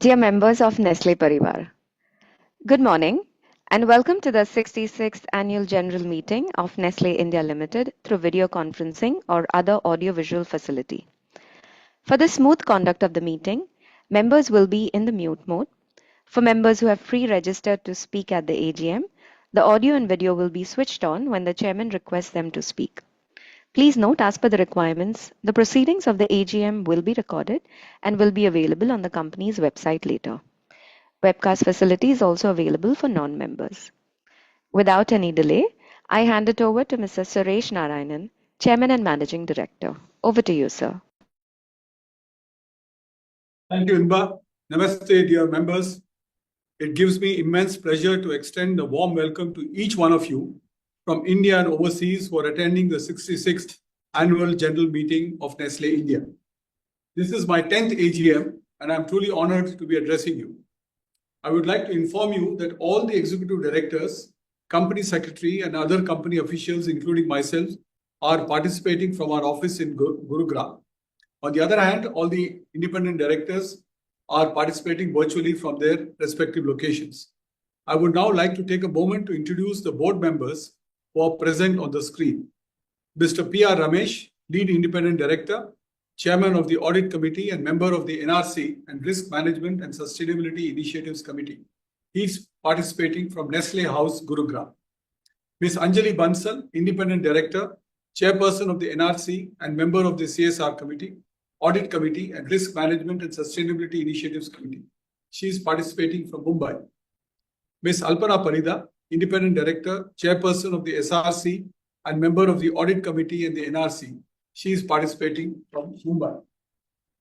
Dear members of Nestlé Parivar, good morning and welcome to the 66th Annual General Meeting of Nestlé India Limited through video conferencing or other audio-visual facility. For the smooth conduct of the meeting, members will be in the mute mode. For members who have pre-registered to speak at the AGM, the audio and video will be switched on when the chairman requests them to speak. Please note, as per the requirements, the proceedings of the AGM will be recorded and will be available on the company's website later. Webcast facility is also available for non-members. Without any delay, I hand it over to Mr. Suresh Narayanan, Chairman and Managing Director. Over to you, sir. Thank you, Inba. Namaste, dear members. It gives me immense pleasure to extend a warm welcome to each one of you from India and overseas who are attending the 66th Annual General Meeting of Nestlé India. This is my 10th AGM and I'm truly honored to be addressing you. I would like to inform you that all the executive directors, company secretary and other company officials, including myself, are participating from our office in Gurugram. On the other hand, all the independent directors are participating virtually from their respective locations. I would now like to take a moment to introduce the board members who are present on the screen. Mr. P.R. Ramesh, Lead Independent Director, Chairman of the Audit Committee and member of the NRC and Risk Management and Sustainability Initiatives Committee. He is participating from Nestlé House, Gurugram. Ms. Anjali Bansal, Independent Director, Chairperson of the NRC and member of the CSR Committee, Audit Committee and Risk Management and Sustainability Initiatives Committee. She is participating from Mumbai. Ms. Alpana Parida, Independent Director, Chairperson of the SRC and member of the Audit Committee and the NRC. She is participating from Mumbai.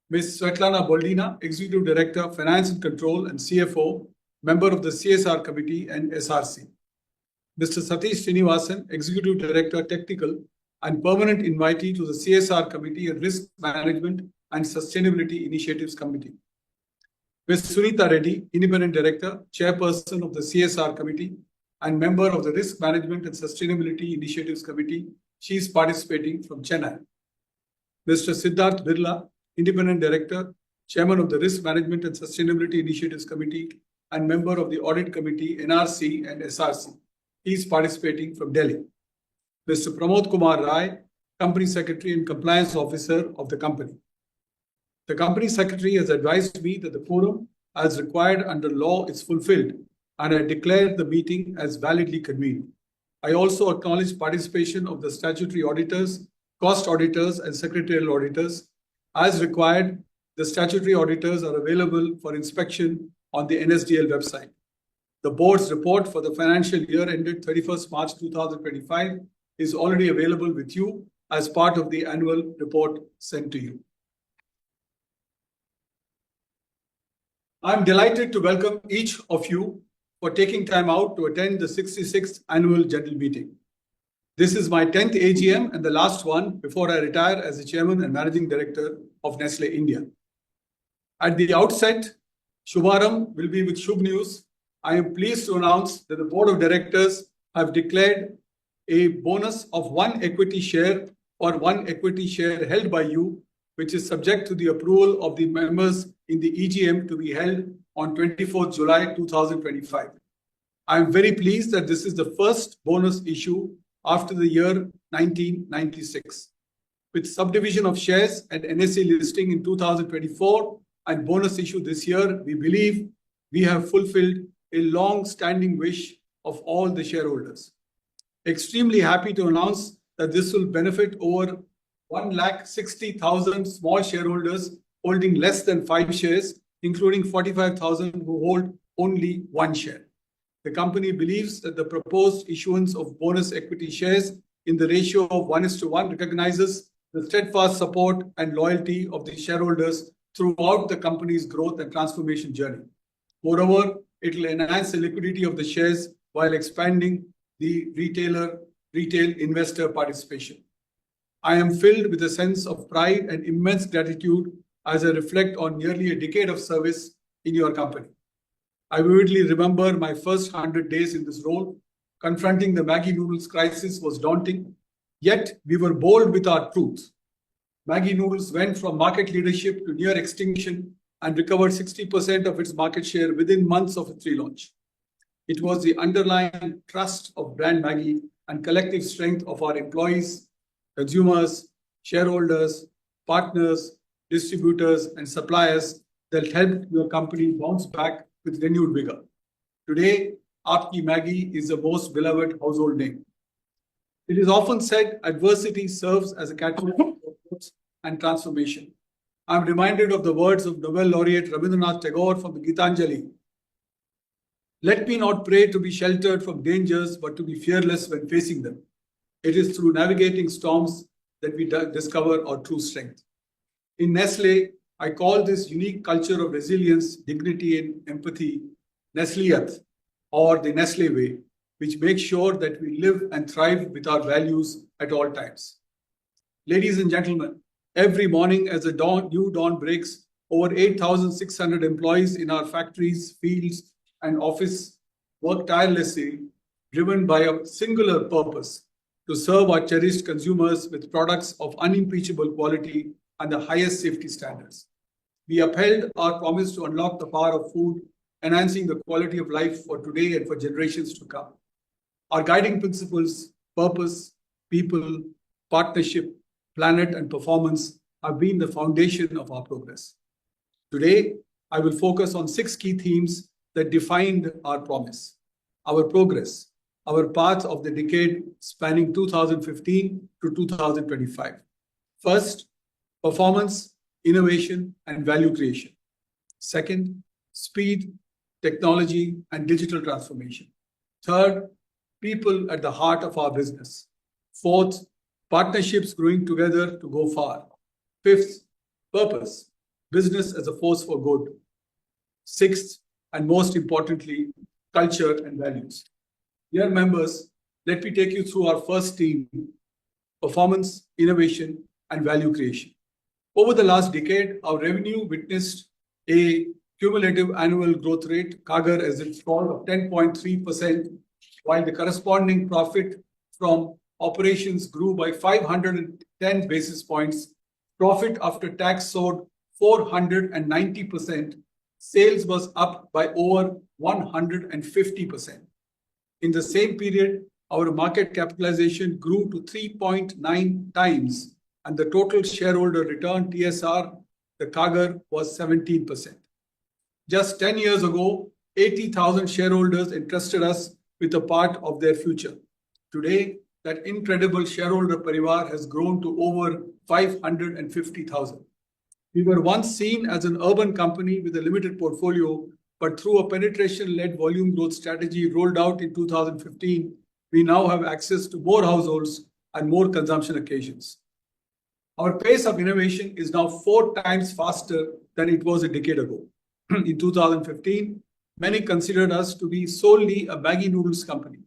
Ms. Svetlana Boldina, Executive Director, Finance and Control and CFO, member of the CSR Committee and SRC. Mr. Satish Srinivasan, Executive Director, Technical and permanent invitee to the CSR Committee and Risk Management and Sustainability Initiatives Committee. Ms. Sunita Reddy, Independent Director, Chairperson of the CSR Committee and member of the Risk Management and Sustainability Initiatives Committee. She is participating from Chennai. Mr. Siddharth Birla, Independent Director, Chairman of the Risk Management and Sustainability Initiatives Committee and member of the Audit Committee, NRC and SRC. He is participating from Delhi. Mr. Pramod Kumar Rai, Company Secretary and Compliance Officer of the company. The Company Secretary has advised me that the quorum, as required under law, is fulfilled and I declare the meeting as validly convened. I also acknowledge participation of the statutory auditors, cost auditors and secretarial auditors. As required, the statutory auditors are available for inspection on the NSDL website. The board's report for the financial year ended 31st March 2025 is already available with you as part of the annual report sent to you. I'm delighted to welcome each of you for taking time out to attend the 66th Annual General Meeting. This is my 10th AGM and the last one before I retire as the Chairman and Managing Director of Nestlé India. At the outset, Shubharam will be with Shubh News. I am pleased to announce that the Board of Directors have declared a bonus of 1 equity share or 1 equity share held by you, which is subject to the approval of the members in the EGM to be held on 24th July 2025. I am very pleased that this is the first bonus issue after the year 1996. With subdivision of shares and NSE listing in 2024 and bonus issue this year, we believe we have fulfilled a long-standing wish of all the shareholders. Extremely happy to announce that this will benefit over 160,000 small shareholders holding less than 5 shares, including 45,000 who hold only 1 share. The company believes that the proposed issuance of bonus equity shares in the ratio of 1:1 recognizes the steadfast support and loyalty of the shareholders throughout the company's growth and transformation journey. Moreover, it will enhance the liquidity of the shares while expanding the retail investor participation. I am filled with a sense of pride and immense gratitude as I reflect on nearly a decade of service in your company. I vividly remember my first 100 days in this role. Confronting the Maggi noodles crisis was daunting, yet we were bold with our truth. Maggi noodles went from market leadership to near extinction and recovered 60% of its market share within months of its relaunch. It was the underlying trust of brand Maggi and collective strength of our employees, consumers, shareholders, partners, distributors, and suppliers that helped your company bounce back with renewed vigor. Today, Aapki Maggi is the most beloved household name. It is often said adversity serves as a catalyst for growth and transformation. I'm reminded of the words of Nobel laureate Rabindranath Tagore from the Gitanjali. Let me not pray to be sheltered from dangers, but to be fearless when facing them. It is through navigating storms that we discover our true strength. In Nestlé, I call this unique culture of resilience, dignity, and empathy Nestliyat, or the Nestlé way, which makes sure that we live and thrive with our values at all times. Ladies and gentlemen, every morning as the new dawn breaks, over 8,600 employees in our factories, fields, and office work tirelessly, driven by a singular purpose to serve our cherished consumers with products of unimpeachable quality and the highest safety standards. We upheld our promise to unlock the power of food, enhancing the quality of life for today and for generations to come. Our guiding principles, purpose, people, partnership, planet, and performance have been the foundation of our progress. Today, I will focus on 6 key themes that defined our promise, our progress, our path of the decade spanning 2015 to 2025. First, performance, innovation, and value creation. Second, speed, technology, and digital transformation. Third, people at the heart of our business. Fourth, partnerships growing together to go far. Fifth, purpose, business as a force for good. Sixth, and most importantly, culture and values. Dear members, let me take you through our first theme, performance, innovation, and value creation. Over the last decade, our revenue witnessed a cumulative annual growth rate, CAGR as it's called, of 10.3%, while the corresponding profit from operations grew by 510 basis points. Profit after tax soared 490%. Sales was up by over 150%. In the same period, our market capitalization grew to 3.9 times, and the total shareholder return TSR, the CAGR, was 17%. Just 10 years ago, 80,000 shareholders entrusted us with a part of their future. Today, that incredible shareholder parivar has grown to over 550,000. We were once seen as an urban company with a limited portfolio, but through a penetration-led volume growth strategy rolled out in 2015, we now have access to more households and more consumption occasions. Our pace of innovation is now 4 times faster than it was a decade ago. In 2015, many considered us to be solely a Maggi noodles company.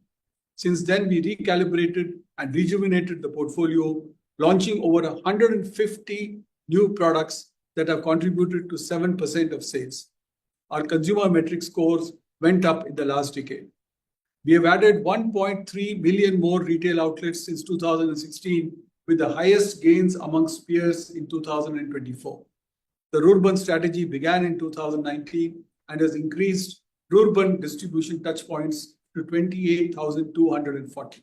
Since then, we recalibrated and rejuvenated the portfolio, launching over 150 new products that have contributed to 7% of sales. Our consumer metric scores went up in the last decade. We have added 1.3 million more retail outlets since 2016, with the highest gains amongst peers in 2024. The Rural strategy began in 2019 and has increased rural distribution touchpoints to 28,240.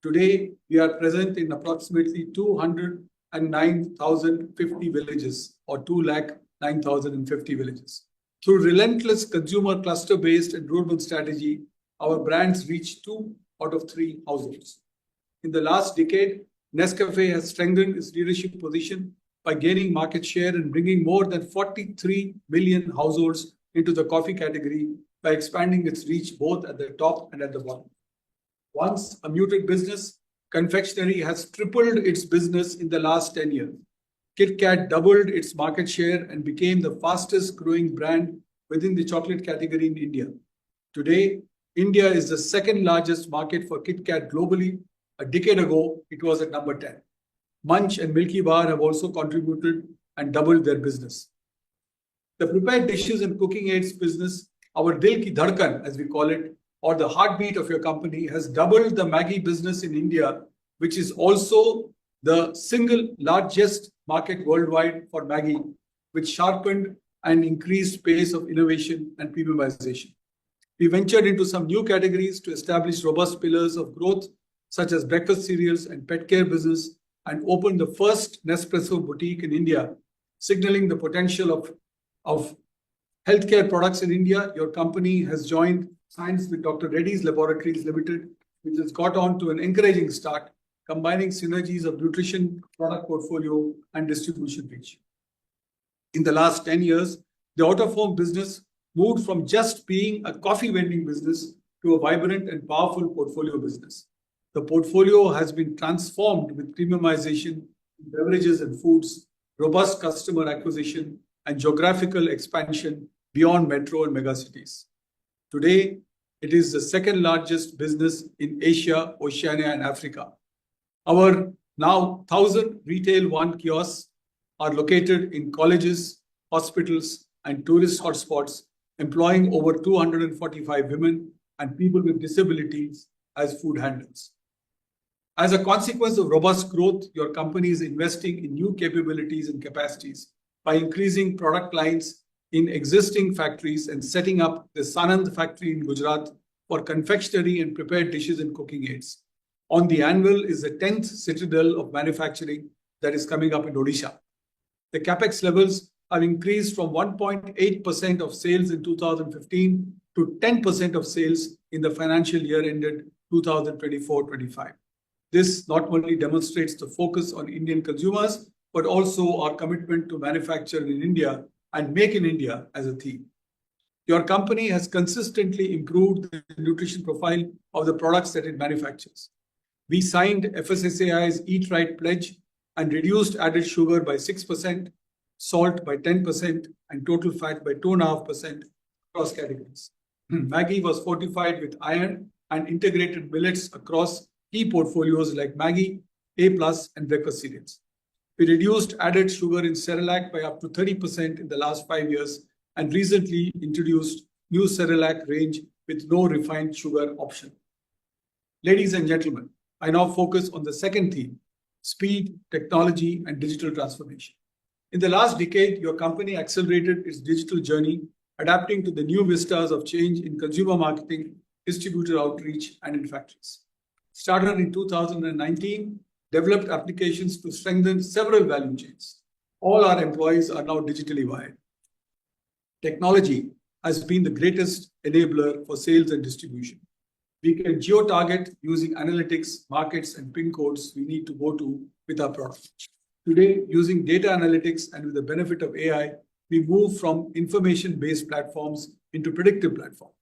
Today, we are present in approximately 209,050 villages, or 209,050 villages. Through relentless consumer cluster-based and rural strategy, our brands reach 2 out of 3 households. In the last decade, Nescafé has strengthened its leadership position by gaining market share and bringing more than 43 million households into the coffee category by expanding its reach both at the top and at the bottom. Once a muted business, confectionery has tripled its business in the last 10 years. KitKat doubled its market share and became the fastest growing brand within the chocolate category in India. Today, India is the second largest market for KitKat globally. A decade ago, it was at number 10. Munch and Milky Bar have also contributed and doubled their business. The prepared dishes and cooking aids business, our Dil Ki Dhadkan, as we call it, or the heartbeat of your company, has doubled the Maggi business in India, which is also the single largest market worldwide for Maggi, with sharpened and increased pace of innovation and premiumization. We ventured into some new categories to establish robust pillars of growth, such as breakfast cereals and pet care business, and opened the first Nespresso boutique in India, signaling the potential of healthcare products in India. Your company has joined Science with Dr. Reddy's Laboratories Limited, which has got on to an encouraging start, combining synergies of nutrition, product portfolio, and distribution reach. In the last 10 years, the out-of-home business moved from just being a coffee vending business to a vibrant and powerful portfolio business. The portfolio has been transformed with premiumization in beverages and foods, robust customer acquisition, and geographical expansion beyond metro and megacities. Today, it is the second largest business in Asia, Oceania, and Africa. Our now 1,000 Retail One kiosks are located in colleges, hospitals, and tourist hotspots, employing over 245 women and people with disabilities as food handlers. As a consequence of robust growth, your company is investing in new capabilities and capacities by increasing product lines in existing factories and setting up the Sanand factory in Gujarat for confectionery and prepared dishes and cooking aids. On the anvil is the 10th citadel of manufacturing that is coming up in Odisha. The capex levels have increased from 1.8% of sales in 2015 to 10% of sales in the financial year ended 2024-25. This not only demonstrates the focus on Indian consumers, but also our commitment to manufacture in India and make in India as a theme. Your company has consistently improved the nutrition profile of the products that it manufactures. We signed FSSAI's Eat Right pledge and reduced added sugar by 6%, salt by 10%, and total fat by 2.5% across categories. Maggi was fortified with iron and integrated millets across key portfolios like Maggi, A+, and breakfast cereals. We reduced added sugar in Cerelac by up to 30% in the last 5 years and recently introduced new Cerelac range with no refined sugar option. Ladies and gentlemen, I now focus on the second theme, speed, technology, and digital transformation. In the last decade, your company accelerated its digital journey, adapting to the new vistas of change in consumer marketing, distributor outreach, and in factories. Started in 2019, developed applications to strengthen several value chains. All our employees are now digitally wired. Technology has been the greatest enabler for sales and distribution. We can geo-target using analytics, markets, and PIN codes we need to go to with our product. Today, using data analytics and with the benefit of AI, we move from information-based platforms into predictive platforms.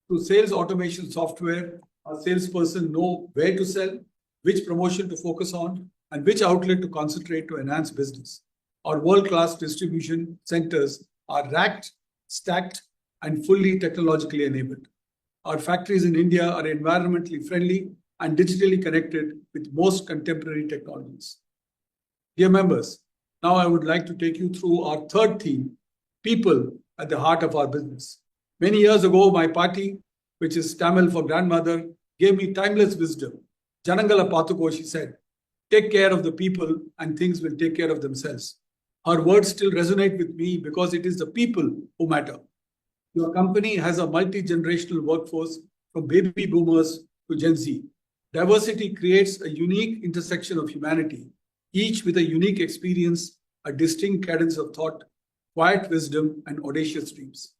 Through sales automation software, our salesperson know where to sell, which promotion to focus on, and which outlet to concentrate to enhance business. Our world-class distribution centers are racked, stacked, and fully technologically enabled. Our factories in India are environmentally friendly and digitally connected with most contemporary technologies. Dear members, now I would like to take you through our third theme, people at the heart of our business. Many years ago, my party, which is Tamil for grandmother, gave me timeless wisdom. Janangala Patuko, she said, take care of the people and things will take care of themselves. Her words still resonate with me because it is the people who matter. Your company has a multi-generational workforce from baby boomers to Gen Z. Diversity creates a unique intersection of humanity, each with a unique experience, a distinct cadence of thought, quiet wisdom, and audacious dreams.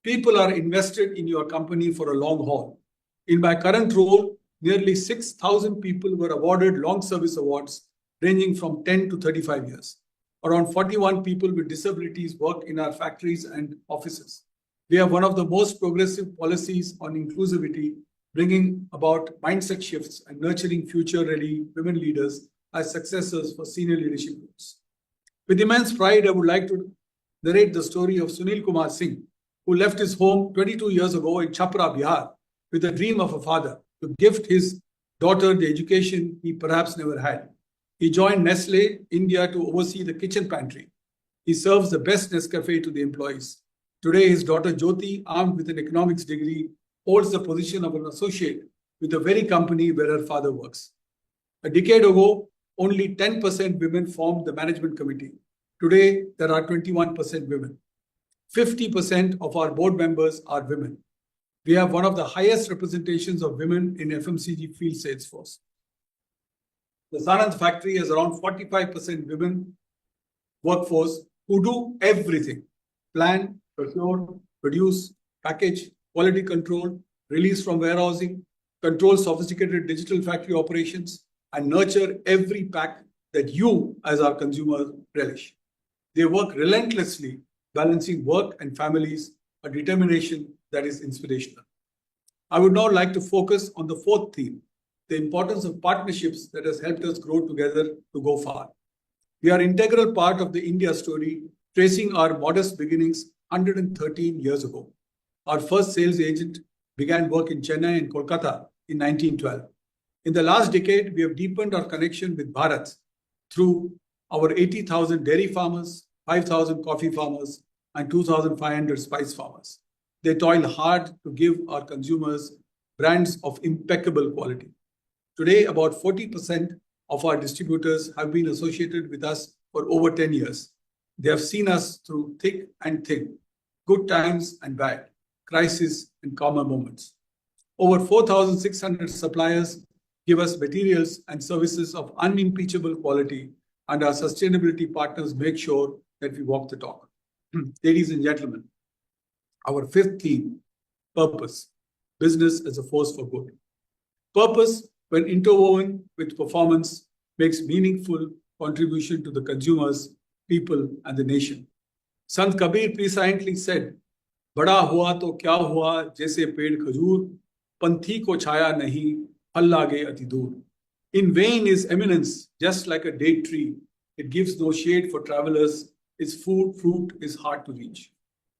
People are invested in your company for a long haul. In my current role, nearly 6,000 people were awarded long service awards ranging from 10 to 35 years. Around 41 people with disabilities work in our factories and offices. We have one of the most progressive policies on inclusivity, bringing about mindset shifts and nurturing future-ready women leaders as successors for senior leadership roles. With immense pride, I would like to narrate the story of Sunil Kumar Singh, who left his home 22 years ago in Chhapra, Bihar, with a dream of a father to gift his daughter the education he perhaps never had. He joined Nestlé India to oversee the kitchen pantry. He serves the best Nescafe to the employees. Today, his daughter Jyoti, armed with an economics degree, holds the position of an associate with the very company where her father works. A decade ago, only 10% women formed the management committee. Today, there are 21% women. 50% of our board members are women. We have one of the highest representations of women in FMCG field sales force. The Sanand factory has around 45% women workforce who do everything: plan, procure, produce, package, quality control, release from warehousing, control sophisticated digital factory operations, and nurture every pack that you, as our consumer, relish. They work relentlessly, balancing work and families, a determination that is inspirational. I would now like to focus on the fourth theme, the importance of partnerships that has helped us grow together to go far. We are an integral part of the India story, tracing our modest beginnings 113 years ago. Our first sales agent began work in Chennai and Kolkata in 1912. In the last decade, we have deepened our connection with Bharat through our 80,000 dairy farmers, 5,000 coffee farmers, and 2,500 spice farmers. They toil hard to give our consumers brands of impeccable quality. Today, about 40% of our distributors have been associated with us for over 10 years. They have seen us through thick and thin, good times and bad, crisis and calmer moments. Over 4,600 suppliers give us materials and services of unimpeachable quality, and our sustainability partners make sure that we walk the talk. Ladies and gentlemen, our fifth theme, purpose, business as a force for good. Purpose, when interwoven with performance, makes meaningful contribution to the consumers, people, and the nation. Sant Kabir presciently said, "Bada hua to kya hua, jaise ped khajur, panthi ko chhaya nahi, phal lage ati dur." In vain is eminence, just like a date tree. It gives no shade for travelers. Its fruit is hard to reach.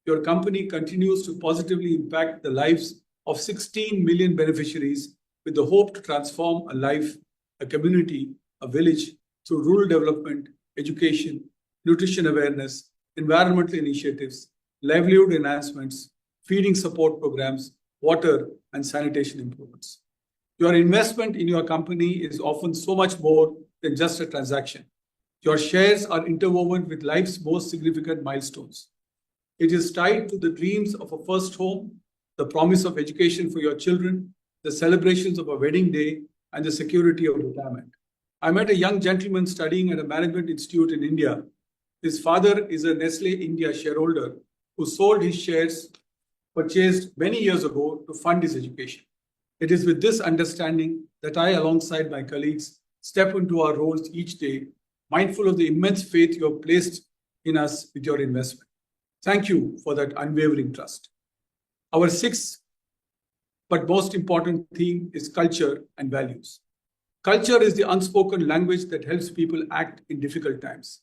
Your company continues to positively impact the lives of 16 million beneficiaries with the hope to transform a life, a community, a village through rural development, education, nutrition awareness, environmental initiatives, livelihood enhancements, feeding support programs, water and sanitation improvements. Your investment in your company is often so much more than just a transaction. Your shares are interwoven with life's most significant milestones. It is tied to the dreams of a first home, the promise of education for your children, the celebrations of a wedding day, and the security of retirement. I met a young gentleman studying at a management institute in India. His father is a Nestlé India shareholder who sold his shares purchased many years ago to fund his education. It is with this understanding that I, alongside my colleagues, step into our roles each day, mindful of the immense faith you have placed in us with your investment. Thank you for that unwavering trust. Our sixth but most important theme is culture and values. Culture is the unspoken language that helps people act in difficult times.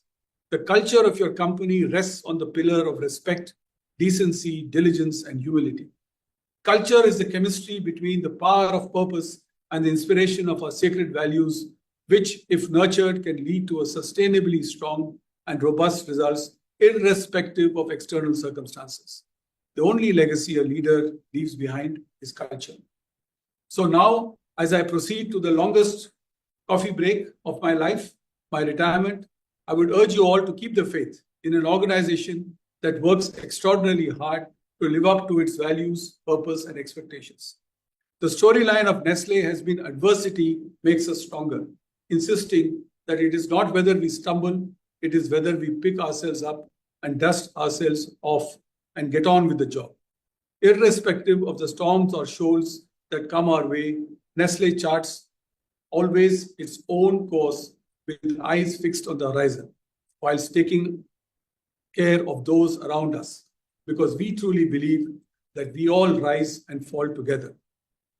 The culture of your company rests on the pillar of respect, decency, diligence, and humility. Culture is the chemistry between the power of purpose and the inspiration of our sacred values, which, if nurtured, can lead to a sustainably strong and robust results, irrespective of external circumstances. The only legacy a leader leaves behind is culture. So now, as I proceed to the longest coffee break of my life, my retirement, I would urge you all to keep the faith in an organization that works extraordinarily hard to live up to its values, purpose, and expectations. The storyline of Nestlé has been adversity makes us stronger, insisting that it is not whether we stumble, it is whether we pick ourselves up and dust ourselves off and get on with the job. Irrespective of the storms or shoals that come our way, Nestlé charts always its own course with eyes fixed on the horizon, whilst taking care of those around us, because we truly believe that we all rise and fall together.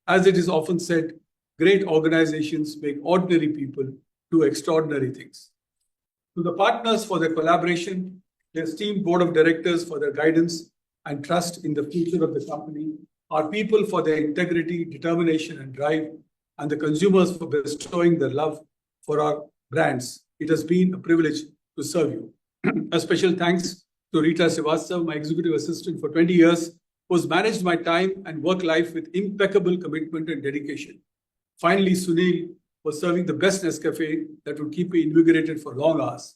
As it is often said, great organizations make ordinary people do extraordinary things. To the partners for their collaboration, the esteemed board of directors for their guidance and trust in the future of the company, our people for their integrity, determination, and drive, and the consumers for bestowing their love for our brands. It has been a privilege to serve you. A special thanks to Rita Srivastav, my executive assistant for 20 years, who has managed my time and work life with impeccable commitment and dedication. Finally, Sunil was serving the best Nescafe that would keep me invigorated for long hours.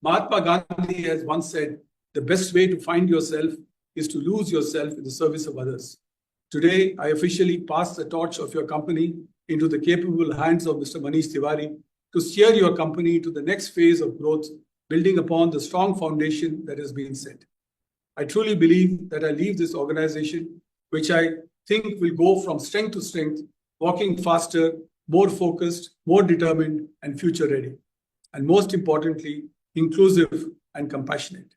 Mahatma Gandhi has once said The best way to find yourself is to lose yourself in the service of others. Today, I officially pass the torch of your company into the capable hands of Mr. Manish Tiwari to steer your company to the next phase of growth, building upon the strong foundation that has been set. I truly believe that I leave this organization, which I think will go from strength to strength, walking faster, more focused, more determined, and future ready. And most importantly, inclusive and compassionate.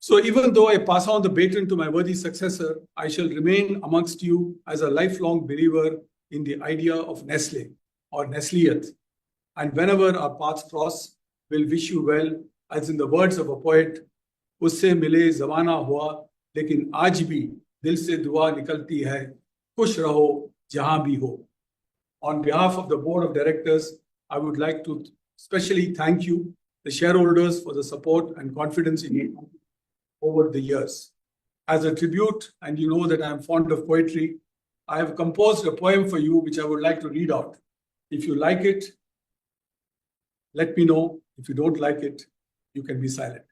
So even though I pass on the baton to my worthy successor, I shall remain amongst you as a lifelong believer in the idea of Nestlé or Nestliyat. And whenever our paths cross, we'll wish you well, as in the words of a poet, उससे मिले ज़माना हुआ, लेकिन आज भी दिल से दुआ निकलती है, खुश रहो जहाँ भी हो. On behalf of the board of directors, I would like to especially thank you, the shareholders, for the support and confidence in me over the years. As a tribute, and you know that I am fond of poetry, I have composed a poem for you which I would like to read out. If you like it, let me know. If you don't like it, you can be silent.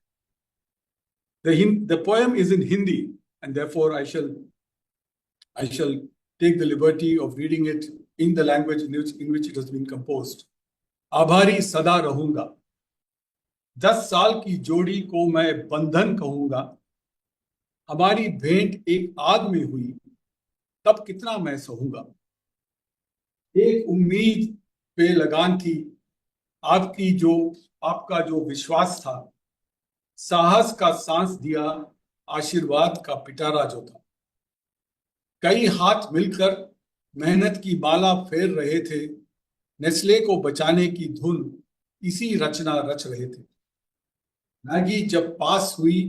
The poem is in Hindi, and therefore I shall take the liberty of reading it in the language in which it has been composed. आभारी सदा रहूंगा, 10 साल की जोड़ी को मैं बंधन कहूंगा. हमारी भेंट एक आग में हुई, तब कितना मैं सहूंगा. एक उम्मीद पे लगान थी, आपका जो विश्वास था, साहस का सांस दिया, आशीर्वाद का पिटारा जो था. कई हाथ मिलकर मेहनत की माला फेर रहे थे, नेस्ले को बचाने की धुन इसी रचना रच रहे थे. मैगी जब पास हुई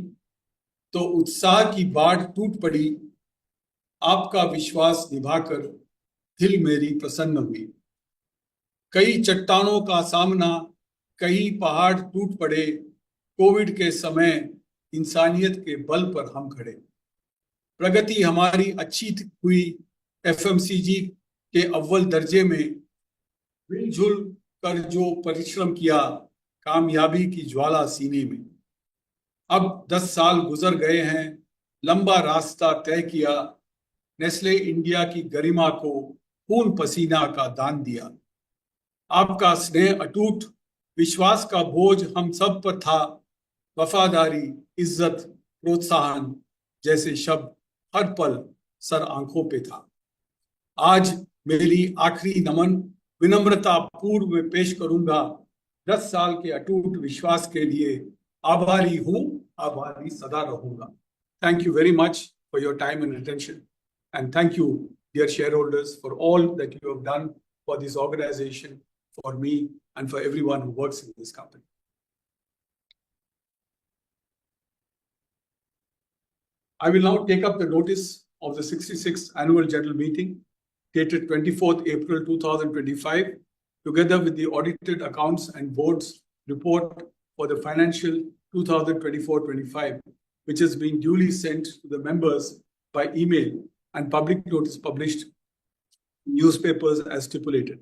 तो उत्साह की बाढ़ टूट पड़ी, आपका विश्वास निभाकर दिल मेरी प्रसन्न हुई. कई चट्टानों का सामना, कई पहाड़ टूट पड़े, कोविड के समय इंसानियत के बल पर हम खड़े. प्रगति हमारी अच्छी हुई, एफएमसीजी के अव्वल दर्जे में मिलजुल कर जो परिश्रम किया, कामयाबी की ज्वाला सीने में. अब 10 साल गुजर गए हैं, लंबा रास्ता तय किया, नेस्ले इंडिया की गरिमा को खून पसीना का दान दिया. आपका स्नेह अटूट, विश्वास का बोझ हम सब पर था, वफादारी, इज्जत, प्रोत्साहन जैसे शब्द हर पल सर आंखों पे था. आज मेरी आखिरी नमन विनम्रता पूर्व में पेश करूंगा. 10 साल के अटूट विश्वास के लिए आभारी हूं, आभारी सदा रहूंगा. Thank you very much for your time and attention, and thank you, dear shareholders, for all that you have done for this organization, for me, and for everyone who works in this company. I will now take up the notice of the 66th Annual General Meeting, dated 24th April 2025, together with the audited accounts and board's report for the financial 2024-25, which has been duly sent to the members by email and public notice published in newspapers as stipulated.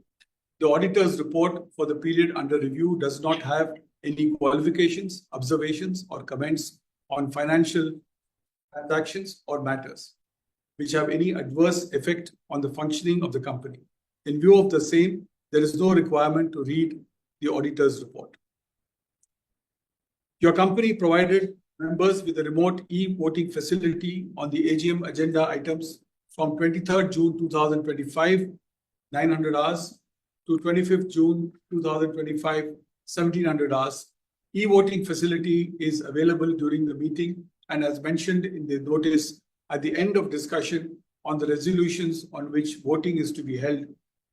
The auditor's report for the period under review does not have any qualifications, observations, or comments on financial transactions or matters which have any adverse effect on the functioning of the company. In view of the same, there is no requirement to read the auditor's report. Your company provided members with a remote e-voting facility on the AGM agenda items from 23rd June 2025, 900 hours, to 25th June 2025, 1700 hours. E-voting facility is available during the meeting, and as mentioned in the notice, at the end of discussion on the resolutions on which voting is to be held,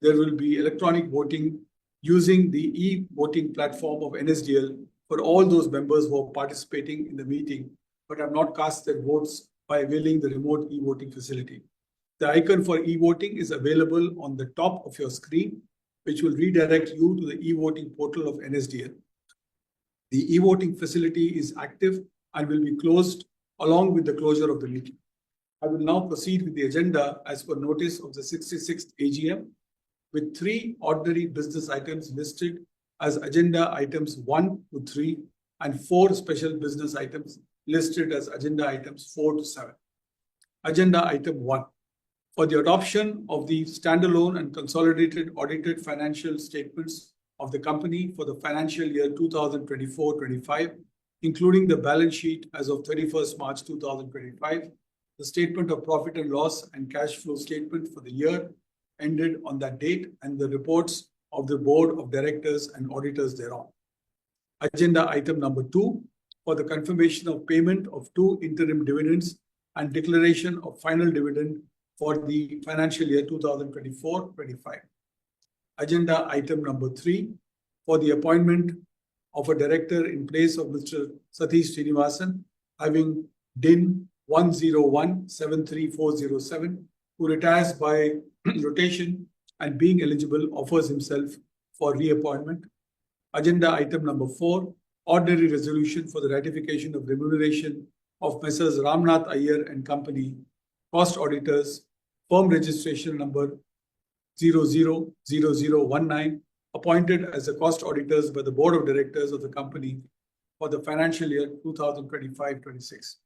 there will be electronic voting using the e-voting platform of NSDL for all those members who are participating in the meeting but have not cast their votes by availing the remote e-voting facility. The icon for e-voting is available on the top of your screen, which will redirect you to the e-voting portal of NSDL. The e-voting facility is active and will be closed along with the closure of the meeting. I will now proceed with the agenda as per notice of the 66th AGM, with 3 ordinary business items listed as agenda items 1 to 3 and 4 special business items listed as agenda items 4 to 7. Agenda item 1. For the adoption of the standalone and consolidated audited financial statements of the company for the financial year 2024-25, including the balance sheet as of 31st March 2025, the statement of profit and loss and cash flow statement for the year ended on that date, and the reports of the board of directors and auditors thereon. Agenda item number 2, for the confirmation of payment of 2 interim dividends and declaration of final dividend for the financial year 2024-25. Agenda item number 3, for the appointment of a director in place of Mr. Satish Srinivasan, having DIN 101-73407, who retires by rotation and being eligible offers himself for reappointment. Agenda item number 4, ordinary resolution for the ratification of remuneration of Messrs. Ramnath Iyer and Company, cost auditors, firm registration number 000019, appointed as the cost auditors by the board of directors of the company for the financial year 2025-26.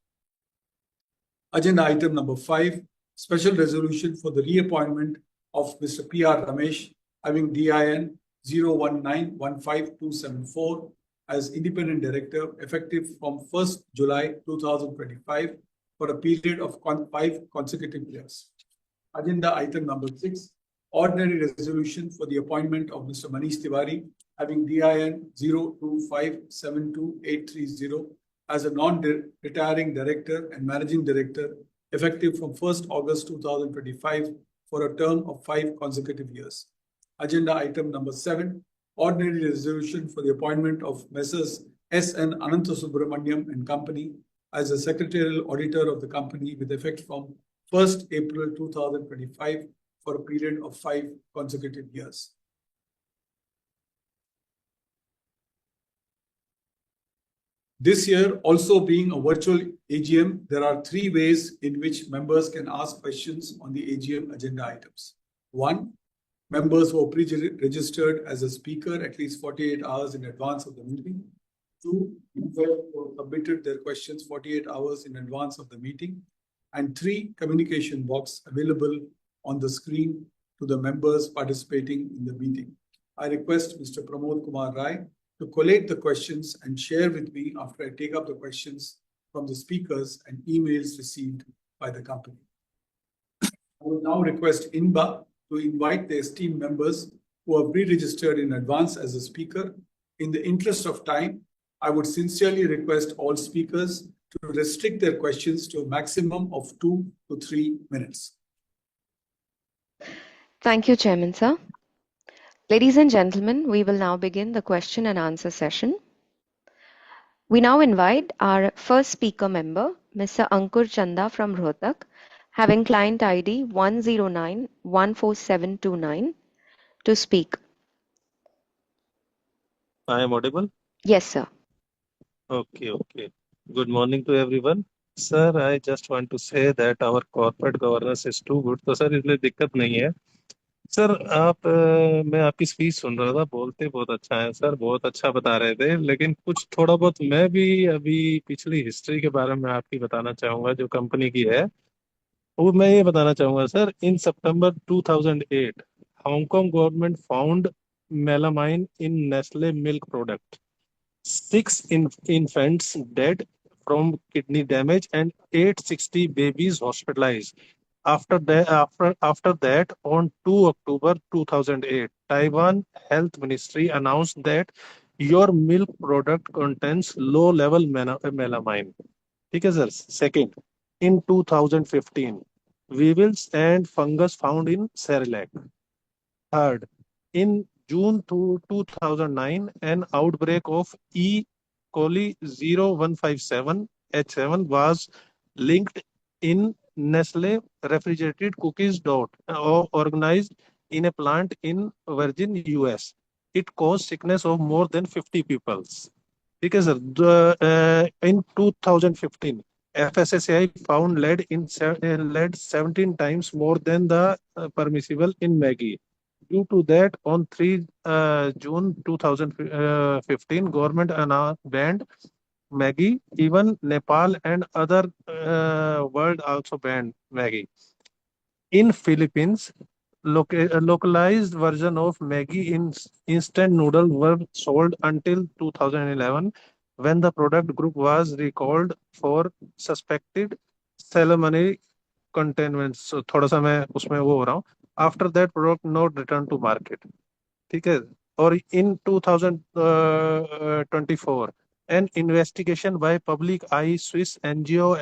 Agenda item number 5, special resolution for the reappointment of Mr. P.R. Ramesh, having DIN 0191524 as independent director effective from 1st July 2025 for a period of 5 consecutive years. Agenda item number 6, ordinary resolution for the appointment of Mr. Manish Tiwari, having DIN 025728330 as a non-retiring director and managing director effective from 1st August 2025 for a term of 5 consecutive years. Agenda item number 7, ordinary resolution for the appointment of Messrs. S.N. Ananthasubramaniam and Company as a secretarial auditor of the company with effect from 1st April 2025 for a period of 5 consecutive years. This year, also being a virtual AGM, there are 3 ways in which members can ask questions on the AGM agenda items. 1, members who are pre-registered as a speaker at least 48 hours in advance of the meeting. 2, members who submitted their questions 48 hours in advance of the meeting. And 3, communication box available on the screen to the members participating in the meeting. I request Mr. Pramod Kumar Rai to collate the questions and share with me after I take up the questions from the speakers and emails received by the company. I will now request INBA to invite the esteemed members who are pre-registered in advance as a speaker. In the interest of time, I would sincerely request all speakers to restrict their questions to a maximum of 2 to 3 minutes. Thank you, Chairman, sir. Ladies and gentlemen, we will now begin the question and answer session. We now invite our first speaker member, Mr. Ankur Chanda from Rohtak, having client ID 109-14729, to speak. I am audible? Yes, sir. Okay. Good morning to everyone. Sir, I just want to say that our corporate governance is too good. तो sir इसलिए दिक्कत नहीं है. Sir मैं आपकी speech सुन रहा था, बोलते बहुत अच्छा है सर, बहुत अच्छा बता रहे थे, लेकिन कुछ थोड़ा बहुत मैं भी अभी पिछली हिस्ट्री के बारे में आपकी बताना चाहूंगा जो कंपनी की है. वो मैं ये बताना चाहूंगा sir, in September 2008 Hong Kong government found melamine in Nestle milk product. 6 infants dead from kidney damage and 860 babies hospitalized. After that, on 2 October 2008, Taiwan Health Ministry announced that your milk product contains low-level melamine. Okay, sir. Second, in 2015, weevils and fungus found in Cerelac. Third, in June 2009, an outbreak of E. coli 0157H7 was linked in Nestlé refrigerated cookies organized in a plant in Virgin, US. It caused sickness of more than 50 people. Okay, sir. In 2015, FSSAI found lead 17 times more than the permissible in Maggi. Due to that, on 3 June 2015, government banned Maggi. Even Nepal and other world also banned Maggi. In Philippines, localized version of Maggi in instant noodle were sold until 2011 when the product group was recalled for suspected salmonella contaminants. So थोड़ा सा मैं उसमें वो हो रहा हूँ. After that product not returned to market. ठीक है. और in 2024 an investigation by Public Eye Swiss NGO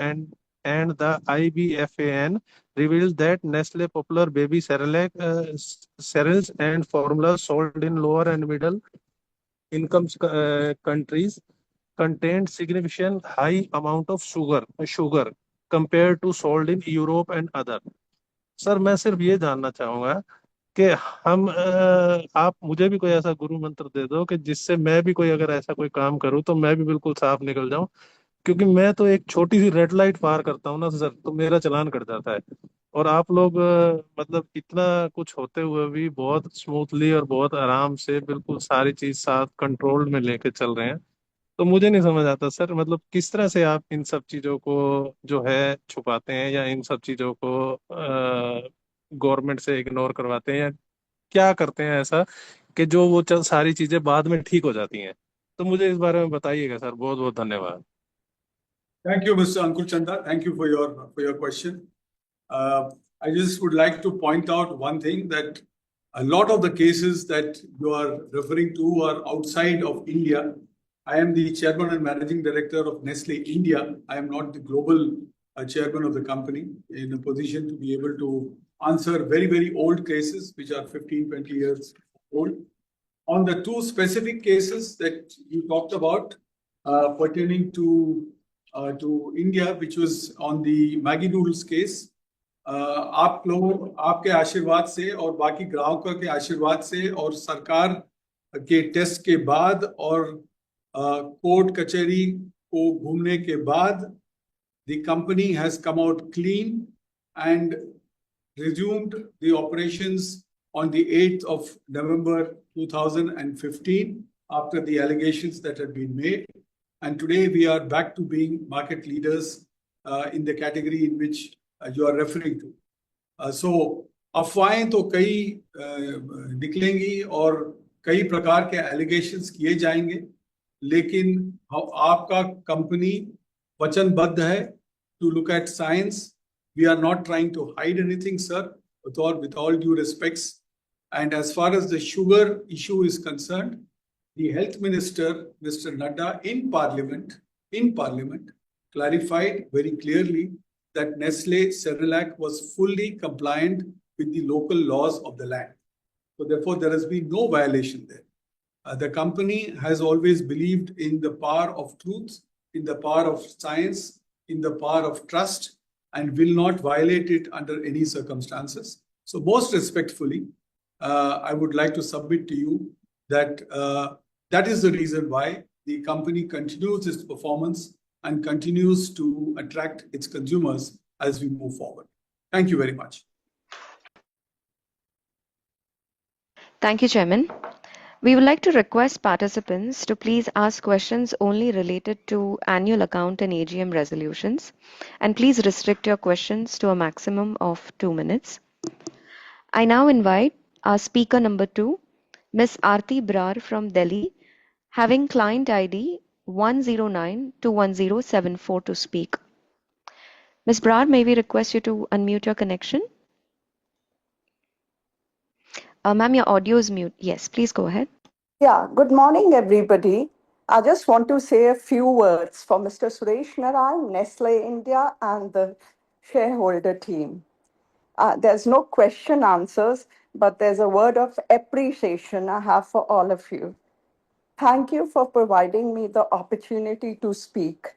and the IBFAN revealed that Nestle popular baby cereals and formulas sold in lower and middle income countries contained significant high amount of sugar compared to sold in Europe and other. Sir मैं सिर्फ ये जानना चाहूंगा कि आप मुझे भी कोई ऐसा गुरु मंत्र दे दो कि जिससे मैं भी कोई अगर ऐसा कोई काम करूं तो मैं भी बिल्कुल साफ निकल जाऊं, क्योंकि मैं तो एक छोटी सी रेड लाइट पार करता हूँ ना सर तो मेरा चालान कट जाता है। और आप लोग मतलब इतना कुछ होते हुए भी बहुत स्मूथली और बहुत आराम से बिल्कुल सारी चीज साथ कंट्रोल में लेके चल रहे हैं। तो मुझे नहीं समझ आता सर, मतलब किस तरह से आप इन सब चीजों को जो है छुपाते हैं या इन सब चीजों को गवर्नमेंट से इग्नोर करवाते हैं या क्या करते हैं ऐसा कि जो वो सारी चीजें बाद में ठीक हो जाती हैं। तो मुझे इस बारे में बताइएगा सर। बहुत बहुत धन्यवाद। Thank you, Mr. Ankur Chanda. Thank you for your question. I just would like to point out one thing, that a lot of the cases that you are referring to are outside of India. I am the chairman and managing director of Nestlé India. I am not the global chairman of the company, in a position to be able to answer very, very old cases, which are 15, 20 years old. On the two specific cases that you talked about, pertaining to India, which was on the Maggi noodles case, आप लोग आपके आशीर्वाद से और बाकी ग्राहकों के आशीर्वाद से और सरकार के टेस्ट के बाद और कोर्ट कचहरी को घूमने के बाद, the company has come out clean and resumed the operations on the 8th of November 2015 after the allegations that had been made. And today we are back to being market leaders in the category in which you are referring to. So अफवाहें तो कई निकलेंगी और कई प्रकार के allegations किए जाएंगे, लेकिन आपका कंपनी वचनबद्ध है to look at science. We are not trying to hide anything, sir, with all due respects. And as far as the sugar issue is concerned, the health minister, Mr. Nadda, in parliament, clarified very clearly that Nestlé Cerelac was fully compliant with the local laws of the land. So therefore, there has been no violation there. The company has always believed in the power of truth, in the power of science, in the power of trust, and will not violate it under any circumstances. So most respectfully, I would like to submit to you that that is the reason why the company continues its performance and continues to attract its consumers as we move forward. Thank you very much. Thank you, Chairman. We would like to request participants to please ask questions only related to annual account and AGM resolutions, and please restrict your questions to a maximum of 2 minutes. I now invite our speaker number 2, Ms. Aarti Brar from Delhi, having client ID 109-21074 to speak. Ms. Brar, may we request you to unmute your connection? Ma'am, your audio is mute. Yes, please go ahead. Yeah, good morning, everybody. I just want to say a few words for Mr. Suresh Narayan, Nestle India, and the shareholder team. There's no question answers, but there's a word of appreciation I have for all of you. Thank you for providing me the opportunity to speak.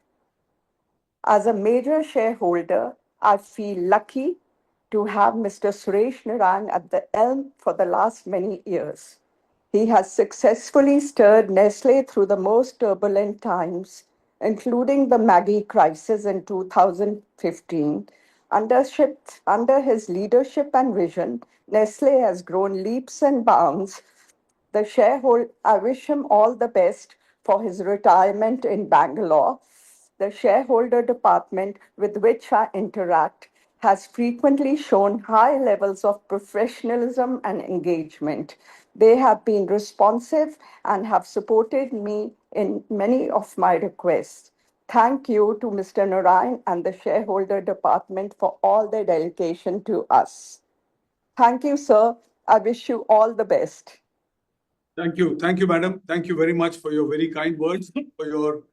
As a major shareholder, I feel lucky to have Mr. Suresh Narayan at the helm for the last many years. He has successfully steered Nestle through the most turbulent times, including the Maggi crisis in 2015. Under his leadership and vision, Nestle has grown leaps and bounds. I wish him all the best for his retirement in Bangalore. The shareholder department with which I interact has frequently shown high levels of professionalism and engagement. They have been responsive and have supported me in many of my requests. Thank you to Mr. Narayan and the shareholder department for all their dedication to us. Thank you, sir. I wish you all the best. Thank you. Thank you, madam. Thank you very much for your very kind words, for your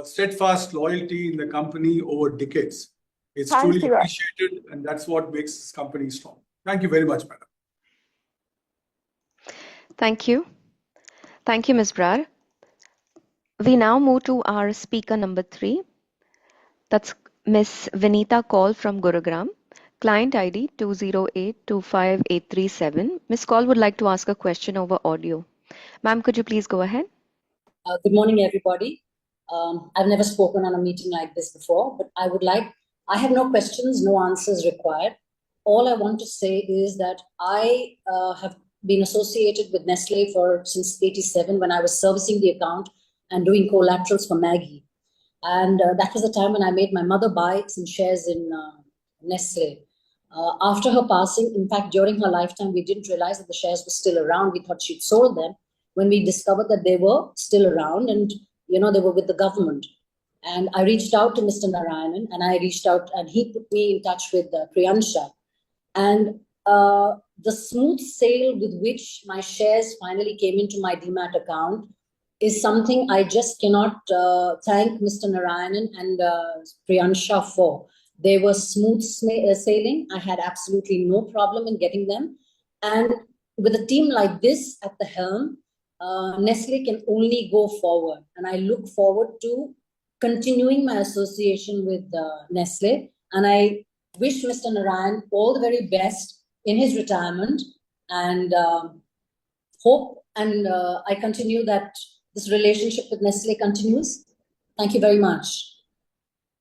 steadfast loyalty in the company over decades. It's Thank truly you. appreciated, and that's what makes this company strong. Thank you very much, madam. Thank you. Thank you, Ms. Brar. We now move to our speaker number 3. That's Ms. Vinita Kaul from Gurugram. Client ID 208-25837. Ms. Kaul would like to ask a question over audio. Ma'am, could you please go ahead? Good morning, everybody. I've never spoken on a meeting like this before, but I have no questions, no answers required. All I want to say is that I have been associated with Nestlé since 87 when I was servicing the account and doing collaterals for Maggi. And that was the time when I made my mother buy some shares in Nestlé. After her passing, in fact, during her lifetime, we didn't realize that the shares were still around. We thought she'd sold them. When we discovered that they were still around and, they were with the government. And I reached out to Mr. Narayanan and he put me in touch with Priyansha. And the smooth sale with which my shares finally came into my demat account is something I just cannot thank Mr. Narayanan and Priyansha for. They were smooth sailing. I had absolutely no problem in getting them. And with a team like this at the helm, Nestlé can only go forward. And I look forward to continuing my association with Nestlé. And I wish Mr. Narayan all the very best in his retirement and hope and I continue that this relationship with Nestlé continues. Thank you very much.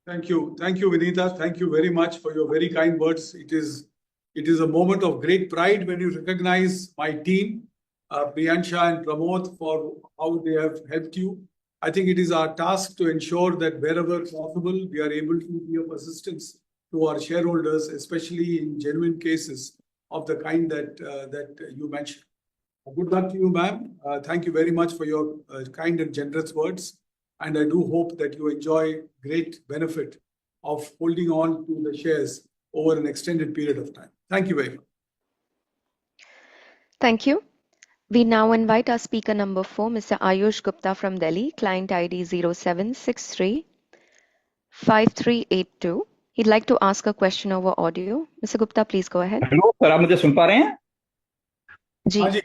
Thank you. Thank you, Vinita. Thank you very much for your very kind words. It is a moment of great pride when you recognize my team, Priyansha and Pramod, for how they have helped you. I think it is our task to ensure that wherever possible, we are able to be of assistance to our shareholders, especially in genuine cases of the kind that you mentioned. Good luck to you, ma'am. Thank you very much for your kind and generous words. And I do hope that you enjoy great benefit of holding on to the shares over an extended period of time. Thank you very much. Thank you. We now invite our speaker number 4, Mr. Ayush Gupta from Delhi, client ID 0763-5382. He'd like to ask a question over audio. Mr. Gupta, please go ahead. Hello sir, आप मुझे सुन पा रहे हैं? जी हाँ जी।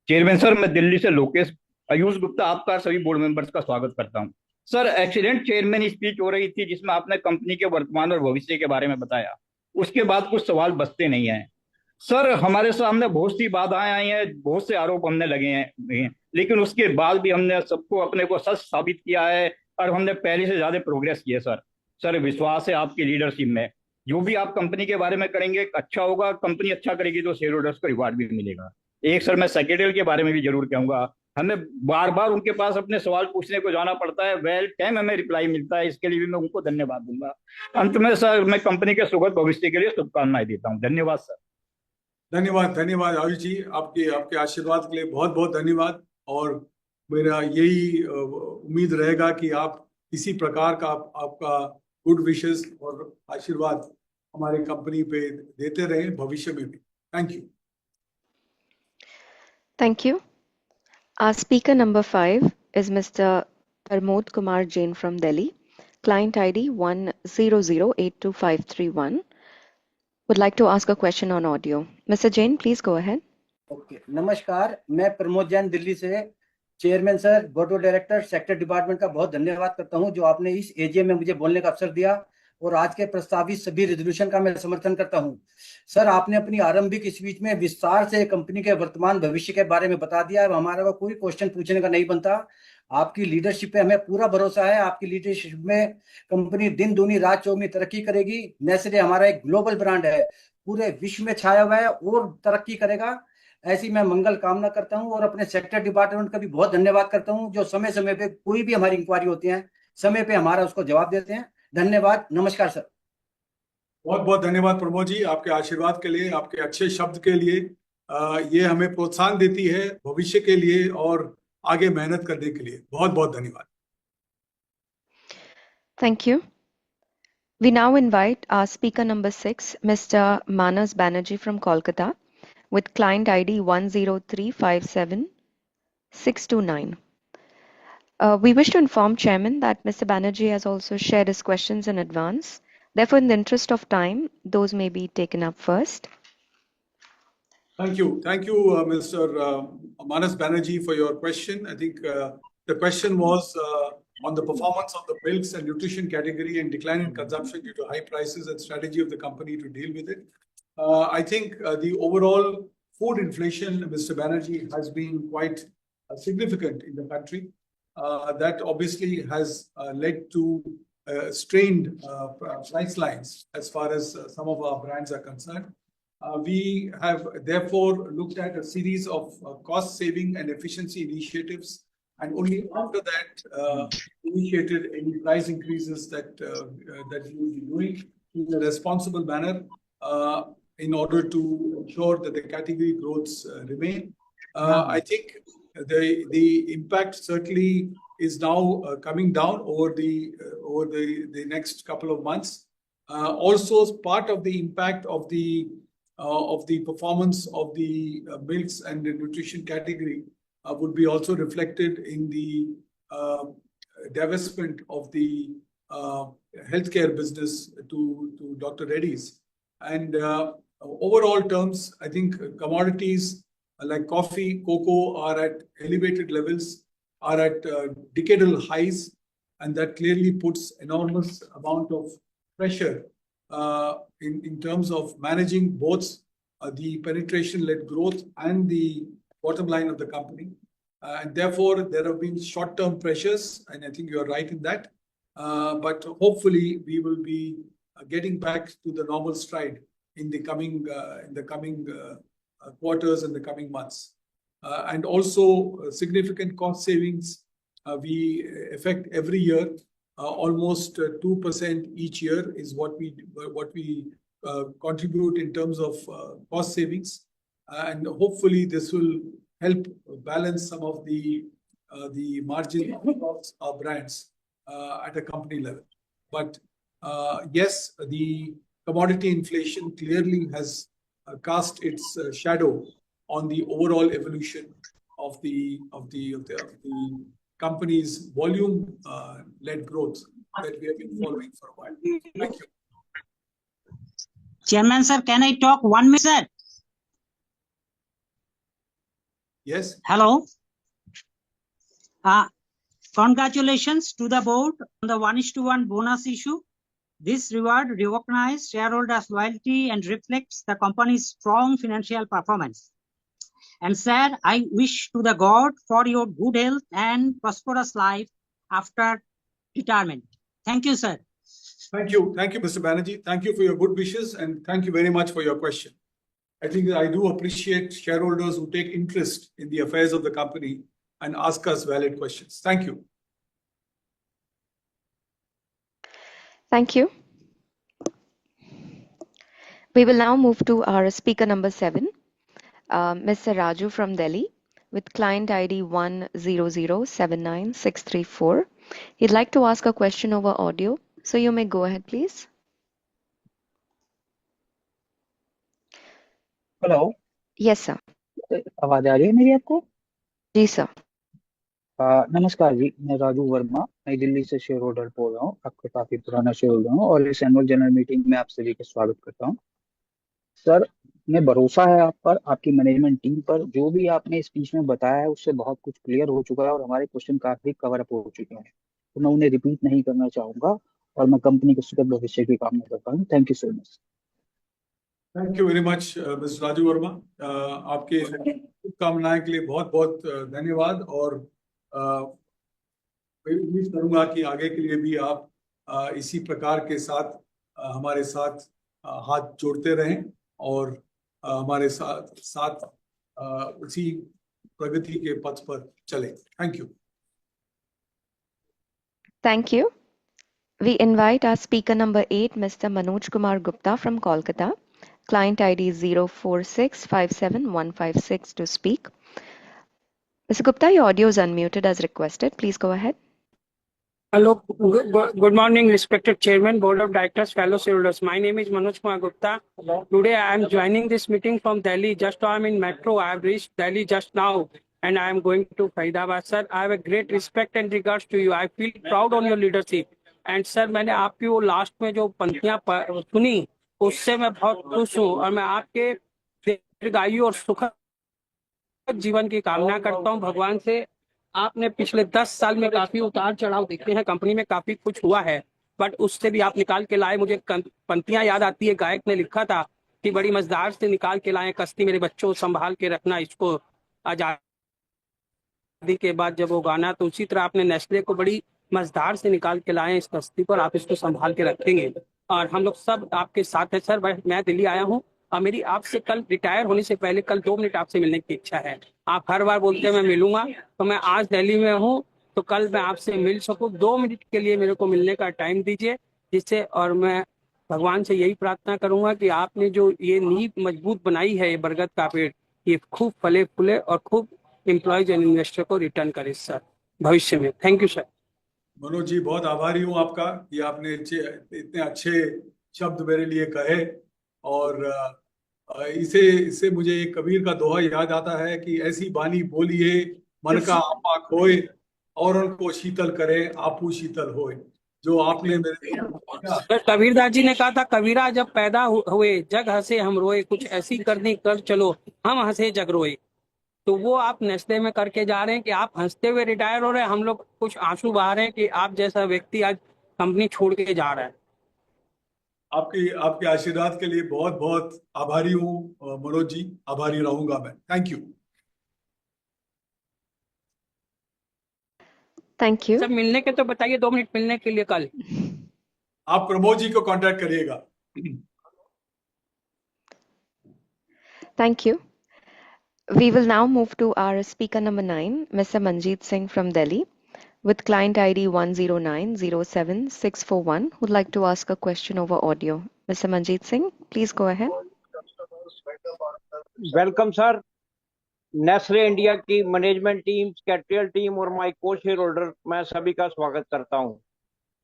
Chairman sir, मैं दिल्ली से लोकेश आयुष गुप्ता आपका सभी बोर्ड मेंबर्स का स्वागत करता हूं। सर, एक्सीलेंट चेयरमैन स्पीच हो रही थी जिसमें आपने कंपनी के वर्तमान और भविष्य के बारे में बताया। उसके बाद कुछ सवाल बचते नहीं हैं। सर, हमारे सामने बहुत सी बाधाएं आई हैं, बहुत से आरोप हमने लगे हैं, लेकिन उसके बाद भी हमने सबको अपने को सच साबित किया है और हमने पहले से ज्यादा प्रोग्रेस की है। सर विश्वास है आपकी लीडरशिप में। जो भी आप कंपनी के बारे में करेंगे अच्छा होगा, कंपनी अच्छा करेगी तो शेयर होल्डर्स को रिवार्ड भी मिलेगा। एक सर मैं सेक्रेटरी के बारे में भी जरूर कहूंगा, हमें बार बार उनके पास अपने सवाल पूछने को जाना पड़ता है, वेल टाइम हमें रिप्लाई मिलता है, इसके लिए भी मैं उनको धन्यवाद दूंगा। अंत में सर मैं कंपनी के सुखद भविष्य के लिए शुभकामनाएं देता हूँ। धन्यवाद सर। धन्यवाद आयुष जी, आपके आशीर्वाद के लिए बहुत बहुत धन्यवाद। और मेरा यही उम्मीद रहेगा कि आप इसी प्रकार का आपका गुड विशेस और आशीर्वाद हमारे कंपनी पे देते रहें भविष्य में भी। Thank you. Thank you. Our speaker number 5 is Mr. Pramod Kumar Jain from Delhi, client ID 100825531. Would like to ask a question on audio. Mr. Jain, please go ahead. Okay, नमस्कार, मैं प्रमोद जैन दिल्ली से। Chairman sir, board of director, sector department का बहुत धन्यवाद करता हूं जो आपने इस एजीएम में मुझे बोलने का अवसर दिया और आज के प्रस्तावित सभी रेजोल्यूशन का मैं समर्थन करता हूं। सर, आपने अपनी आरंभिक स्पीच में विस्तार से कंपनी के वर्तमान भविष्य के बारे में बता दिया। अब हमारा को कोई क्वेश्चन पूछने का नहीं बनता। आपकी लीडरशिप पे हमें पूरा भरोसा है। आपकी लीडरशिप में कंपनी दिन दूनी रात चौगुनी तरक्की करेगी। नेस्ले हमारा एक ग्लोबल ब्रांड है, पूरे विश्व में छाया हुआ है और तरक्की करेगा। ऐसी मैं मंगल कामना करता हूं और अपने सेक्टर डिपार्टमेंट का भी बहुत धन्यवाद करता हूं, जो समय समय पे कोई भी हमारी इंक्वायरी होती है समय पे हमारा उसको जवाब देते हैं। धन्यवाद, नमस्कार सर। बहुत बहुत धन्यवाद प्रमोद जी, आपके आशीर्वाद के लिए, आपके अच्छे शब्द के लिए। ये हमें प्रोत्साहन देती है भविष्य के लिए और आगे मेहनत करने के लिए। बहुत बहुत धन्यवाद। Thank you. We now invite our speaker number 6, Mr. Manas Banerjee from Kolkata, with client ID 10357-629. We wish to inform Chairman that Mr. Banerjee has also shared his questions in advance. Therefore, in the interest of time, those may be taken up first. Thank you. Thank you, Mr. Manas Banerjee, for your question. I think the question was on the performance of the milks and nutrition category and decline in consumption due to high prices and strategy of the company to deal with it. I think the overall food inflation, Mr. Banerjee, has been quite significant in the country. That obviously has led to strained price lines as far as some of our brands are concerned. We have therefore looked at a series of cost saving and efficiency initiatives, and only after that initiated any price increases that that we will be doing in a responsible manner in order to ensure that the category growths remain. I think the impact certainly is now coming down over the next couple of months. Also, as part of the impact of the performance of the milks and the nutrition category would be also reflected in the divestment of the healthcare business to Dr. Reddy's. And overall terms, I think commodities like coffee, cocoa are at elevated levels, are at decadal highs, and that clearly puts enormous amount of pressure in terms of managing both the penetration-led growth and the bottom line of the company. And therefore, there have been short-term pressures, and I think you're right in that. But hopefully, we will be getting back to the normal stride in the coming quarters and the coming months. And also, significant cost savings we effect every year. Almost 2% each year is what we contribute in terms of cost savings, and hopefully this will help balance some of the margin across our brands at a company level. But yes, the commodity inflation clearly has cast its shadow on the overall evolution of the company's volume-led growth that we have been following for a while. Thank you. Chairman, sir, can I talk 1 minute, sir? Yes. Hello. Congratulations to the board on the 1:1 bonus issue. This reward recognizes shareholders' loyalty and reflects the company's strong financial performance. And sir, I wish to the God for your good health and prosperous life after retirement. Thank you, sir. Thank you. Thank you, Mr. Banerjee. Thank you for your good wishes, and thank you very much for your question. I think I do appreciate shareholders who take interest in the affairs of the company and ask us valid questions. Thank you. Thank you. We will now move to our speaker number 7, Mr. Raju from Delhi, with client ID 100796634. He'd like to ask a question over audio, so you may go ahead, please. Hello, Yes, sir. आवाज आ रही है मेरी आपको? जी sir. नमस्कार जी, मैं राजू वर्मा नई दिल्ली से share holder बोल रहा हूँ। आपका काफी पुराना शेयर होल्डर हूँ और इस एनुअल जनरल मीटिंग में आप सभी का स्वागत करता हूँ। सर, मैं भरोसा है आप पर, आपकी मैनेजमेंट टीम पर। जो भी आपने स्पीच में बताया है उससे बहुत कुछ क्लियर हो चुका है और हमारे क्वेश्चन काफी कवर अप हो चुके हैं, तो मैं उन्हें रिपीट नहीं करना चाहूंगा और मैं कंपनी के सुखद भविष्य की कामना करता हूँ। Thank you so much. Thank you very much mister Raju Verma. आपके शुभकामनाएं के लिए बहुत बहुत धन्यवाद, और मैं उम्मीद करूंगा कि आगे के लिए भी आप इसी प्रकार के साथ हमारे साथ हाथ जोड़ते रहें और हमारे साथ उसी प्रगति के पथ पर चले। Thank you. Thank you. We invite our speaker number 8, Mr. Manoj Kumar Gupta from Kolkata. Client ID 04657156 to speak. Mr. Gupta, your audio is unmuted as requested. Please go ahead. Hello, good morning, respected Chairman, Board of Directors, fellow shareholders. My name is Manoj Kumar Gupta. Today I am joining this meeting from Delhi. Just now I am in metro. I have reached Delhi just now and I am going to Faridabad. Sir, I have a great respect and regards to you. I feel proud on your leadership. And sir, मैंने आपकी वो last में जो पंक्तियां सुनी उससे मैं बहुत खुश हूँ और मैं आपके दीर्घायु और सुखद जीवन की कामना करता हूँ भगवान से। आपने पिछले 10 साल में काफी उतार चढ़ाव देखे हैं, कंपनी में काफी कुछ हुआ है, बट उससे भी आप निकाल के लाए। मुझे पंक्तियां याद आती है, गायक ने लिखा था कि बड़ी मजेदार से निकाल के लाए कश्ती मेरे बच्चों संभाल के रखना इसको आजादी के बाद जब वो गाना, तो उसी तरह आपने नेस्ले को बड़ी मजेदार से निकाल के लाए इस कश्ती पर, आप इसको संभाल के रखेंगे और हम लोग सब आपके साथ है। सर मैं दिल्ली आया हूँ और मेरी आपसे कल रिटायर होने से पहले कल 2 मिनट आपसे मिलने की इच्छा है। आप हर बार बोलते हैं मैं मिलूंगा, तो मैं आज दिल्ली में हूँ तो कल मैं आपसे मिल सकूं। 2 मिनट के लिए मेरे को मिलने का टाइम दीजिए, जिससे और मैं भगवान से यही प्रार्थना करूंगा कि आपने जो ये नींव मजबूत बनाई है, ये बरगद का पेड़, ये खूब फले फूले और खूब एम्प्लॉयज एंड इन्वेस्टर को रिटर्न करे सर भविष्य में। Thank you sir. Manoj ji, बहुत आभारी हूँ आपका कि आपने इतने अच्छे शब्द मेरे लिए कहे। और इससे मुझे एक कबीर का दोहा याद आता है कि ऐसी बानी बोलिए मन का आपा खोए और उनको शीतल करे आपू शीतल होए। जो आपने मेरे सर कबीरदास जी ने कहा था, कबीरा जब पैदा हुए जग हंसे हम रोए, कुछ ऐसी करनी कर चलो हम हंसे जग रोए। तो वो आप नेस्ले में करके जा रहे हैं कि आप हंसते हुए रिटायर हो रहे हैं, हम लोग कुछ आंसू बहा रहे हैं कि आप जैसा व्यक्ति आज कंपनी छोड़ के जा रहा है। आपके आशीर्वाद के लिए बहुत बहुत आभारी हूँ मनोज जी, आभारी रहूंगा मैं। Thank you. Thank you. Sir मिलने के तो बताइए, 2 मिनट मिलने के लिए कल। आप प्रमोद जी को कांटेक्ट करिएगा। Thank you. We will now move to our speaker number 9, Mr. Manjeet Singh from Delhi, with client ID 109076641, who'd like to ask a question over audio. Mr. Manjeet Singh, please go ahead. Welcome sir. Nestle India की management team, secretarial team और my को share holder, मैं सभी का स्वागत करता हूं।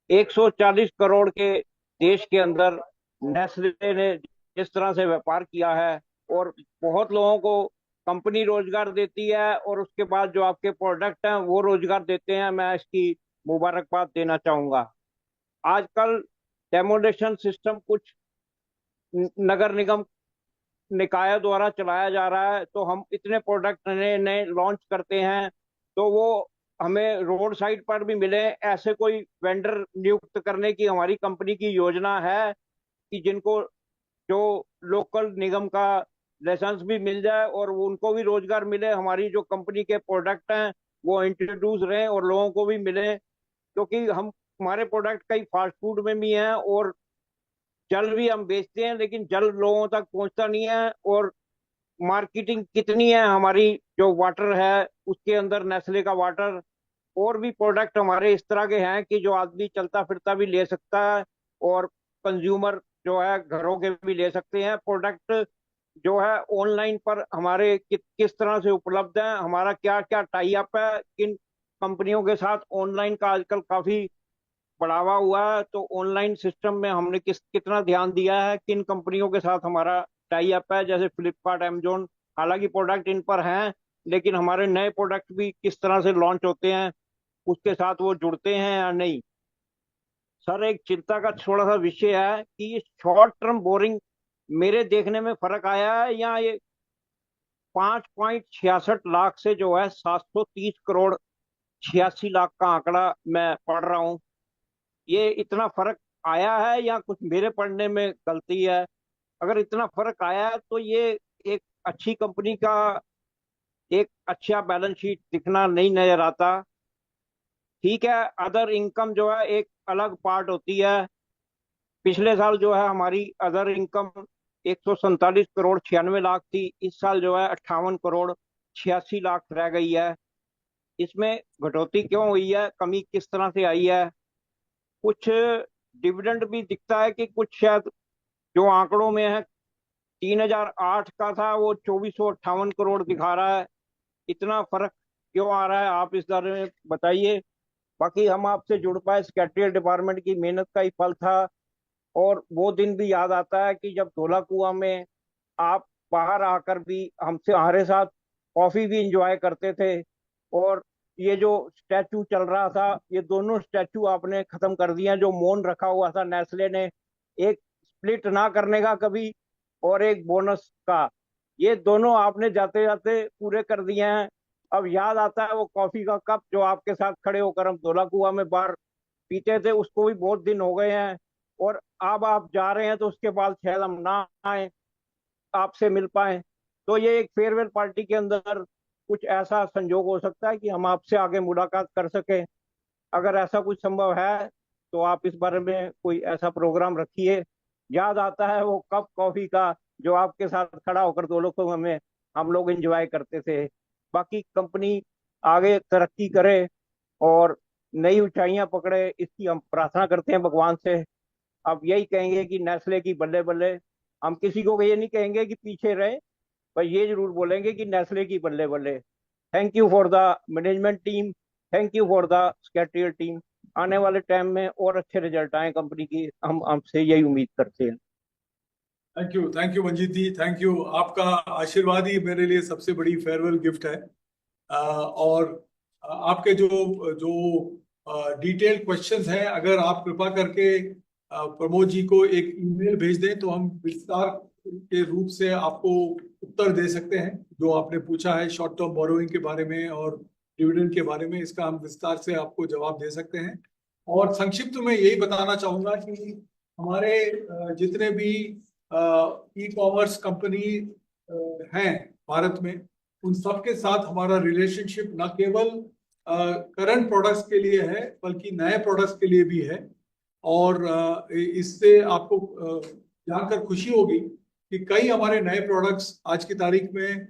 140 करोड़ के देश के अंदर नेस्ले ने जिस तरह से व्यापार किया है और बहुत लोगों को कंपनी रोजगार देती है और उसके बाद जो आपके प्रोडक्ट हैं वो रोजगार देते हैं, मैं इसकी मुबारकबाद देना चाहूंगा। आजकल डेमोनेशन सिस्टम कुछ नगर निगम निकाय द्वारा चलाया जा रहा है, तो हम इतने प्रोडक्ट नए लॉन्च करते हैं तो वो हमें रोड साइड पर भी मिले। ऐसे कोई वेंडर नियुक्त करने की हमारी कंपनी की योजना है कि जिनको जो लोकल निगम का लाइसेंस भी मिल जाए और उनको भी रोजगार मिले, हमारी जो कंपनी के प्रोडक्ट हैं वो इंट्रोड्यूस रहें और लोगों को भी मिले, क्योंकि हमारे प्रोडक्ट कई फास्ट फूड में भी हैं और जल भी हम बेचते हैं, लेकिन जल लोगों तक पहुंचता नहीं है। और मार्केटिंग कितनी है हमारी, जो वाटर है उसके अंदर नेस्ले का वाटर और भी प्रोडक्ट हमारे इस तरह के हैं कि जो आदमी चलता फिरता भी ले सकता है और कंज्यूमर जो है घरों के भी ले सकते हैं। प्रोडक्ट जो है ऑनलाइन पर हमारे किस तरह से उपलब्ध है, हमारा क्या क्या टाई अप है किन कंपनियों के साथ, ऑनलाइन का आजकल काफी बढ़ावा हुआ है, तो ऑनलाइन सिस्टम में हमने कितना ध्यान दिया है, किन कंपनियों के साथ हमारा टाई अप है, जैसे फ्लिपकार्ट, अमेजोन। हालांकि प्रोडक्ट इन पर हैं, लेकिन हमारे नए प्रोडक्ट भी किस तरह से लॉन्च होते हैं उसके साथ वो जुड़ते हैं या नहीं। सर एक चिंता का थोड़ा सा विषय है कि ये शॉर्ट टर्म बोरिंग मेरे देखने में फर्क आया है, या ये 5.66 लाख से जो है 730 करोड़ 86 लाख का आंकड़ा मैं पढ़ रहा हूँ, ये इतना फर्क आया है या कुछ मेरे पढ़ने में गलती है? अगर इतना फर्क आया है तो ये एक अच्छी कंपनी का एक अच्छा बैलेंस शीट दिखना नहीं नजर आता। ठीक है, अदर इनकम जो है एक अलग पार्ट होती है। पिछले साल जो है हमारी अदर इनकम 147 करोड़ 96 लाख थी, इस साल जो है 58 करोड़ 86 लाख रह गई है। इसमें घटौती क्यों हुई है, कमी किस तरह से आई है? कुछ डिविडेंड भी दिखता है कि कुछ शायद जो आंकड़ों में है 3008 का था वो 2458 करोड़ दिखा रहा है। इतना फर्क क्यों आ रहा है, आप इस बारे में बताइए। बाकी हम आपसे जुड़ पाए सेक्रेटरिएट डिपार्टमेंट की मेहनत का ही फल था। और वो दिन भी याद आता है कि जब धोला कुआं में आप बाहर आकर भी हमसे हमारे साथ कॉफी भी इंजॉय करते थे। और ये जो स्टैचू चल रहा था, ये दोनों स्टैचू आपने खत्म कर दिया। जो मौन रखा हुआ था नेस्ले ने, एक स्प्लिट ना करने का कभी और एक बोनस का, ये दोनों आपने जाते जाते पूरे कर दिए हैं। अब याद आता है वो कॉफी का कप जो आपके साथ खड़े होकर हम धोला कुआं में बाहर पीते थे, उसको भी बहुत दिन हो गए हैं। और अब आप जा रहे हैं तो उसके बाद शायद हम ना आए, आपसे मिल पाए। तो ये एक फेयरवेल पार्टी के अंदर कुछ ऐसा संजोग हो सकता है कि हम आपसे आगे मुलाकात कर सके। अगर ऐसा कुछ संभव है तो आप इस बारे में कोई ऐसा प्रोग्राम रखिए। याद आता है वो कप कॉफी का जो आपके साथ खड़ा होकर दो लोग हमें हम लोग एंजॉय करते थे। बाकी कंपनी आगे तरक्की करे और नई ऊंचाइयां पकड़े, इसकी हम प्रार्थना करते हैं भगवान से। अब यही कहेंगे कि नेस्ले की बल्ले बल्ले। हम किसी को ये नहीं कहेंगे कि पीछे रहे, पर ये जरूर बोलेंगे कि नेस्ले की बल्ले बल्ले। Thank you for the management team, thank you for the secretariat team. आने वाले टाइम में और अच्छे रिजल्ट आए कंपनी की, हम हमसे यही उम्मीद करते हैं। Thank you Manjeet ji, thank you. आपका आशीर्वाद ही मेरे लिए सबसे बड़ी फेयरवेल गिफ्ट है। और आपके जो जो डिटेल्ड क्वेश्चंस हैं, अगर आप कृपा करके प्रमोद जी को एक ईमेल भेज दें तो हम विस्तार के रूप से आपको उत्तर दे सकते हैं। जो आपने पूछा है शॉर्ट टर्म बोरोइंग के बारे में और डिविडेंड के बारे में, इसका हम विस्तार से आपको जवाब दे सकते हैं। और संक्षिप्त में यही बताना चाहूंगा कि हमारे जितने भी ई कॉमर्स कंपनी हैं भारत में, उन सबके साथ हमारा रिलेशनशिप न केवल करंट प्रोडक्ट्स के लिए है बल्कि नए प्रोडक्ट्स के लिए भी है। और इससे आपको जानकर खुशी होगी कि कई हमारे नए प्रोडक्ट्स आज की तारीख में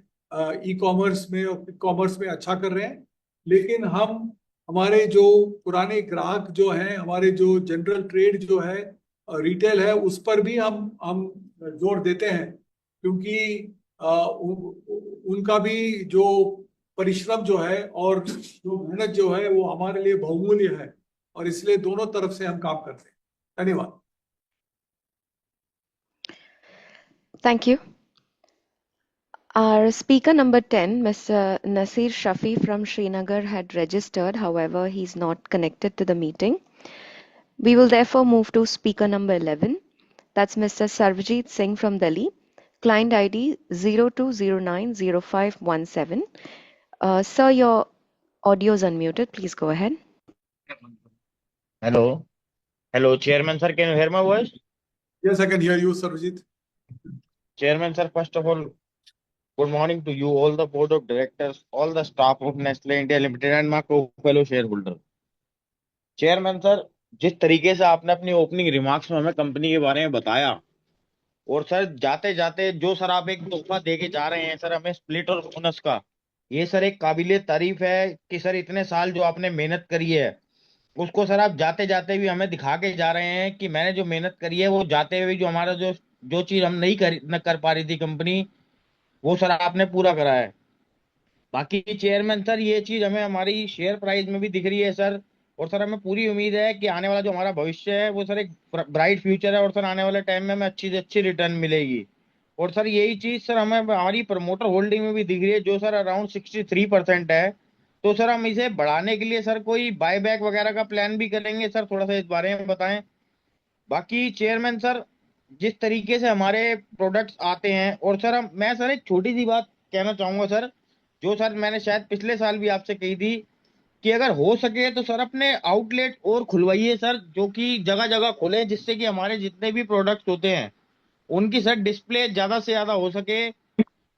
ई कॉमर्स में और कॉमर्स में अच्छा कर रहे हैं। लेकिन हम हमारे जो पुराने ग्राहक जो हैं, हमारे जो जनरल ट्रेड जो है, रिटेल है, उस पर भी हम जोर देते हैं, क्योंकि उनका भी जो परिश्रम जो है और जो मेहनत जो है वो हमारे लिए बहुमूल्य है। और इसलिए दोनों तरफ से हम काम करते हैं। धन्यवाद। Thank you. Our speaker number 10, Mr. Nasir Shafi from Srinagar, had registered. However, he's not connected to the meeting. We will therefore move to speaker number 11. That's Mr. Sarvajit Singh from Delhi. Client ID 02090517. Sir, your audio is unmuted. Please go ahead. Hello. Hello, Chairman sir. Can you hear my voice? Yes, I can hear you, Sarvajit. Chairman sir, first of all, good morning to you, all the board of directors, all the staff of Nestle India Limited and my co-fellow shareholder. Chairman sir, जिस तरीके से आपने अपनी opening remarks में हमें company के बारे में बताया, और सर जाते जाते जो सर आप एक तोहफा दे के जा रहे हैं सर हमें स्प्लिट और बोनस का, ये सर एक काबिले तारीफ है कि सर इतने साल जो आपने मेहनत करी है उसको सर आप जाते जाते भी हमें दिखा के जा रहे हैं कि मैंने जो मेहनत करी है वो जाते हुए जो हमारा जो चीज हम नहीं कर पा रही थी कंपनी, वो सर आपने पूरा करा है। बाकी चेयरमैन सर ये चीज हमें हमारी शेयर प्राइस में भी दिख रही है सर। और सर हमें पूरी उम्मीद है कि आने वाला जो हमारा भविष्य है वो सर एक ब्राइट फ्यूचर है और सर आने वाले टाइम में हमें अच्छी से अच्छी रिटर्न मिलेगी। और सर यही चीज सर हमें हमारी प्रमोटर होल्डिंग में भी दिख रही है जो सर अराउंड 63% है। तो सर हम इसे बढ़ाने के लिए सर कोई बायबैक वगैरह का प्लान भी करेंगे सर, थोड़ा सा इस बारे में बताएं। बाकी चेयरमैन सर जिस तरीके से हमारे प्रोडक्ट्स आते हैं, और सर मैं सर एक छोटी सी बात कहना चाहूंगा सर, जो सर मैंने शायद पिछले साल भी आपसे कही थी कि अगर हो सके तो सर अपने आउटलेट और खुलवाइए सर, जो कि जगह जगह खुले, जिससे कि हमारे जितने भी प्रोडक्ट्स होते हैं उनकी सर डिस्प्ले ज्यादा से ज्यादा हो सके।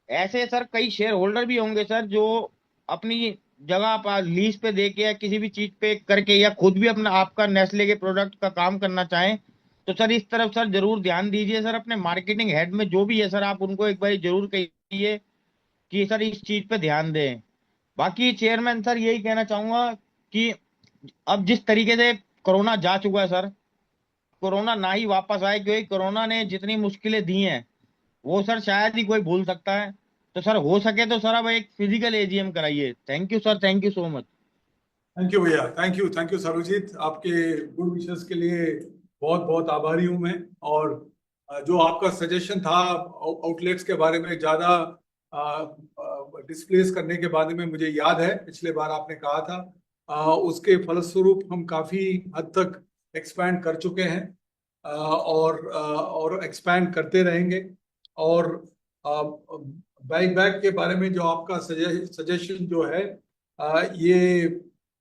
ऐसे सर कई शेयर होल्डर भी होंगे सर जो अपनी जगह पर लीज पे दे के या किसी भी चीज पे करके या खुद भी अपना आपका नेस्ले के प्रोडक्ट का काम करना चाहें, तो सर इस तरफ सर जरूर ध्यान दीजिए सर। अपने मार्केटिंग हेड में जो भी है सर, आप उनको एक बार जरूर कहिए कि सर इस चीज पे ध्यान दें। बाकी चेयरमैन सर यही कहना चाहूंगा कि अब जिस तरीके से कोरोना जा चुका है सर, कोरोना ना ही वापस आए, क्योंकि कोरोना ने जितनी मुश्किलें दी हैं वो सर शायद ही कोई भूल सकता है। तो सर हो सके तो सर अब एक फिजिकल एजीएम कराइए। Thank you sir, thank you so much. Thank you भैया, थैंक यू सर्वजीत, आपके गुड विशेस के लिए बहुत बहुत आभारी हूं मैं। और जो आपका सजेशन था आउटलेट्स के बारे में ज्यादा डिस्प्लेस करने के बारे में, मुझे याद है पिछले बार आपने कहा था, उसके फलस्वरूप हम काफी हद तक एक्सपैंड कर चुके हैं और एक्सपैंड करते रहेंगे। और बैग बैग के बारे में जो आपका सजेशन जो है, ये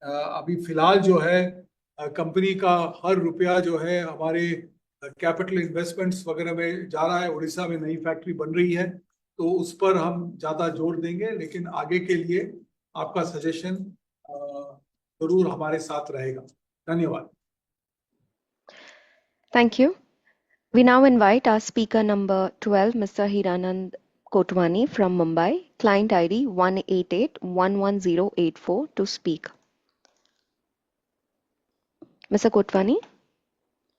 अभी फिलहाल जो है कंपनी का हर रुपया जो है हमारे कैपिटल इन्वेस्टमेंट्स वगैरह में जा रहा है। उड़ीसा में नई फैक्ट्री बन रही है, तो उस पर हम ज्यादा जोर देंगे, लेकिन आगे के लिए आपका सजेशन जरूर हमारे साथ रहेगा। धन्यवाद। Thank you. We now invite our speaker number 12, Mr. Hiranand Kotwani from Mumbai, client ID 188-11084 to speak. Mr. Kotwani?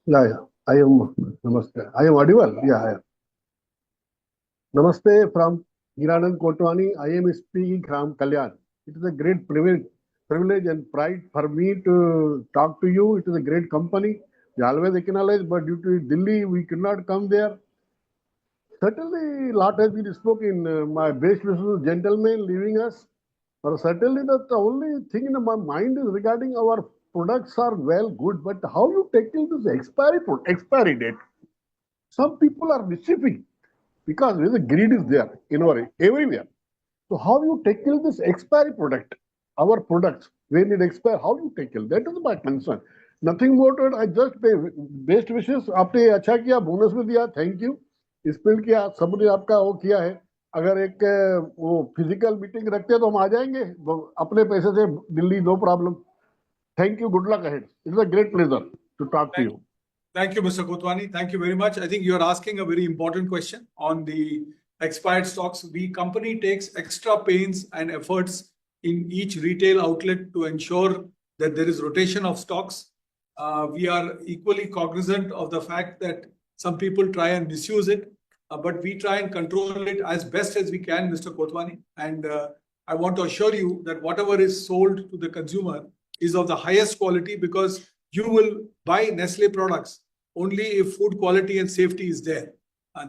Yeah, I am. Namaste. I am audible. Yeah, I am. Namaste from Hiranand Kotwani. I am speaking from Kalyan. It is a great privilege and pride for me to talk to you. It is a great company. We always acknowledge, but due to Delhi, we could not come there. Certainly, a lot has been spoken. My best wishes, gentlemen, leaving us. But certainly, the only thing in my mind is regarding our products are well, good, but how you tackle this expiry date? Some people are deceiving because the greed is there everywhere. So how you tackle this expiry product, our products, when it expire, how you tackle? That is my concern. Nothing more to it. I just pay best wishes. आपने अच्छा किया, bonus में दिया, thank you. Spell किया, सबने आपका वो किया है। अगर एक वो फिजिकल मीटिंग रखते हैं तो हम आ जाएंगे अपने पैसे से Delhi, no problem. Thank you, good luck ahead. It's a great pleasure to talk to you. Thank you, Mr. Kotwani. Thank you very much. I think you are asking a very important question on the expired stocks. The company takes extra pains and efforts in each retail outlet to ensure that there is rotation of stocks. We are equally cognizant of the fact that some people try and misuse it, but we try and control it as best as we can, Mr. Kotwani. And I want to assure you that whatever is sold to the consumer is of the highest quality, because you will buy Nestlé products only if food quality and safety is there.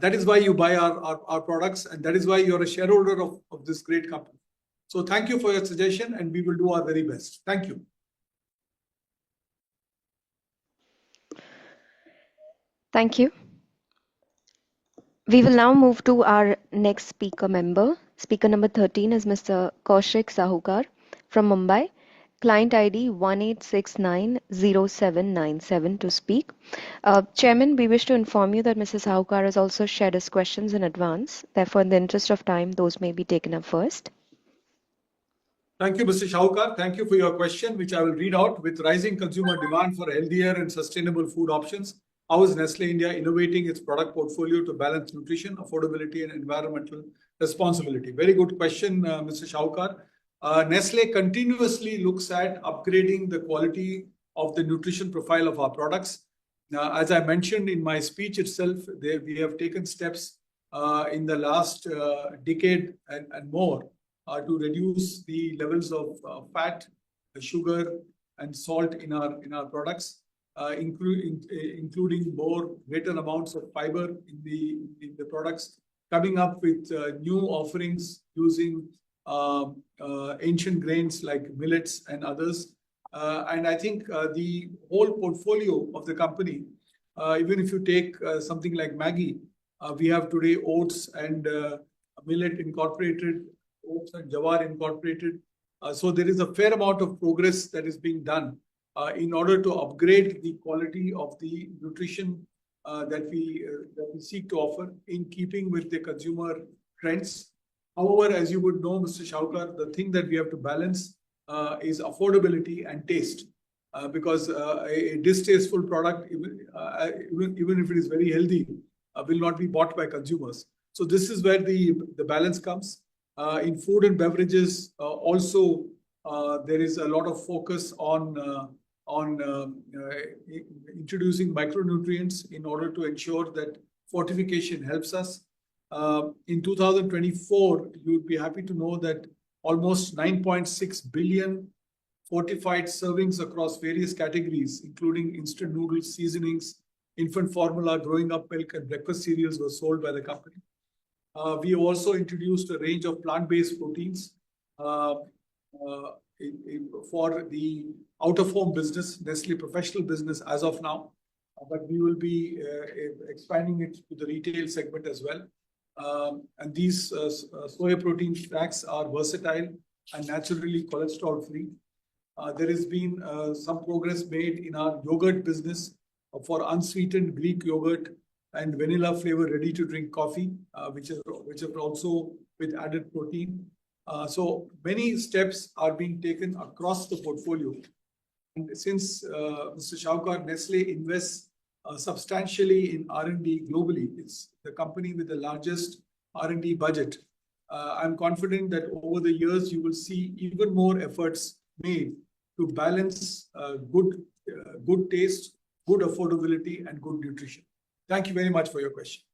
That is why you buy our products, and that is why you're a shareholder of this great company. So thank you for your suggestion, and we will do our very best. Thank you. Thank you. We will now move to our next speaker member. Speaker number 13 is Mr. Kaushik Sahukar from Mumbai. Client ID 18690797 to speak. Chairman, we wish to inform you that Mr. Sahukar has also shared his questions in advance. Therefore, in the interest of time, those may be taken up first. Thank you, Mr. Sahukar. Thank you for your question, which I will read out. With rising consumer demand for healthier and sustainable food options, how is Nestlé India innovating its product portfolio to balance nutrition, affordability, and environmental responsibility? Very good question, Mr. Sahukar. Nestlé continuously looks at upgrading the quality of the nutrition profile of our products. As I mentioned in my speech itself, we have taken steps in the last decade and more to reduce the levels of fat, sugar, and salt in our products, including greater amounts of fiber in the products, coming up with new offerings using ancient grains like millets and others. And I think the whole portfolio of the company, even if you take something like Maggi, we have today oats and millet incorporated, oats and jawar incorporated. So there is a fair amount of progress that is being done in order to upgrade the quality of the nutrition that we seek to offer in keeping with the consumer trends. However, as you would know, Mr. Sahukar, the thing that we have to balance is affordability and taste. because a distasteful product, even if it is very healthy, will not be bought by consumers. So this is where the balance comes. In food and beverages, also there is a lot of focus on introducing micronutrients in order to ensure that fortification helps us. In 2024, you would be happy to know that almost 9.6 billion fortified servings across various categories, including instant noodles, seasonings, infant formula, growing up milk, and breakfast cereals were sold by the company. We also introduced a range of plant-based proteins for the out-of-home business, Nestlé professional business as of now, but we will be expanding it to the retail segment as well. And these soya protein snacks are versatile and naturally cholesterol-free. There has been some progress made in our yogurt business for unsweetened Greek yogurt and vanilla flavored ready-to-drink coffee, which are also with added protein. So many steps are being taken across the portfolio. And since Mr. Shaukar, Nestlé invests substantially in R&D globally, it's the company with the largest R&D budget. I'm confident that over the years, you will see even more efforts made to balance good taste, good affordability, and good nutrition. Thank you very much for your question.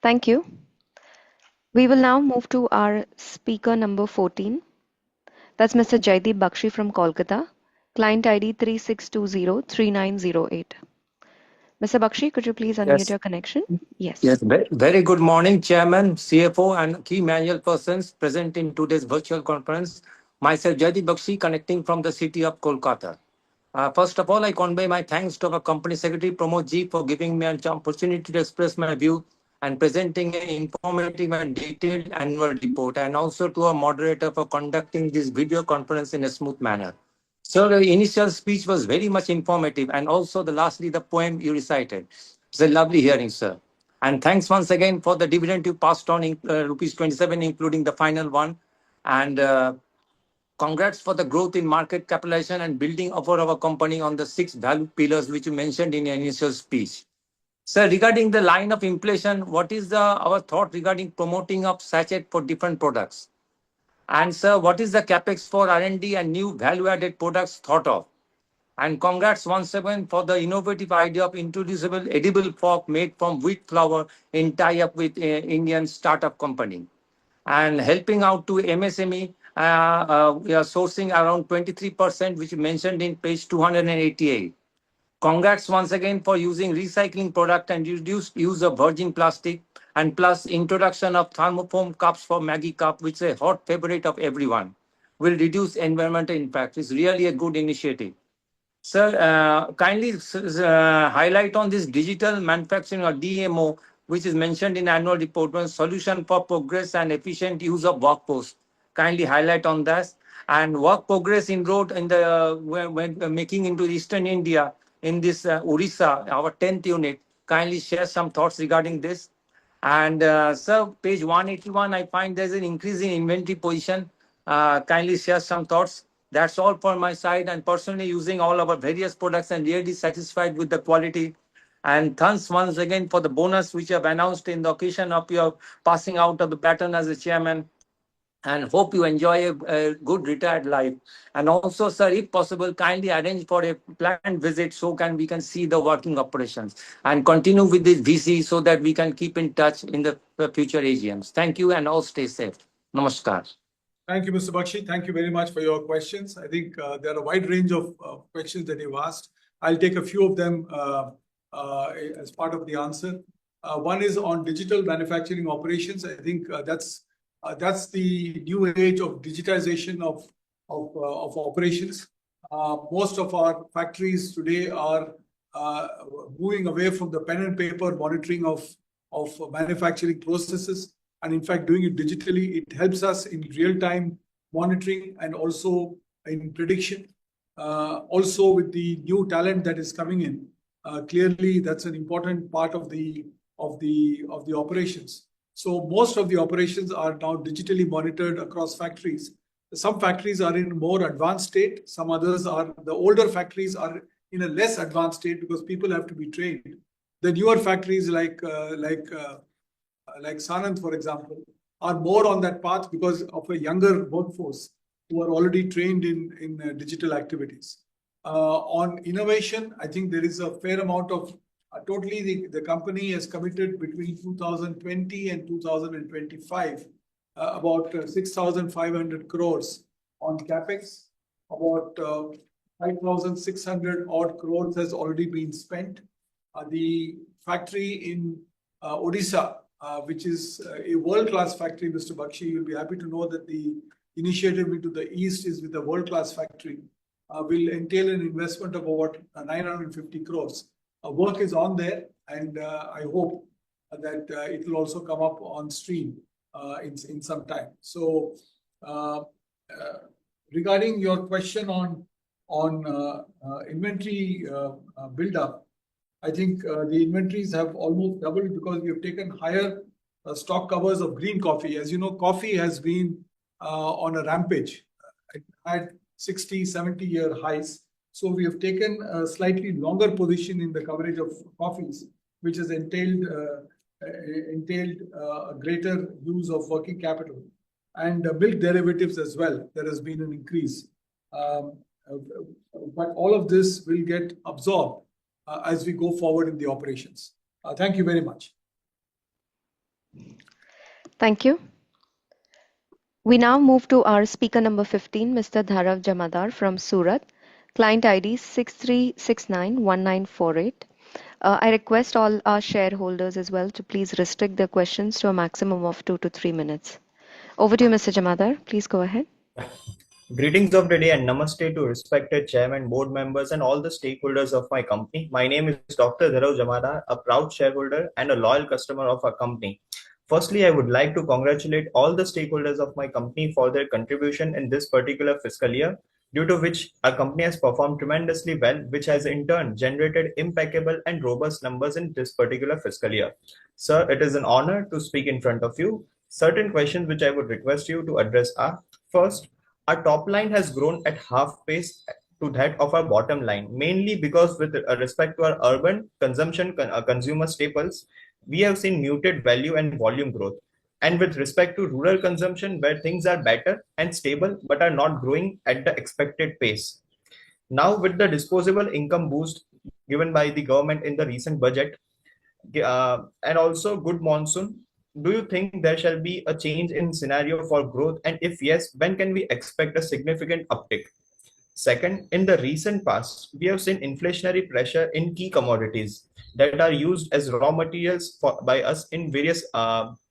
Thank you. We will now move to our speaker number 14. That's Mr. Jaideep Bakshi from Kolkata, client ID 36203908. Mr. Bakshi, could you please unmute your connection? Yes. Yes. Very good morning, Chairman, CFO, and key manual persons present in today's virtual conference. Myself, Jaideep Bakshi, connecting from the city of Kolkata. First of all, I convey my thanks to our Company Secretary, Pramod Ji, for giving me an opportunity to express my view and presenting an informative and detailed annual report, and also to our moderator for conducting this video conference in a smooth manner. Sir, the initial speech was very much informative, and also lastly, the poem you recited. It's a lovely hearing, sir. And thanks once again for the dividend you passed on, rupees 27, including the final one. And congrats for the growth in market capitalization and building of our company on the 6 value pillars which you mentioned in your initial speech. Sir, regarding the line of inflation, what is our thought regarding promoting of sachet for different products? And sir, what is the capex for R&D and new value-added products thought of? And congrats once again for the innovative idea of introducible edible fork made from wheat flour in tie-up with Indian startup company. And helping out to MSME, we are sourcing around 23%, which you mentioned in page 288. Congrats once again for using recycling product and reduced use of virgin plastic, and plus introduction of thermoform cups for Maggi cup, which is a hot favorite of everyone, will reduce environmental impact. It's really a good initiative. Sir, kindly highlight on this digital manufacturing or DMO, which is mentioned in annual report, solution for progress and efficient use of workforce. Kindly highlight on that. And work progress inroad in the when making into Eastern India in this Orissa, our 10th unit. Kindly share some thoughts regarding this. And sir, page 181, I find there's an increase in inventory position. Kindly share some thoughts. That's all for my side, and personally using all our various products and really satisfied with the quality. And thanks once again for the bonus which you have announced in the occasion of your passing out of the baton as a chairman. And hope you enjoy a good retired life. And also, sir, if possible, kindly arrange for a planned visit so we can see the working operations and continue with this VC so that we can keep in touch in the future AGMs. Thank you, and all stay safe. Namaskar. Thank you, Mr. Bakshi. Thank you very much for your questions. I think there are a wide range of questions that you've asked. I'll take a few of them as part of the answer. One is on digital manufacturing operations. I think that's the new age of digitization of operations. Most of our factories today are moving away from the pen and paper monitoring of manufacturing processes, and in fact doing it digitally. It helps us in real-time monitoring and also in prediction. Also with the new talent that is coming in, clearly that's an important part of the operations. So most of the operations are now digitally monitored across factories. Some factories are in more advanced state. Some others are, the older factories are in a less advanced state because people have to be trained. The newer factories like Sanand, for example, are more on that path because of a younger workforce who are already trained in digital activities. On innovation, I think there is a fair amount of totally the company has committed between 2020 and 2025 about 6,500 crores on capex. About 5,600 odd crores has already been spent. The factory in Odisha, which is a world-class factory, Mr. Bakshi, you'll be happy to know that the initiative into the east is with a world-class factory, will entail an investment of about 950 crores. Work is on there, and I hope that it will also come up on stream in some time. So, regarding your question on inventory build-up, I think the inventories have almost doubled because we have taken higher stock covers of green coffee. As you know, coffee has been on a rampage. It had 60, 70-year highs. So we have taken a slightly longer position in the coverage of coffees, which has entailed a greater use of working capital. And milk derivatives as well, there has been an increase. But all of this will get absorbed as we go forward in the operations. Thank you very much. Thank you. We now move to our speaker number 15, Mr. Dharav Jamadar from Surat, client ID 63691948. I request all our shareholders as well to please restrict their questions to a maximum of 2 to 3 minutes. Over to you, Mr. Jamadar. Please go ahead. Greetings of the day and namaste to respected chairman, board members and all the stakeholders of my company. My name is Dr. Dharav Jamadar, a proud shareholder and a loyal customer of our company. Firstly, I would like to congratulate all the stakeholders of my company for their contribution in this particular fiscal year, due to which our company has performed tremendously well, which has in turn generated impeccable and robust numbers in this particular fiscal year. Sir, it is an honor to speak in front of you. Certain questions which I would request you to address are: first, our top line has grown at half pace to that of our bottom line, mainly because with respect to our urban consumption consumer staples, we have seen muted value and volume growth. And with respect to rural consumption, where things are better and stable but are not growing at the expected pace. Now, with the disposable income boost given by the government in the recent budget, and also good monsoon, do you think there shall be a change in scenario for growth? And if yes, when can we expect a significant uptick? Second, in the recent past, we have seen inflationary pressure in key commodities that are used as raw materials by us in various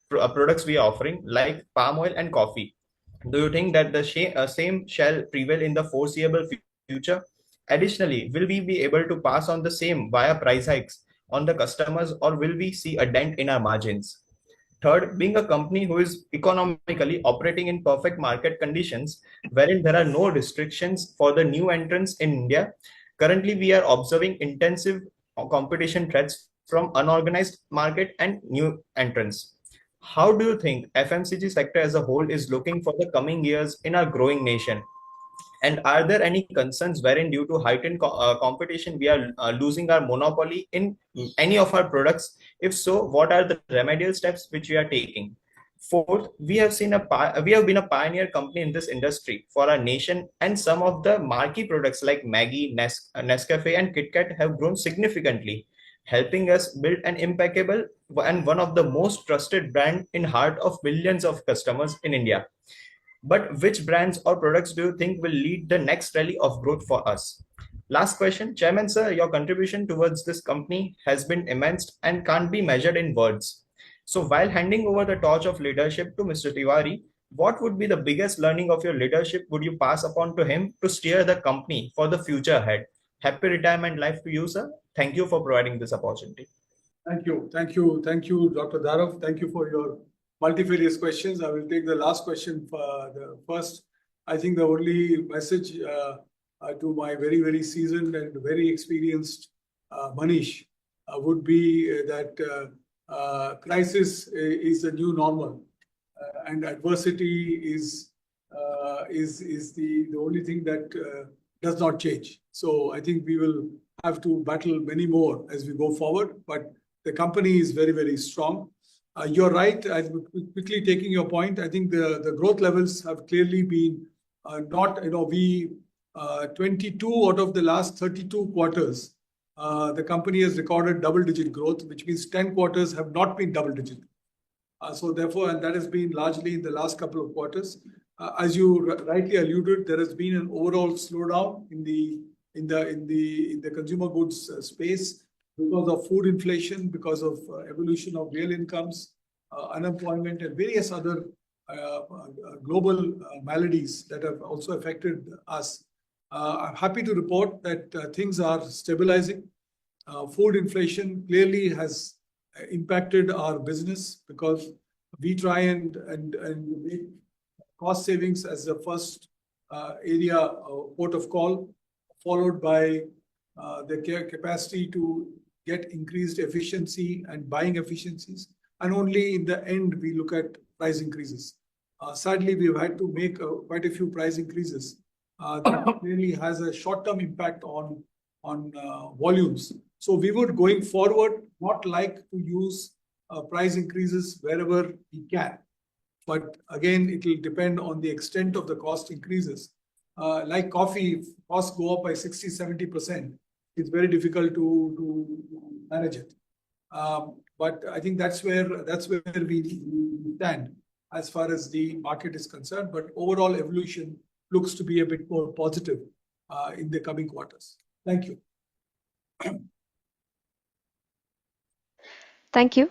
products we are offering, like palm oil and coffee. Do you think that the same shall prevail in the foreseeable future? Additionally, will we be able to pass on the same via price hikes on the customers, or will we see a dent in our margins? Third, being a company who is economically operating in perfect market conditions, wherein there are no restrictions for the new entrants in India, currently we are observing intensive competition threats from unorganized market and new entrants. How do you think FMCG sector as a whole is looking for the coming years in our growing nation? And are there any concerns wherein due to heightened competition, we are losing our monopoly in any of our products? If so, what are the remedial steps which we are taking? Fourth, we have been a pioneer company in this industry for our nation, and some of the marquee products like Maggi, Nescafe and KitKat have grown significantly, helping us build an impeccable and one of the most trusted brand in heart of millions of customers in India. But which brands or products do you think will lead the next rally of growth for us? Last question, Chairman sir, your contribution towards this company has been immense and can't be measured in words. So while handing over the torch of leadership to Mr. Tiwari, what would be the biggest learning of your leadership would you pass upon to him to steer the company for the future ahead? Happy retirement life to you, sir. Thank you for providing this opportunity. Thank you, Dr. Dharav. Thank you for your multifarious questions. I will take the last question first. I think the only message to my very, very seasoned and very experienced Manish would be that crisis is the new normal, and adversity is the only thing that does not change. So I think we will have to battle many more as we go forward. But the company is very, very strong. You're right. Quickly taking your point, I think the growth levels have clearly been not, 22 out of the last 32 quarters, the company has recorded double-digit growth, which means 10 quarters have not been double-digit. So therefore, and that has been largely in the last couple of quarters. As you rightly alluded, there has been an overall slowdown in the consumer goods space because of food inflation, because of evolution of real incomes, unemployment, and various other global maladies that have also affected us. I'm happy to report that things are stabilizing. Food inflation clearly has impacted our business because we try and make cost savings as the first area port of call, followed by the capacity to get increased efficiency and buying efficiencies. And only in the end, we look at price increases. Sadly, we've had to make quite a few price increases. That really has a short-term impact on volumes. So we would, going forward, not like to use price increases wherever we can. But again, it will depend on the extent of the cost increases. Like coffee, if costs go up by 60-70%, it's very difficult to manage it. But I think that's where we stand as far as the market is concerned. But overall evolution looks to be a bit more positive in the coming quarters. Thank you. Thank you.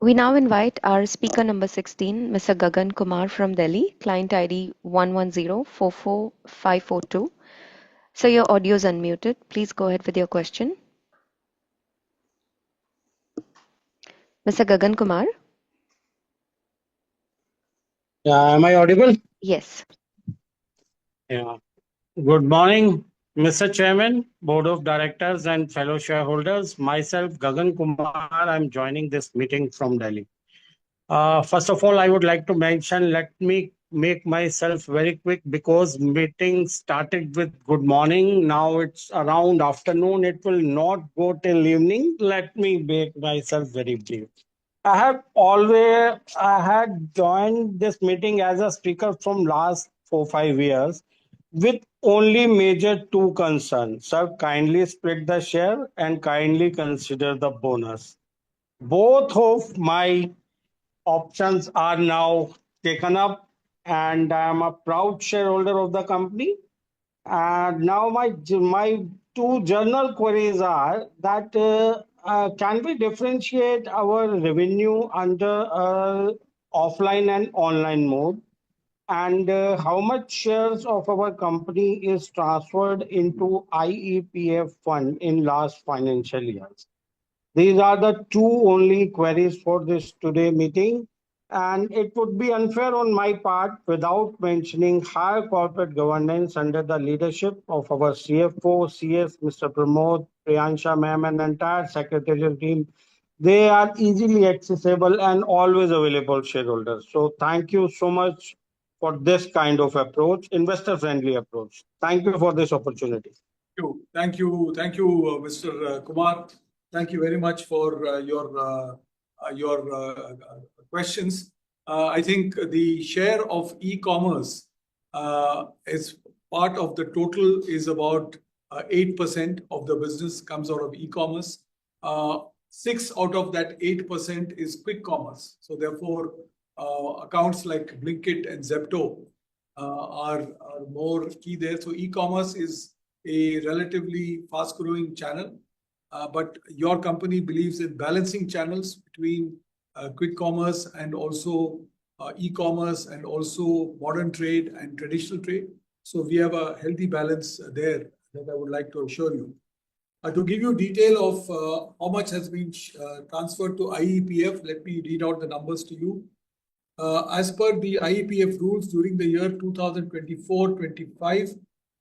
We now invite our speaker number 16, Mr. Gagan Kumar from Delhi, client ID 110-44542. So your audio is unmuted. Please go ahead with your question. Mr. Gagan Kumar? Yeah, am I audible? Yes. Yeah. Good morning, Mr. Chairman, Board of Directors and fellow shareholders. Myself, Gagan Kumar, I'm joining this meeting from Delhi. First of all, I would like to mention, let me make myself very quick because meeting started with good morning. Now it's around afternoon. It will not go till evening. Let me make myself very brief. I had joined this meeting as a speaker from last 4-5 years with only major two concerns. Sir, kindly split the share and kindly consider the bonus. Both of my options are now taken up and I am a proud shareholder of the company. And now my two general queries are that can we differentiate our revenue under offline and online mode? And how much shares of our company is transferred into IEPF fund in last financial years? These are the two only queries for this today meeting. And it would be unfair on my part without mentioning higher corporate governance under the leadership of our CFO, CS, Mr. Pramod, Priyansha ma'am, and entire secretarial team. They are easily accessible and always available shareholders. So thank you so much for this kind of approach, investor-friendly approach. Thank you for this opportunity. Thank you, Mr. Kumar. Thank you very much for your questions. I think the share of e-commerce as part of the total is about 8% of the business comes out of e-commerce. 6 out of that 8% is quick commerce. So therefore, accounts like Blinkit and Zepto are more key there. So e-commerce is a relatively fast-growing channel. But your company believes in balancing channels between quick commerce and also e-commerce and also modern trade and traditional trade. So we have a healthy balance there that I would like to assure you. To give you detail of how much has been transferred to IEPF, let me read out the numbers to you. As per the IEPF rules during the year 2024-25,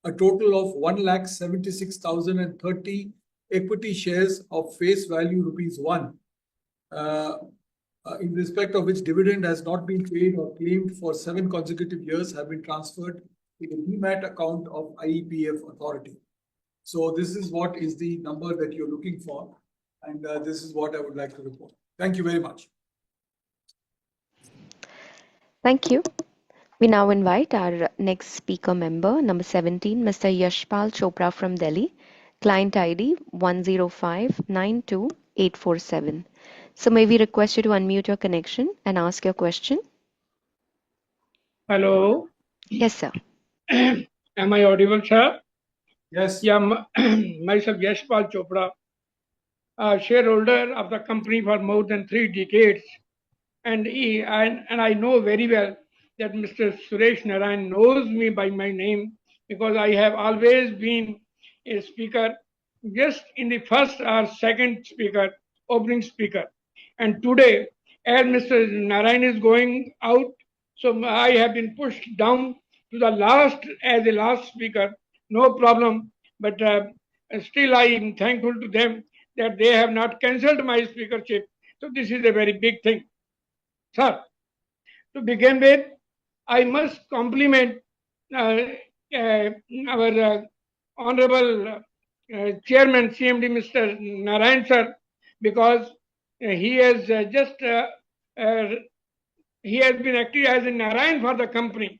a total of 1,76,030 equity shares of face value rupees 1 in respect of which dividend has not been paid or claimed for 7 consecutive years have been transferred to the demat account of IEPF authority. So this is what is the number that you're looking for, and this is what I would like to report. Thank you very much. Thank you. We now invite our next speaker member, number 17, Mr. Yashpal Chopra from Delhi, client ID 105928847. So may we request you to unmute your connection and ask your question? Hello. Yes, sir. Am I audible, sir? Yes. Yeah, myself Yashpal Chopra, shareholder of the company for more than 3 decades. And I know very well that Mr. Suresh Narayan knows me by my name because I have always been a speaker just in the first or second speaker, opening speaker. And today, as Mr. Narayan is going out, so I have been pushed down to the last as a last speaker. No problem, but still I am thankful to them that they have not cancelled my speakership. So this is a very big thing. Sir, to begin with, I must compliment our Honorable Chairman CMD Mr. Narayan sir, because he has he has been acting as a Narayan for the company,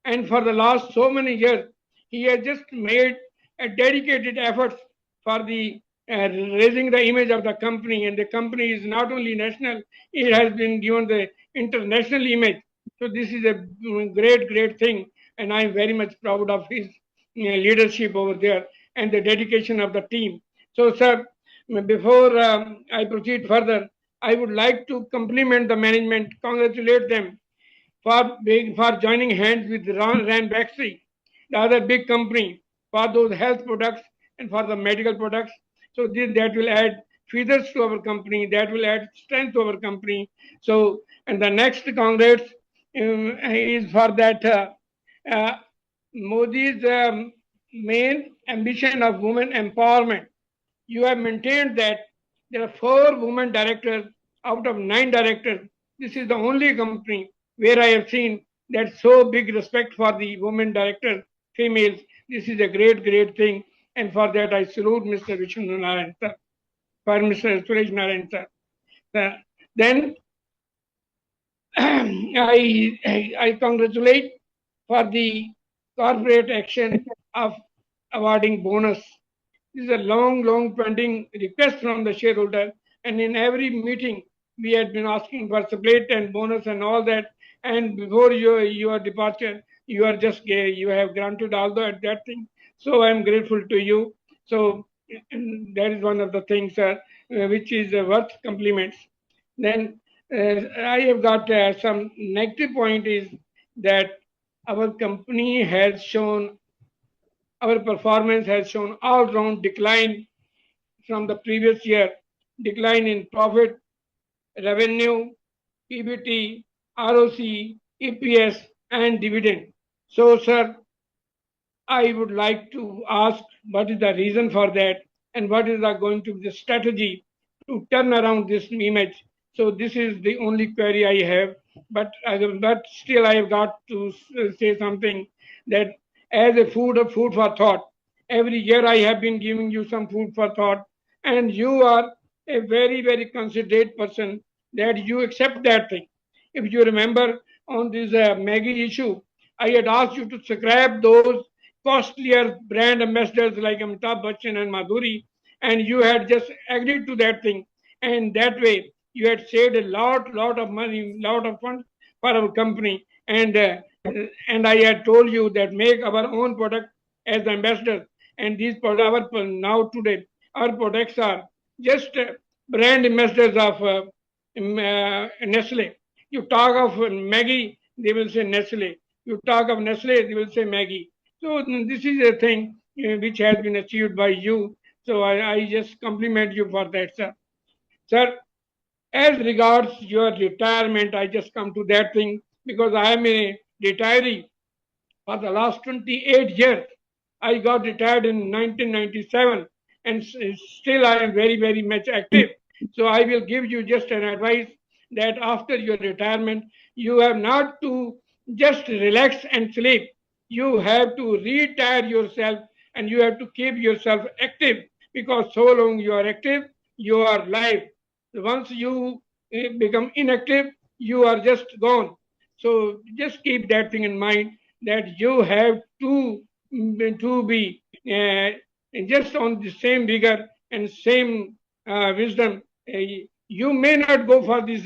and for the last so many years, he has just made a dedicated effort for the raising the image of the company, and the company is not only national, it has been given the international image. So this is a great thing, and I am very much proud of his leadership over there and the dedication of the team. So, sir, before I proceed further, I would like to compliment the management, congratulate them for joining hands with Ranbaxy, the other big company, for those health products and for the medical products. So that will add feathers to our company, that will add strength to our company. So, and the next Congress is for that Modi's main ambition of women empowerment. You have maintained that there are 4 women directors out of 9 directors. This is the only company where I have seen that so big respect for the women directors, females. This is a great thing, and for that I salute Mr. Vishnu Narayan sir, for Mr. Suresh Narayan sir. Then I congratulate for the corporate action of awarding bonus. This is a long pending request from the shareholder, and in every meeting we had been asking for split and bonus and all that. And before your departure, you have granted all that thing. So I am grateful to you. So that is one of the things, which is worth compliments. Then I have got some negative point is that our company has shown, our performance has shown all-round decline from the previous year, decline in profit, revenue, PBT, ROC, EPS, and dividend. So, sir, I would like to ask what is the reason for that and what is going to be the strategy to turn around this image. So this is the only query I have, but still I have got to say something that as a food for thought, every year I have been giving you some food for thought, and you are a very considerate person that you accept that thing. If you remember on this Maggi issue, I had asked you to scrap those costlier brand ambassadors like Amitabh Bachchan and Madhuri, and you had just agreed to that thing, and that way you had saved a lot of money, lot of funds for our company, and I had told you that make our own product as ambassadors, and these products now today our products are just brand ambassadors of Nestlé. You talk of Maggi, they will say Nestlé. You talk of Nestlé, they will say Maggi. So this is a thing which has been achieved by you. So I just compliment you for that, sir. Sir, as regards your retirement, I just come to that thing because I am a retiree for the last 28 years. I got retired in 1997 and still I am very much active. So I will give you just an advice that after your retirement, you have not to just relax and sleep. You have to retire yourself and you have to keep yourself active, because so long you are active, you are live. Once you become inactive, you are just gone. So just keep that thing in mind, that you have to be just on the same vigor and same wisdom. You may not go for this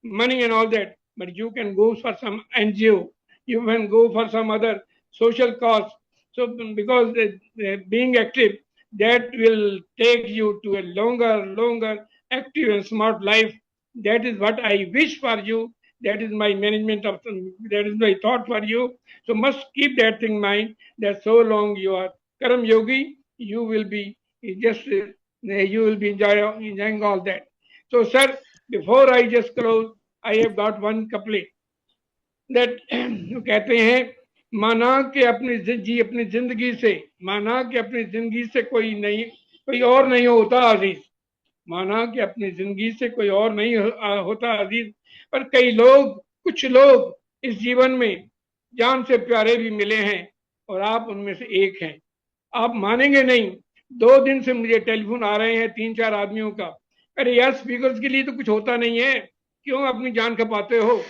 money and all that, but you can go for some NGO. You can go for some other social cause. So because being active, that will take you to a longer, active and smart life. That is what I wish for you. That is my management of, that is my thought for you. So must keep that thing in mind, that so long you are Karam Yogi, you will be just you will be enjoying all that. So sir, before I just close, I have got one couplet that कहते हैं, माना कि अपनी जिंदगी से, माना कि अपनी जिंदगी से कोई और नहीं होता अजीज, माना कि अपनी जिंदगी से कोई और नहीं होता अजीज, पर कुछ लोग इस जीवन में जान से प्यारे भी मिले हैं और आप उनमें से एक हैं। आप मानेंगे नहीं, 2 दिन से मुझे टेलीफोन आ रहे हैं 3-4 आदमियों का, अरे यार स्पीकर्स के लिए तो कुछ होता नहीं है, क्यों अपनी जान खपाते हो?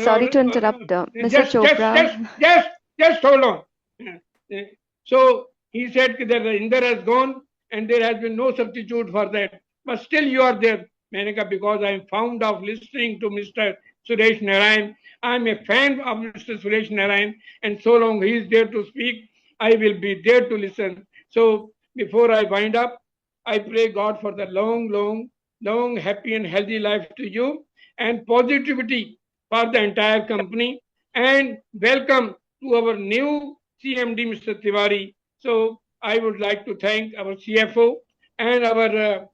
Sorry to interrupt, Mr. Chopra. Just hold on. So he said that the Inder has gone and there has been no substitute for that, but still you are there. मैंने कहा, because I am fond of listening to Mr. Suresh Narayan. I am a fan of Mr. Suresh Narayan, and so long he is there to speak, I will be there to listen. So before I wind up, I pray God for the long, happy and healthy life to you, and positivity for the entire company, and welcome to our new CMD, Mr. Tiwari. So I would like to thank our CFO and our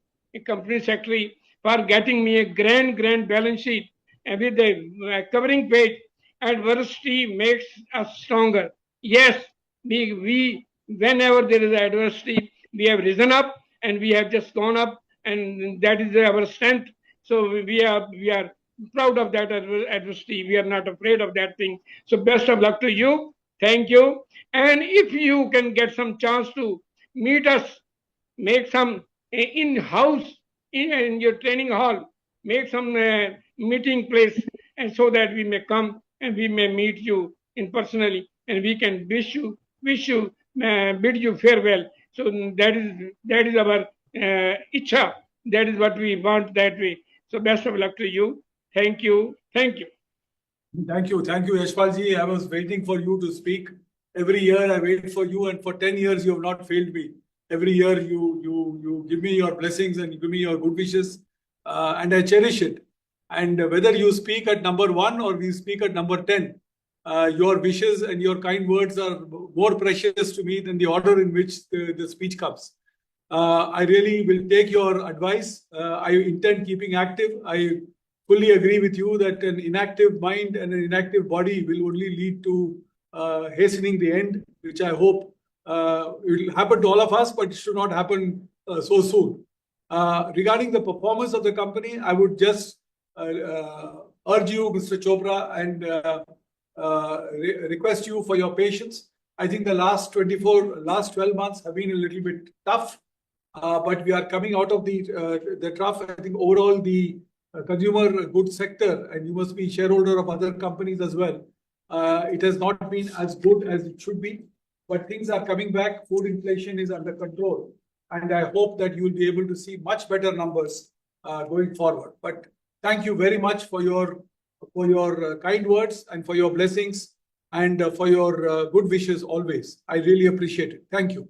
company secretary for getting me a grand balance sheet and with a covering page. Adversity makes us stronger. Yes, we whenever there is adversity, we have risen up and we have just gone up, and that is our strength. So we are proud of that adversity. We are not afraid of that thing. So best of luck to you. Thank you. And if you can get some chance to meet us, make some in-house in your training hall, make some meeting place, and so that we may come and we may meet you in personally, and we can bid you farewell. So that is our icha. That is what we want that way. So best of luck to you. Thank you. Thank you, Yashpalji. I was waiting for you to speak. Every year I wait for you, and for 10 years you have not failed me. Every year you give me your blessings and you give me your good wishes, and I cherish it. And whether you speak at number 1 or we speak at number 10, your wishes and your kind words are more precious to me than the order in which the speech comes. I really will take your advice. I intend keeping active. I fully agree with you that an inactive mind and an inactive body will only lead to hastening the end, which I hope will happen to all of us, but it should not happen so soon. Regarding the performance of the company, I would just urge you, Mr. Chopra, and request you for your patience. I think the last 12 months have been a little bit tough, but we are coming out of the trough. I think overall the consumer goods sector, and you must be shareholder of other companies as well, it has not been as good as it should be, but things are coming back. Food inflation is under control, and I hope that you will be able to see much better numbers going forward. But thank you very much for your kind words and for your blessings and for your good wishes always. I really appreciate it. Thank you.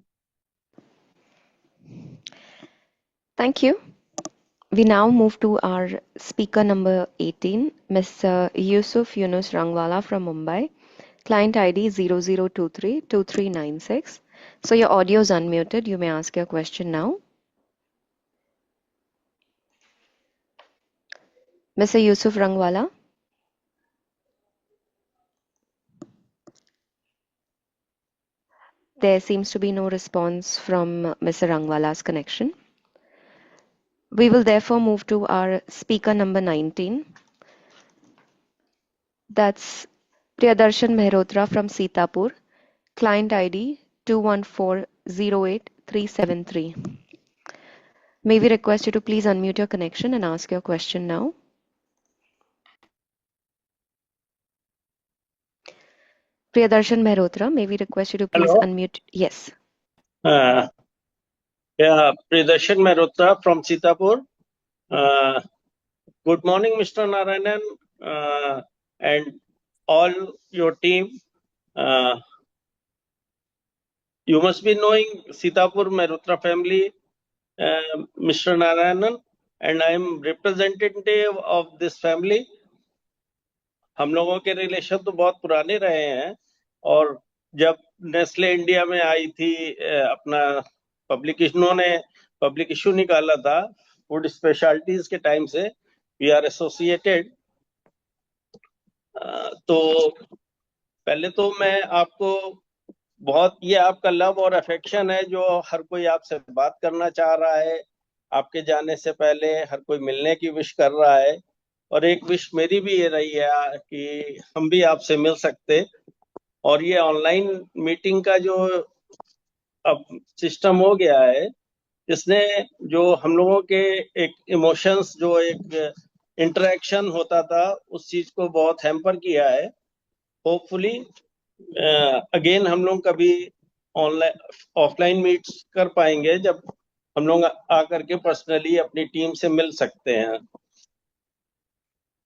Thank you. We now move to our speaker number 18, Mr. Yusuf Yunus Rangwala from Mumbai, client ID 00232396. So your audio is unmuted. You may ask your question now. Mr. Yusuf Rangwala. There seems to be no response from Mr. Rangwala's connection. We will therefore move to our speaker number 19. That's Priyadarshan Mehrotra from Sitapur, client ID 214083373. May we request you to please unmute your connection and ask your question now. Priyadarshan Mehrotra, may we request you to please unmute? Yes. Yeah, Pridarshan Mehrotra from Sitapur. Good morning, Mr. Narayanan, and all your team. You must be knowing Sitapur Mehrotra family, Mr. Narayanan, and I am representative of this family. हम लोगों के relation तो बहुत पुराने रहे हैं और जब नेस्ले इंडिया में आई थी अपना पब्लिक इशू निकाला था फूड स्पेशलिटीज के टाइम से वी आर एसोसिएटेड। तो पहले तो मैं आपको बहुत ये आपका लव और अफेक्शन है जो हर कोई आपसे बात करना चाह रहा है। आपके जाने से पहले हर कोई मिलने की विश कर रहा है और एक विश मेरी भी ये रही है कि हम भी आपसे मिल सकते। और ये ऑनलाइन मीटिंग का जो अब सिस्टम हो गया है इसने जो हम लोगों के एक इमोशंस जो एक इंटरेक्शन होता था उस चीज को बहुत हैम्पर किया है। होपफुली अगेन हम लोग कभी ऑनलाइन ऑफलाइन मीट्स कर पाएंगे जब हम लोग आकर के पर्सनली अपनी टीम से मिल सकते हैं।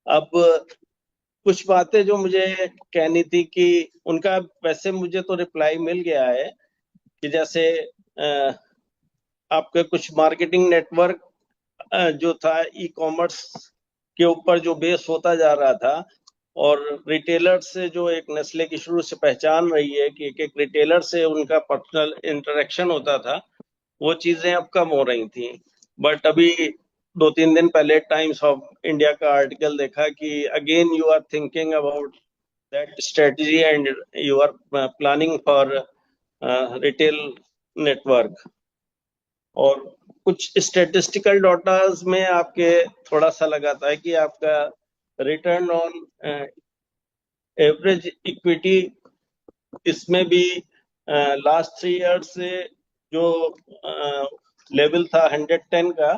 अब कुछ बातें जो मुझे कहनी थी कि उनका वैसे मुझे तो रिप्लाई मिल गया है कि जैसे आपके कुछ मार्केटिंग नेटवर्क जो था ई कॉमर्स के ऊपर जो बेस होता जा रहा था और रिटेलर से जो एक नेस्ले की शुरू से पहचान रही है कि एक रिटेलर से उनका पर्सनल इंटरेक्शन होता था वो चीजें अब कम हो रही थी। बट अभी 2-3 दिन पहले टाइम्स ऑफ इंडिया का आर्टिकल देखा कि again you are thinking about that strategy and you are planning for retail network. और कुछ स्टैटिस्टिकल डाटाज में आपके थोड़ा सा लगाता है कि आपका रिटर्न ऑन एवरेज इक्विटी इसमें भी लास्ट 3 ईयर्स से जो लेवल था 110 का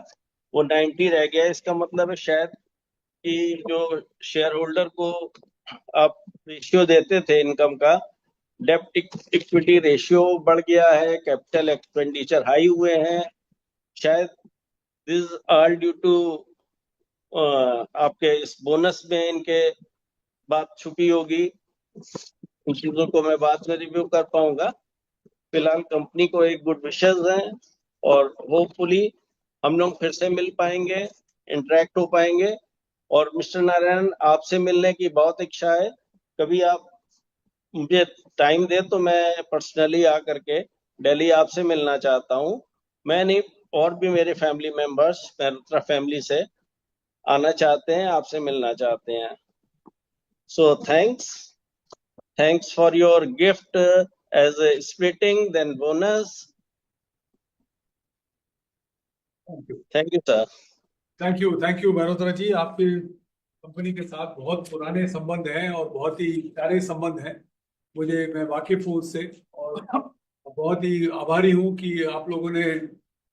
वो 90 रह गया। इसका मतलब है शायद कि जो शेयर होल्डर को आप रेशियो देते थे इनकम का डेप्ट इक्विटी रेशियो बढ़ गया है, कैपिटल एक्सपेंडिचर हाई हुए हैं। शायद दिस ऑल ड्यू टू आपके इस बोनस में इनके बात छुपी होगी। उन चीजों को मैं बाद में रिव्यू कर पाऊंगा। फिलहाल कंपनी को एक गुड विशेस हैं और होपफुली हम लोग फिर से मिल पाएंगे, इंटरेक्ट हो पाएंगे। और मिस्टर नारायण आपसे मिलने की बहुत इच्छा है। कभी आप मुझे टाइम दे तो मैं पर्सनली आकर के दिल्ली आपसे मिलना चाहता हूँ। मैं नहीं और भी मेरे फैमिली मेंबर्स मेहरोत्रा फैमिली से आना चाहते हैं, आपसे मिलना चाहते हैं। So thanks for your gift as a splitting then bonus. Thank you sir. Thank you Malhotra ji. आपके कंपनी के साथ बहुत पुराने संबंध हैं और बहुत ही प्यारे संबंध हैं। मैं वाकिफ हूँ उससे और बहुत ही आभारी हूँ कि आप लोगों ने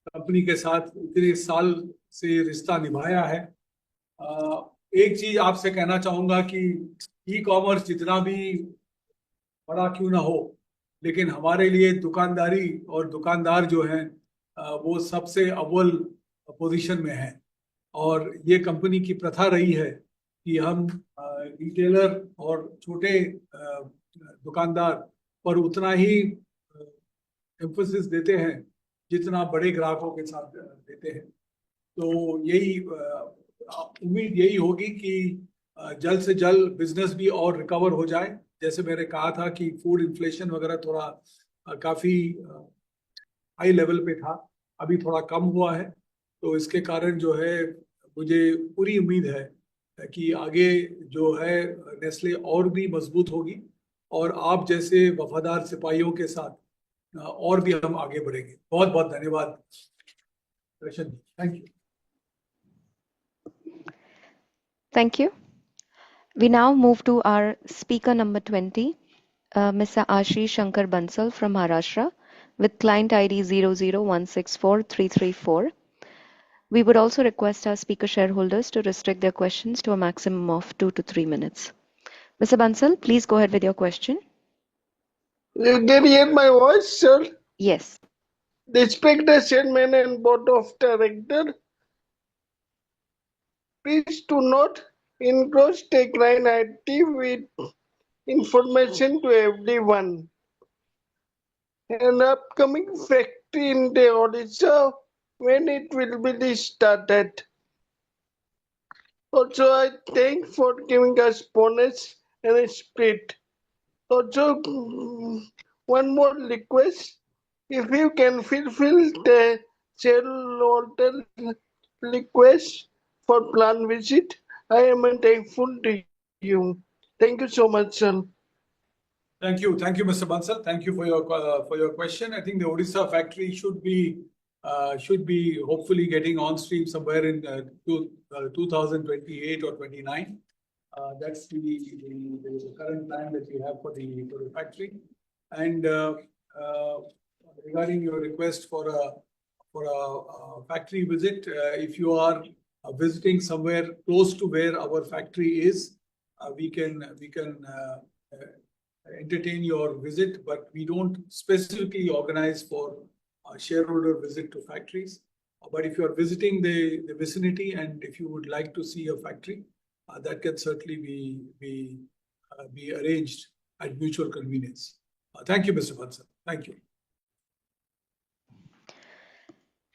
कंपनी के साथ इतने साल से रिश्ता निभाया है। एक चीज आपसे कहना चाहूंगा कि ई कॉमर्स जितना भी बड़ा क्यों ना हो लेकिन हमारे लिए दुकानदारी और दुकानदार जो हैं वो सबसे अव्वल पोजीशन में है। और ये कंपनी की प्रथा रही है कि हम रिटेलर और छोटे दुकानदार पर उतना ही एम्फोसिस देते हैं जितना बड़े ग्राहकों के साथ देते हैं। तो यही उम्मीद यही होगी कि जल्द से जल्द बिजनेस भी और रिकवर हो जाए। जैसे मैंने कहा था कि फूड इन्फ्लेशन वगैरह थोड़ा काफी हाई लेवल पे था, अभी थोड़ा कम हुआ है। तो इसके कारण जो है मुझे पूरी उम्मीद है कि आगे जो है नेस्ले और भी मजबूत होगी और आप जैसे वफादार सिपाहियों के साथ और भी हम आगे बढ़ेंगे। बहुत बहुत धन्यवाद। Thank you. Thank you. We now move to our speaker number 20, Mr. Ashish Shankar Bansal from Maharashtra with client ID 00164334. We would also request our speaker shareholders to restrict their questions to a maximum of 2 to 3 minutes. Mr. Bansal, please go ahead with your question. You can hear my voice, sir? Yes. Respected Chairman and Board of Directors, please do not engross the client ID with information to everyone. An upcoming factory in the Odisha, when it will be started. Also, I thank for giving us bonus and a split. Also, one more request. If you can fulfill the shareholder request for plant visit, I am thankful to you. Thank you so much, sir. Thank you, Mr. Bansal. Thank you for your question. I think the Odisha factory should be hopefully getting on stream somewhere in 2028 or 29. That's the current plan that we have for the factory. And regarding your request for a factory visit, if you are visiting somewhere close to where our factory is, we can entertain your visit, but we don't specifically organize for a shareholder visit to factories. But if you are visiting the vicinity and if you would like to see a factory, that can certainly be arranged at mutual convenience. Thank you, Mr. Bansal. Thank you.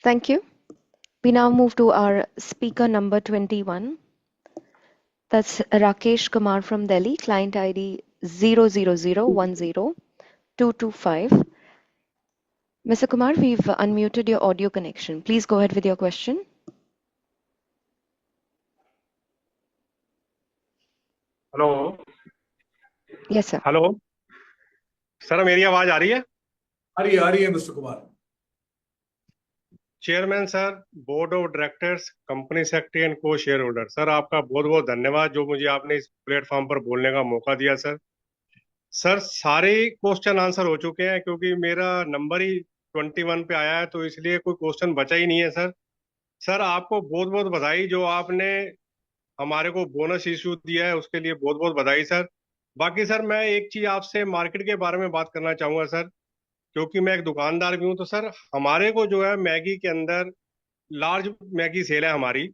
Thank you. We now move to our speaker number 21. That's Rakesh Kumar from Delhi, client ID 00010225. Mr. Kumar, we've unmuted your audio connection. Please go ahead with your question. Hello Yes, sir. Hello sir, मेरी आवाज आ रही है? आ रही है mister Kumar. Chairman sir, board of directors, company secretary and को share holder sir, आपका बहुत बहुत धन्यवाद जो मुझे आपने इस प्लेटफॉर्म पर बोलने का मौका दिया सर. सर, सारे क्वेश्चन आंसर हो चुके हैं क्योंकि मेरा नंबर ही 21 पे आया है, तो इसलिए कोई क्वेश्चन बचा ही नहीं है सर. सर, आपको बहुत बहुत बधाई जो आपने हमारे को बोनस इश्यू दिया है, उसके लिए बहुत बहुत बधाई सर. बाकी सर, मैं एक चीज आपसे मार्केट के बारे में बात करना चाहूंगा सर, क्योंकि मैं एक दुकानदार भी हूं. तो सर, हमारे को जो है मैगी के अंदर लार्ज मैगी सेल है हमारी,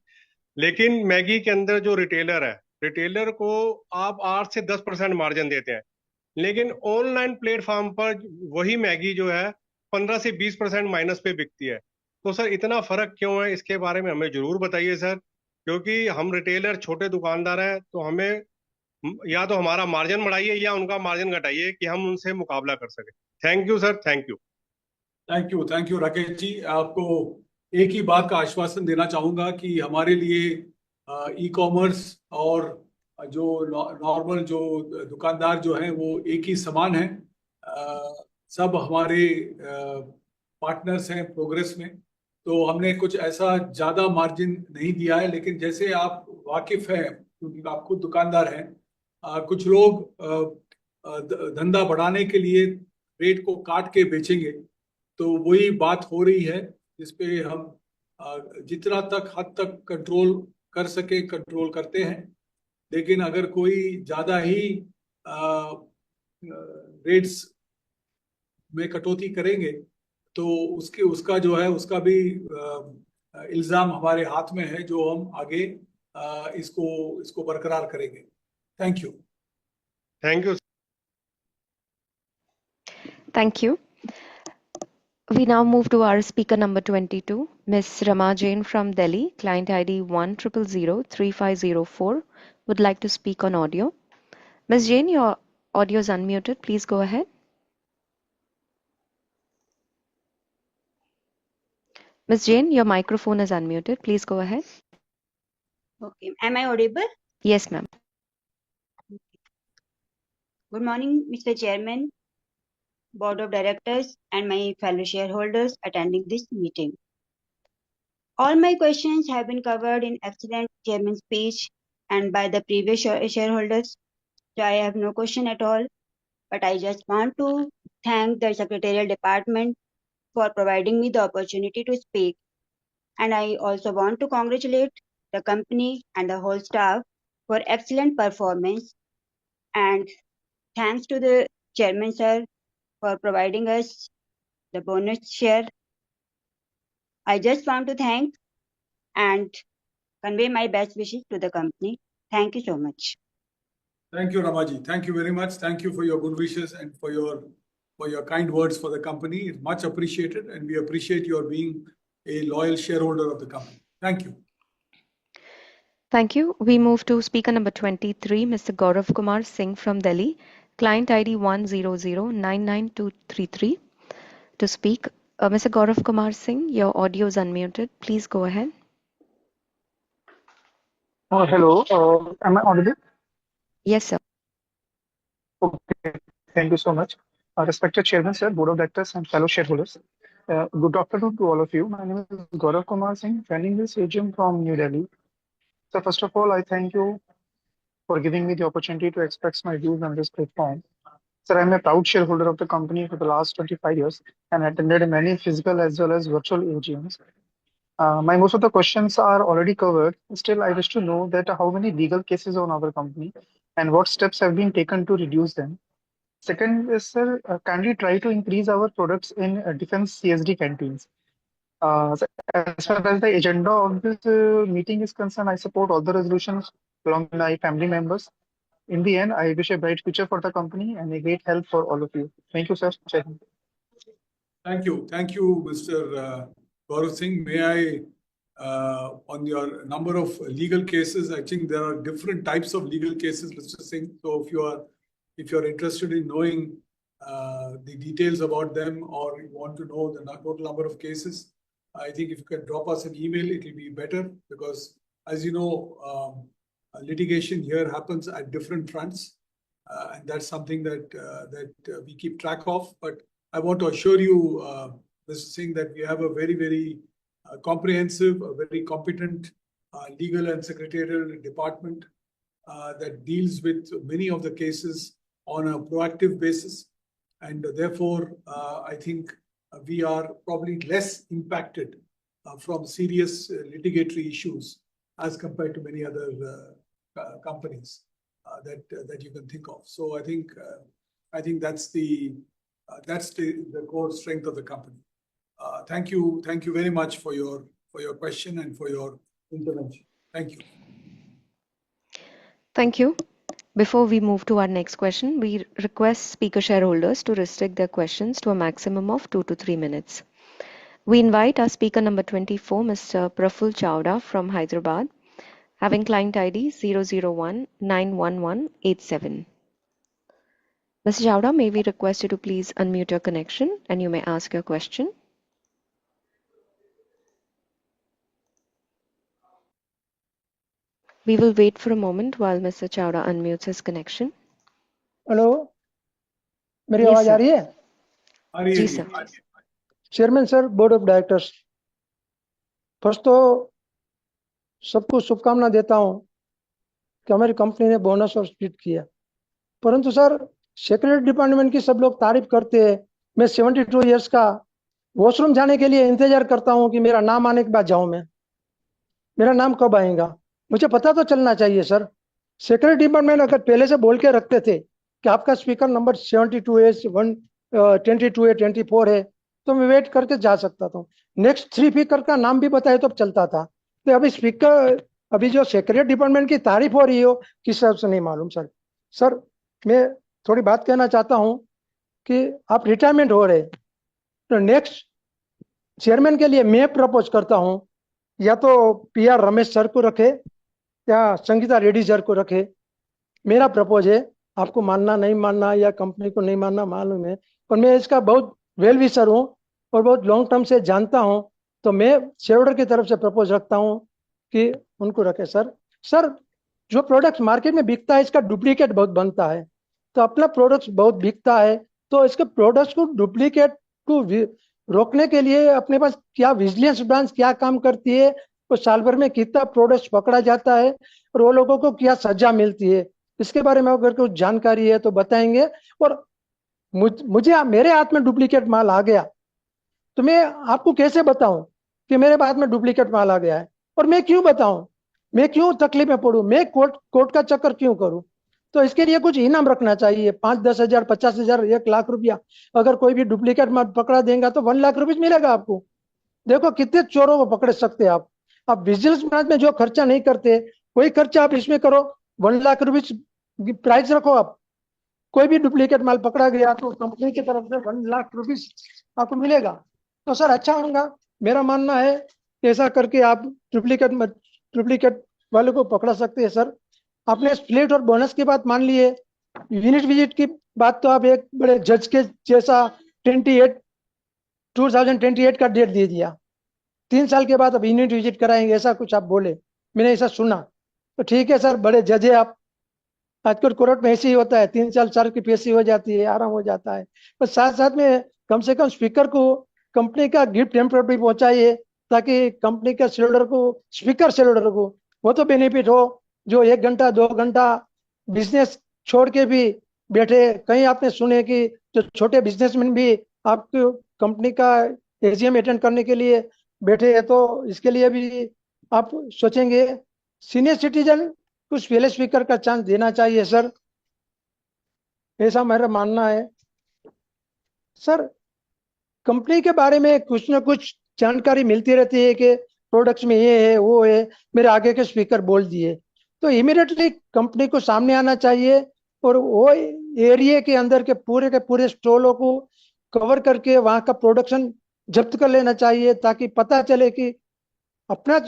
लेकिन मैगी के अंदर जो रिटेलर है, रिटेलर को आप 8 से 10% मार्जिन देते हैं, लेकिन ऑनलाइन प्लेटफॉर्म पर वही मैगी जो है 15 से 20% माइनस पे बिकती है. तो सर, इतना फर्क क्यों है, इसके बारे में हमें जरूर बताइए सर, क्योंकि हम रिटेलर छोटे दुकानदार हैं, तो हमें या तो हमारा मार्जिन बढ़ाइए या उनका मार्जिन घटाइए कि हम उनसे मुकाबला कर सके. Thank you sir. Thank you. Thank you Rakesh ji. आपको एक ही बात का आश्वासन देना चाहूंगा कि हमारे लिए ई कॉमर्स और जो नॉर्मल जो दुकानदार जो हैं वो एक ही समान हैं. सब हमारे पार्टनर्स हैं प्रोग्रेस में, तो हमने कुछ ऐसा ज़्यादा मार्जिन नहीं दिया है. लेकिन जैसे आप वाकिफ हैं, क्योंकि आप खुद दुकानदार हैं, कुछ लोग धंधा बढ़ाने के लिए रेट को काट के बेचेंगे, तो वही बात हो रही है जिसपे हम जितना तक हद तक कंट्रोल कर सके कंट्रोल करते हैं. लेकिन अगर कोई ज़्यादा ही रेट्स में कटौती करेंगे तो उसका जो है उसका भी इल्ज़ाम हमारे हाथ में है, जो हम आगे इसको बरकरार करेंगे. Thank you. Thank you. Thank you. We now move to our speaker number 22, Ms. Rama Jain from Delhi, client ID 10003504, would like to speak on audio. Ms. Jain, your audio is unmuted. Please go ahead. Ms. Jain, your microphone is unmuted. Please go ahead. Okay. Am I audible? Yes, ma'am. Good morning, Mr. Chairman, Board of Directors, and my fellow shareholders attending this meeting. All my questions have been covered in excellent Chairman's speech and by the previous shareholders. So I have no question at all, but I just want to thank the secretarial department for providing me the opportunity to speak. And I also want to congratulate the company and the whole staff for excellent performance. And thanks to the chairman sir for providing us the bonus share. I just want to thank and convey my best wishes to the company. Thank you so much. Thank you, Ramaji. Thank you very much. Thank you for your good wishes and for your kind words for the company. It's much appreciated, and we appreciate your being a loyal shareholder of the company. Thank you. Thank you. We move to speaker number 23, Mr. Gaurav Kumar Singh from Delhi, client ID 100999233. To speak, Mr. Gaurav Kumar Singh, your audio is unmuted. Please go ahead. Hello, am I audible? Yes, sir. Okay, thank you so much. Respected Chairman, sir, Board of Directors, and fellow shareholders. Good afternoon to all of you. My name is Gaurav Kumar Singh, joining this AGM from New Delhi. So first of all, I thank you for giving me the opportunity to express my views on this platform. Sir, I'm a proud shareholder of the company for the last 25 years and attended many physical as well as virtual AGMs. My most of the questions are already covered. Still, I wish to know that how many legal cases on our company and what steps have been taken to reduce them. Second is, sir, kindly try to increase our products in defense CSD canteens. So as far as the agenda of this meeting is concerned, I support all the resolutions along with my family members. In the end, I wish a bright future for the company and a great health for all of you. Thank you, sir. Jai Hind. Thank you. Thank you, Mr. Gaurav Singh. May I, on your number of legal cases, I think there are different types of legal cases, Mr. Singh. So if you're interested in knowing the details about them, or you want to know the total number of cases, I think if you can drop us an email, it will be better, because as you know, litigation here happens at different fronts, and that's something that we keep track of. But I want to assure you, Mr. Singh, that we have a very, very comprehensive, a very competent legal and secretarial department that deals with many of the cases on a proactive basis. And therefore, I think we are probably less impacted from serious litigatory issues as compared to many other companies that you can think of. So I think that's the core strength of the company. Thank you very much for your question and for your intervention. Thank you. Thank you. Before we move to our next question, we request speaker shareholders to restrict their questions to a maximum of 2 to 3 minutes. We invite our speaker number 24, Mr. Praful Chawda from Hyderabad, having client ID 001911187. Mr. Chawda, may we request you to please unmute your connection and you may ask your question. We will wait for a moment while Mr. Chawda unmutes his connection. Hello, मेरी Yes, आवाज आ sir. रही है? जी sir. Chairman sir, board of directors, first तो सबको शुभकामना देता हूं कि हमारी कंपनी ने बोनस और स्प्लिट किया, परंतु सर सेक्रेटरी डिपार्टमेंट की सब लोग तारीफ करते हैं। मैं 72 इयर्स का वॉशरूम जाने के लिए इंतजार करता हूं कि मेरा नाम आने के बाद जाऊं मैं, मेरा नाम कब आएगा, मुझे पता तो चलना चाहिए सर। सेक्रेटरी डिपार्टमेंट अगर पहले से बोल के रखते थे कि आपका स्पीकर नंबर 72 है, 122 है, 24 है, तो मैं वेट करके जा सकता था। नेक्स्ट 3 स्पीकर का नाम भी बताए तो चलता था। तो अभी स्पीकर, अभी जो सेक्रेटरी डिपार्टमेंट की तारीफ हो रही हो किस हिसाब से नहीं मालूम सर। सर मैं थोड़ी बात कहना चाहता हूं कि आप रिटायरमेंट हो रहे, तो नेक्स्ट चेयरमैन के लिए मैं प्रपोज करता हूं, या तो PR रमेश सर को रखे या संगीता रेड्डी सर को रखे। मेरा प्रपोज है, आपको मानना नहीं मानना या कंपनी को नहीं मानना मालूम है, पर मैं इसका बहुत वेल विशर हूं और बहुत लॉन्ग टर्म से जानता हूं, तो मैं शेयरहोल्डर की तरफ से प्रपोज रखता हूं कि उनको रखे। सर जो प्रोडक्ट मार्केट में बिकता है इसका डुप्लीकेट बहुत बनता है, तो अपना प्रोडक्ट बहुत बिकता है, तो इसके प्रोडक्ट्स को डुप्लीकेट को रोकने के लिए अपने पास क्या विजिलेंस ब्रांच क्या काम करती है, वो साल भर में कितना प्रोडक्ट पकड़ा जाता है और वो लोगों को क्या सजा मिलती है, इसके बारे में अगर कुछ जानकारी है तो बताएंगे। और मुझे मेरे हाथ में डुप्लीकेट माल आ गया तो मैं आपको कैसे बताऊं कि मेरे हाथ में डुप्लीकेट माल आ गया है, और मैं क्यों बताऊं, मैं क्यों तकलीफ में पड़ूं, मैं कोर्ट का चक्कर क्यों करूं। तो इसके लिए कुछ इनाम रखना चाहिए, 5-10 हजार 50 हजार 1 लाख रुपया। अगर कोई भी डुप्लीकेट माल पकड़ा देगा तो 1 लाख रुपये मिलेगा आपको। देखो कितने चोरों को पकड़ सकते हैं आप विजिलेंस ब्रांच में जो खर्चा नहीं करते वही खर्चा आप इसमें करो। 1 लाख रुपये प्राइस रखो आप, कोई भी डुप्लीकेट माल पकड़ा गया तो कंपनी की तरफ से 1 लाख रुपये आपको मिलेगा। तो सर अच्छा होगा, मेरा मानना है कि ऐसा करके आप डुप्लीकेट वाले को पकड़ा सकते हैं। सर आपने स्प्लिट और बोनस की बात मान ली है, यूनिट विजिट की बात तो आप एक बड़े जज के जैसा 2028 का डेट दे दिया, 3 साल के बाद अब यूनिट विजिट कराएंगे ऐसा कुछ आप बोले, मैंने ऐसा सुना। तो ठीक है सर, बड़े जज है आप, आजकल कोर्ट में ऐसे ही होता है, 3-4 साल की पीएससी हो जाती है, आराम हो जाता है। पर साथ साथ में कम से कम स्पीकर को कंपनी का गिफ्ट टेम्पलेट भी पहुंचाइए, ताकि कंपनी के शेयरहोल्डर को, स्पीकर शेयरहोल्डर को वो तो बेनिफिट हो, जो 1 घंटा 2 घंटा बिजनेस छोड़ के भी बैठे। कहीं आपने सुने कि जो छोटे बिजनेसमैन भी आपको कंपनी का एजीएम अटेंड करने के लिए बैठे हैं, तो इसके लिए भी आप सोचेंगे। सीनियर सिटीजन कुछ पहले स्पीकर का चांस देना चाहिए सर, ऐसा मेरा मानना है। सर कंपनी के बारे में कुछ ना कुछ जानकारी मिलती रहती है कि प्रोडक्ट्स में ये है वो है, मेरे आगे के स्पीकर बोल दिए, तो इमीडिएटली कंपनी को सामने आना चाहिए और वो एरिया के अंदर के पूरे स्टॉलों को कवर करके वहां का प्रोडक्शन जब्त कर लेना चाहिए, ताकि पता चले कि अपना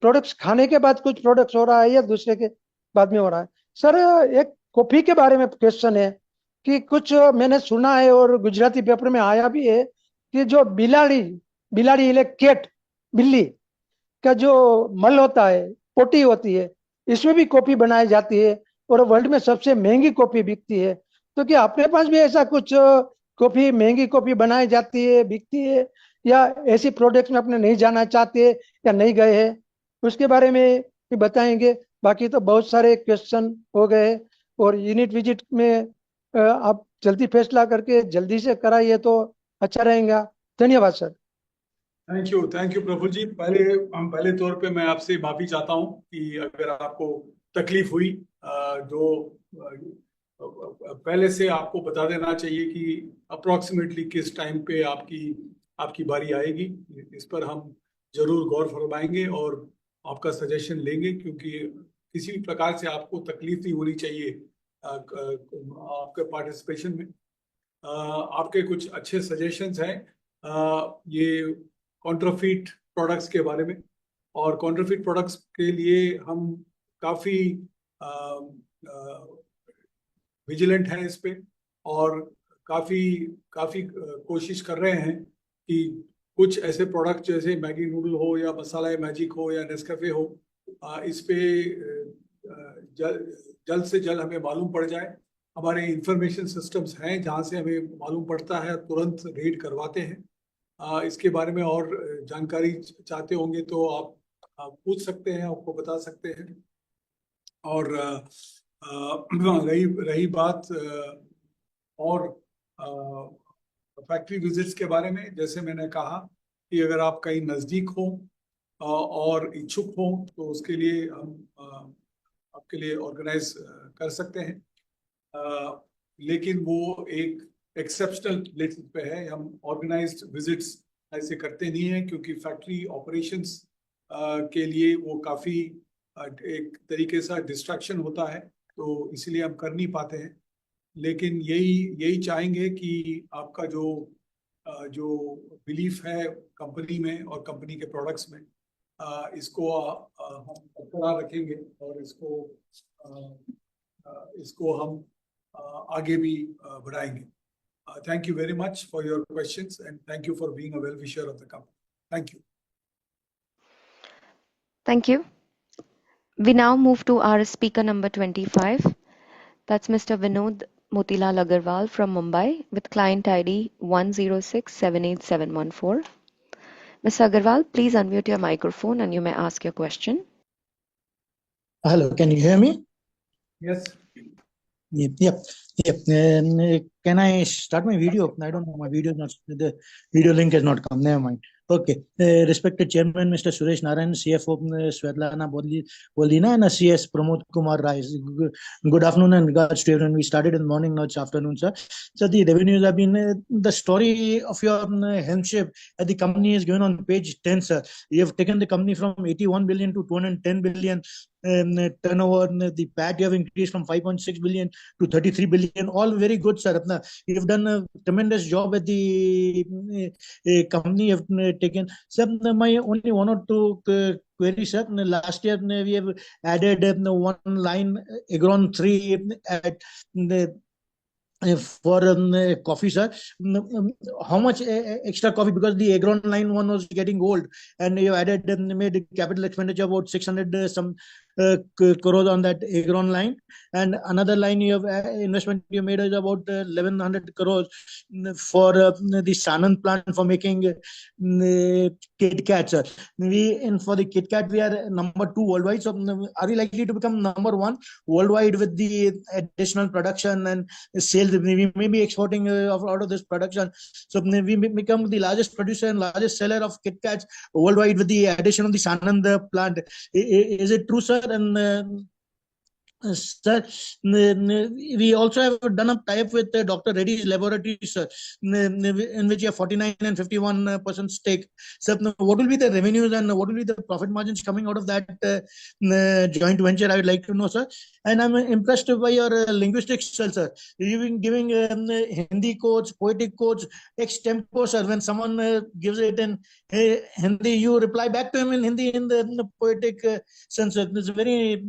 प्रोडक्ट्स खाने के बाद कुछ प्रोडक्ट्स हो रहा है या दूसरे के बाद में हो रहा है। सर एक कॉफी के बारे में क्वेश्चन है कि कुछ मैंने सुना है और गुजराती पेपर में आया भी है कि जो बिलाड़ी केट बिल्ली का जो मल होता है, पोटी होती है, इसमें भी कॉफी बनाई जाती है और वर्ल्ड में सबसे महंगी कॉफी बिकती है। तो क्या अपने पास भी ऐसा कुछ कॉफी, महंगी कॉफी बनाई जाती है, बिकती है, या ऐसी प्रोडक्ट्स में अपने नहीं जाना चाहते या नहीं गए हैं, उसके बारे में भी बताएंगे। बाकी तो बहुत सारे क्वेश्चन हो गए और यूनिट विजिट में आप जल्दी फैसला करके जल्दी से कराइए तो अच्छा रहेगा। धन्यवाद सर। थैंक यू प्रफुल्ल जी। पहले तौर पे मैं आपसे माफी चाहता हूं कि अगर आपको तकलीफ हुई, जो पहले से आपको बता देना चाहिए कि अप्रोक्सीमेटली किस टाइम पे आपकी बारी आएगी। इस पर हम जरूर गौर फरमाएंगे और आपका सजेशन लेंगे, क्योंकि किसी भी प्रकार से आपको तकलीफ नहीं होनी चाहिए आपके पार्टिसिपेशन में। आपके कुछ अच्छे सजेशंस हैं ये कॉन्ट्राफिट प्रोडक्ट्स के बारे में, और कॉन्ट्राफिट प्रोडक्ट्स के लिए हम काफ़ी विजिलेंट हैं इस पे, और काफ़ी काफ़ी कोशिश कर रहे हैं कि कुछ ऐसे प्रोडक्ट जैसे मैगी नूडल हो या मसाला मैजिक हो या नेस्कैफे हो, इस पे जल्द से जल्द हमें मालूम पड़ जाए। हमारे इंफॉर्मेशन सिस्टम्स हैं जहाँ से हमें मालूम पड़ता है, तुरंत रेड करवाते हैं। इसके बारे में और जानकारी चाहते होंगे तो आप पूछ सकते हैं, आपको बता सकते हैं। और रही बात और फैक्ट्री विजिट्स के बारे में, जैसे मैंने कहा कि अगर आप कहीं नज़दीक हो और इच्छुक हो तो उसके लिए हम आपके लिए ऑर्गेनाइज कर सकते हैं, लेकिन वो एक एक्सेप्शनल बेसिस पे है। हम ऑर्गेनाइज्ड विजिट्स ऐसे करते नहीं हैं, क्योंकि फैक्ट्री ऑपरेशंस के लिए वो काफ़ी एक तरीके से डिस्ट्रैक्शन होता है, तो इसलिए हम कर नहीं पाते हैं। लेकिन यही चाहेंगे कि आपका जो बिलीफ है कंपनी में और कंपनी के प्रोडक्ट्स में, इसको हम बरकरार रखेंगे और इसको हम आगे भी बढ़ाएंगे। Thank you very much for your questions and thank you for being a well-wisher of the company. Thank you. Thank you. We now move to our speaker number 25. That's Mr. Vinod Motilal Agarwal from Mumbai with client ID 106787114. Mr. Agarwal, please unmute your microphone and you may ask your question. Hello, can you hear me? Yes. Yep. Can I start my video? I don't know. My video is not. The video link has not come. Never mind. Okay. Respected Chairman, Mr. Suresh Narayan, CFO Svetlana Boldina, and CS Pramod Kumar Rai. Good afternoon and regards to everyone. We started in the morning, now it's afternoon, sir. So the revenues have been the story of your headship at the company is given on page 10, sir. You have taken the company from 81 billion to 210 billion. Turnover, the PAT you have increased from 5.6 billion to 33 billion. All very good, sir. You've done a tremendous job at the company you've taken. Sir, my only one or two queries, sir. Last year we have added one line, Agron 3 at the for coffee, sir. How much extra coffee? Because the Agron line one was getting old, and you added made capital expenditure about 600 some crores on that Agron line, and another line you have investment you made is about 1100 crores for the Sanand plant for making Kit Kat, sir. For the Kit Kat we are number 2 worldwide. So are we likely to become number 1 worldwide with the additional production and sales? We may be exporting out of this production. So we may become the largest producer and largest seller of Kit Kats worldwide with the addition of the Sanand plant. Is it true, sir? And sir, we also have done a tie-up with Dr. Reddy's Laboratories, sir, in which you have 49 and 51% stake. Sir, what will be the revenues and what will be the profit margins coming out of that joint venture? I would like to know, sir. And I'm impressed by your linguistics, sir. You've been giving Hindi quotes, poetic quotes, ex-tempo, sir. When someone gives it in Hindi, you reply back to him in Hindi in the poetic sense. It's very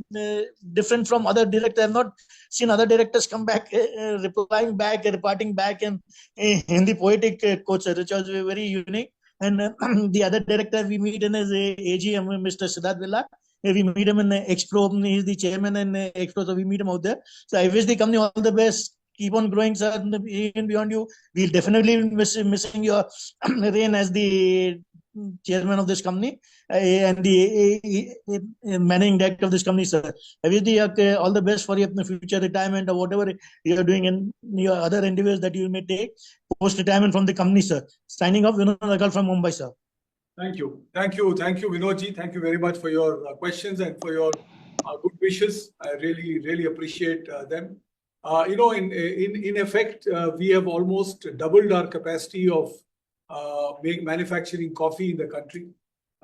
different from other directors. I have not seen other directors come back replying back, reparting back in Hindi poetic quotes, which was very unique. And the other director we meet in is AGM, Mr. Siddharth Villa. We meet him in Expro. He is the chairman in Expro, so we meet him out there. So I wish the company all the best. Keep on growing, sir. Even beyond you, we'll definitely be missing your reign as the chairman of this company and the managing director of this company, sir. I wish you all the best for your future retirement or whatever you're doing in your other endeavors that you may take post-retirement from the company, sir. Signing off, Vinod Agarwal from Mumbai, sir. Thank you, Vinodji. Thank you very much for your questions and for your good wishes. I really appreciate them. In effect, we have almost doubled our capacity of manufacturing coffee in the country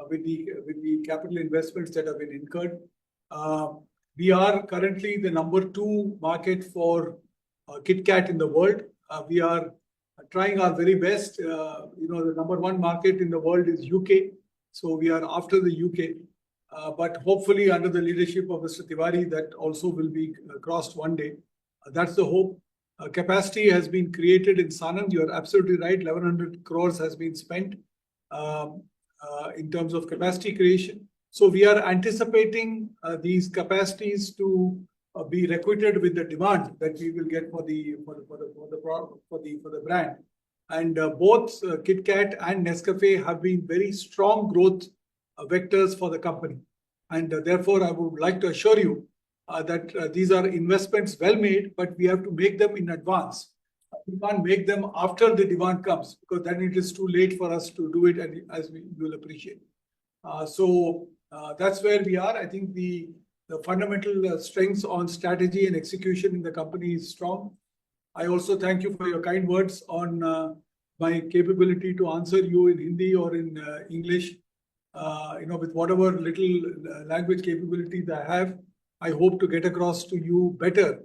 with the capital investments that have been incurred. We are currently the number 2 market for Kit Kat in the world. We are trying our very best. The number 1 market in the world is UK, so we are after the UK. But hopefully, under the leadership of Mr. Tiwari, that also will be crossed one day. That's the hope. Capacity has been created in Sanand. You are absolutely right. 1100 crores has been spent in terms of capacity creation. So we are anticipating these capacities to be requited with the demand that we will get for the brand. And both Kit Kat and Nescafe have been very strong growth vectors for the company. And therefore, I would like to assure you that these are investments well made, but we have to make them in advance. We can't make them after the demand comes, because then it is too late for us to do it, and as we will appreciate. So that's where we are. I think the fundamental strengths on strategy and execution in the company is strong. I also thank you for your kind words on my capability to answer you in Hindi or in English. With whatever little language capabilities I have, I hope to get across to you better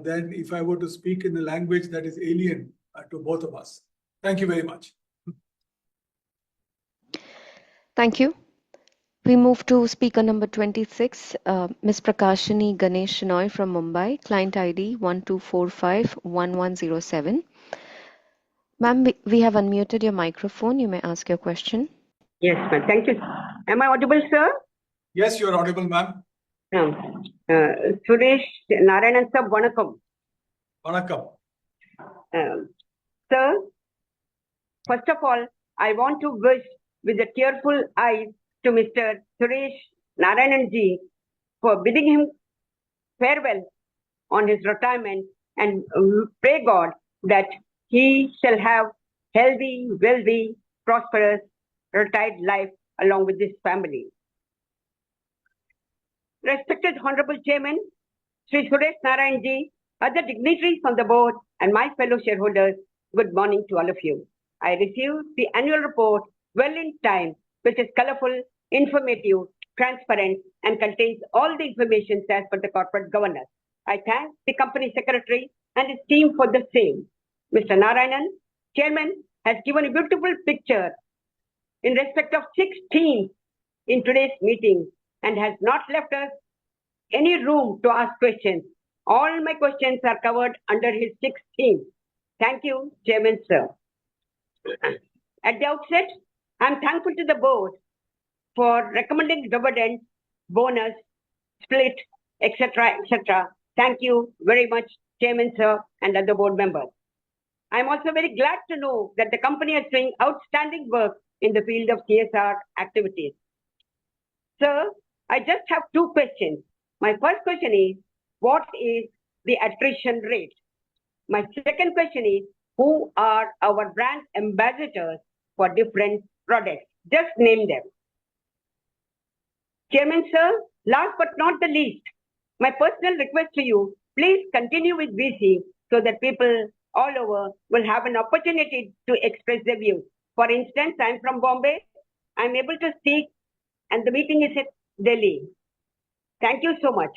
than if I were to speak in a language that is alien to both of us. Thank you very much. Thank you. We move to speaker number 26, Ms. Prakashini Ganesh Shenoy from Mumbai, client ID 12451107. Ma'am, we have unmuted your microphone. You may ask your question. Yes, ma'am. Thank you. Am I audible, sir? Yes, you are audible, ma'am. Suresh Narayanan sir, vanakkam. Vanakkam. Sir, first of all, I want to wish with a tearful eyes to Mr. Suresh Narayananji for bidding him farewell on his retirement, and pray God that he shall have healthy, wealthy, prosperous, retired life along with his family. Respected Honorable Chairman, Sri Suresh Narayanji, other dignitaries on the board, and my fellow shareholders, good morning to all of you. I received the annual report well in time, which is colorful, informative, transparent, and contains all the information as per the corporate governance. I thank the company secretary and his team for the same. Mr. Narayanan, Chairman, has given a beautiful picture in respect of 6 teams in today's meeting and has not left us any room to ask questions. All my questions are covered under his 6 themes. Thank you, Chairman, sir. At the outset, I'm thankful to the board for recommending dividend, bonus, split, etc., etc. Thank you very much, Chairman, sir, and other board members. I'm also very glad to know that the company is doing outstanding work in the field of CSR activities. Sir, I just have 2 questions. My first question is, what is the attrition rate? My second question is, who are our brand ambassadors for different products? Just name them. Chairman, sir, last but not the least, my personal request to you, please continue with VC so that people all over will have an opportunity to express their views. For instance, I'm from Bombay. I'm able to speak and the meeting is at Delhi. Thank you so much.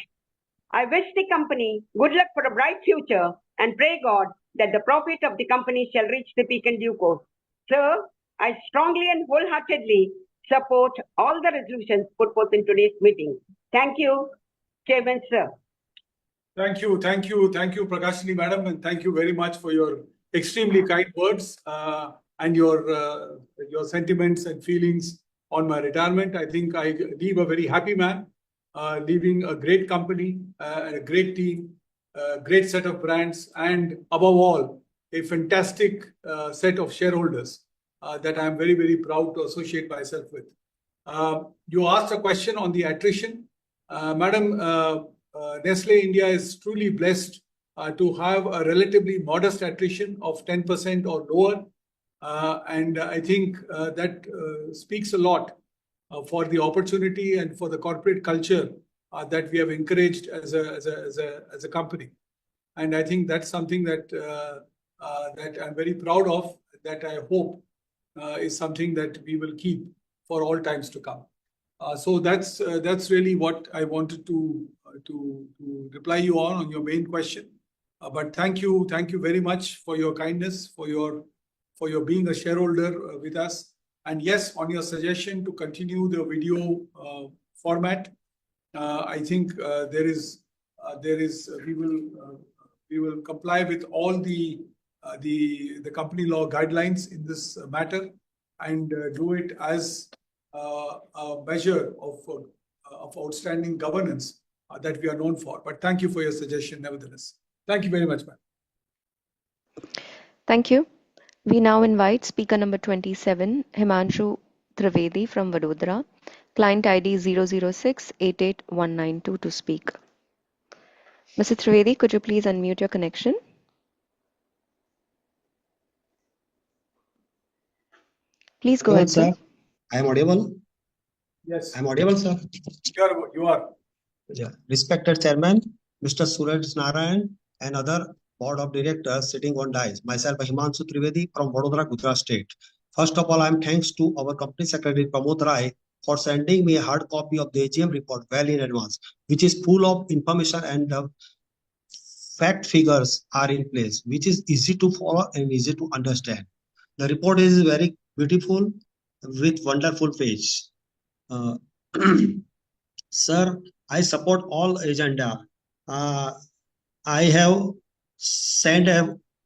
I wish the company good luck for a bright future and pray God that the profit of the company shall reach the peak in due course. Sir, I strongly and wholeheartedly support all the resolutions put forth in today's meeting. Thank you, Chairman, sir. Thank you, Prakashini Madam, and thank you very much for your extremely kind words and your sentiments and feelings on my retirement. I think I leave a very happy man, leaving a great company, a great team, a great set of brands, and above all, a fantastic set of shareholders that I'm very, very proud to associate myself with. You asked a question on the attrition. Madam, Nestlé India is truly blessed to have a relatively modest attrition of 10% or lower. And I think that speaks a lot for the opportunity and for the corporate culture that we have encouraged as a company. And I think that's something that that I'm very proud of, that I hope is something that we will keep for all times to come. So that's really what I wanted to reply you on your main question. But thank you very much for your kindness, for your being a shareholder with us. And yes, on your suggestion to continue the video format, I think we will comply with all the company law guidelines in this matter and do it as a measure of outstanding governance that we are known for. But thank you for your suggestion nevertheless. Thank you very much, ma'am. Thank you. We now invite speaker number 27, Himanshu Trivedi from Vadodara, client ID 006889192 to speak. Mr. Trivedi, could you please unmute your connection? Please go ahead, sir. I am audible? Yes. I am audible, sir? You are. Yeah. Respected Chairman, Mr. Suresh Narayan, and other board of directors sitting on dais. Myself, Himanshu Trivedi from Vadodara, Gujarat State. First of all, I am thanks to our company secretary, Pramod Rai, for sending me a hard copy of the AGM report well in advance, which is full of information and fact figures are in place, which is easy to follow and easy to understand. The report is very beautiful with wonderful page. Sir, I support all agenda. I have sent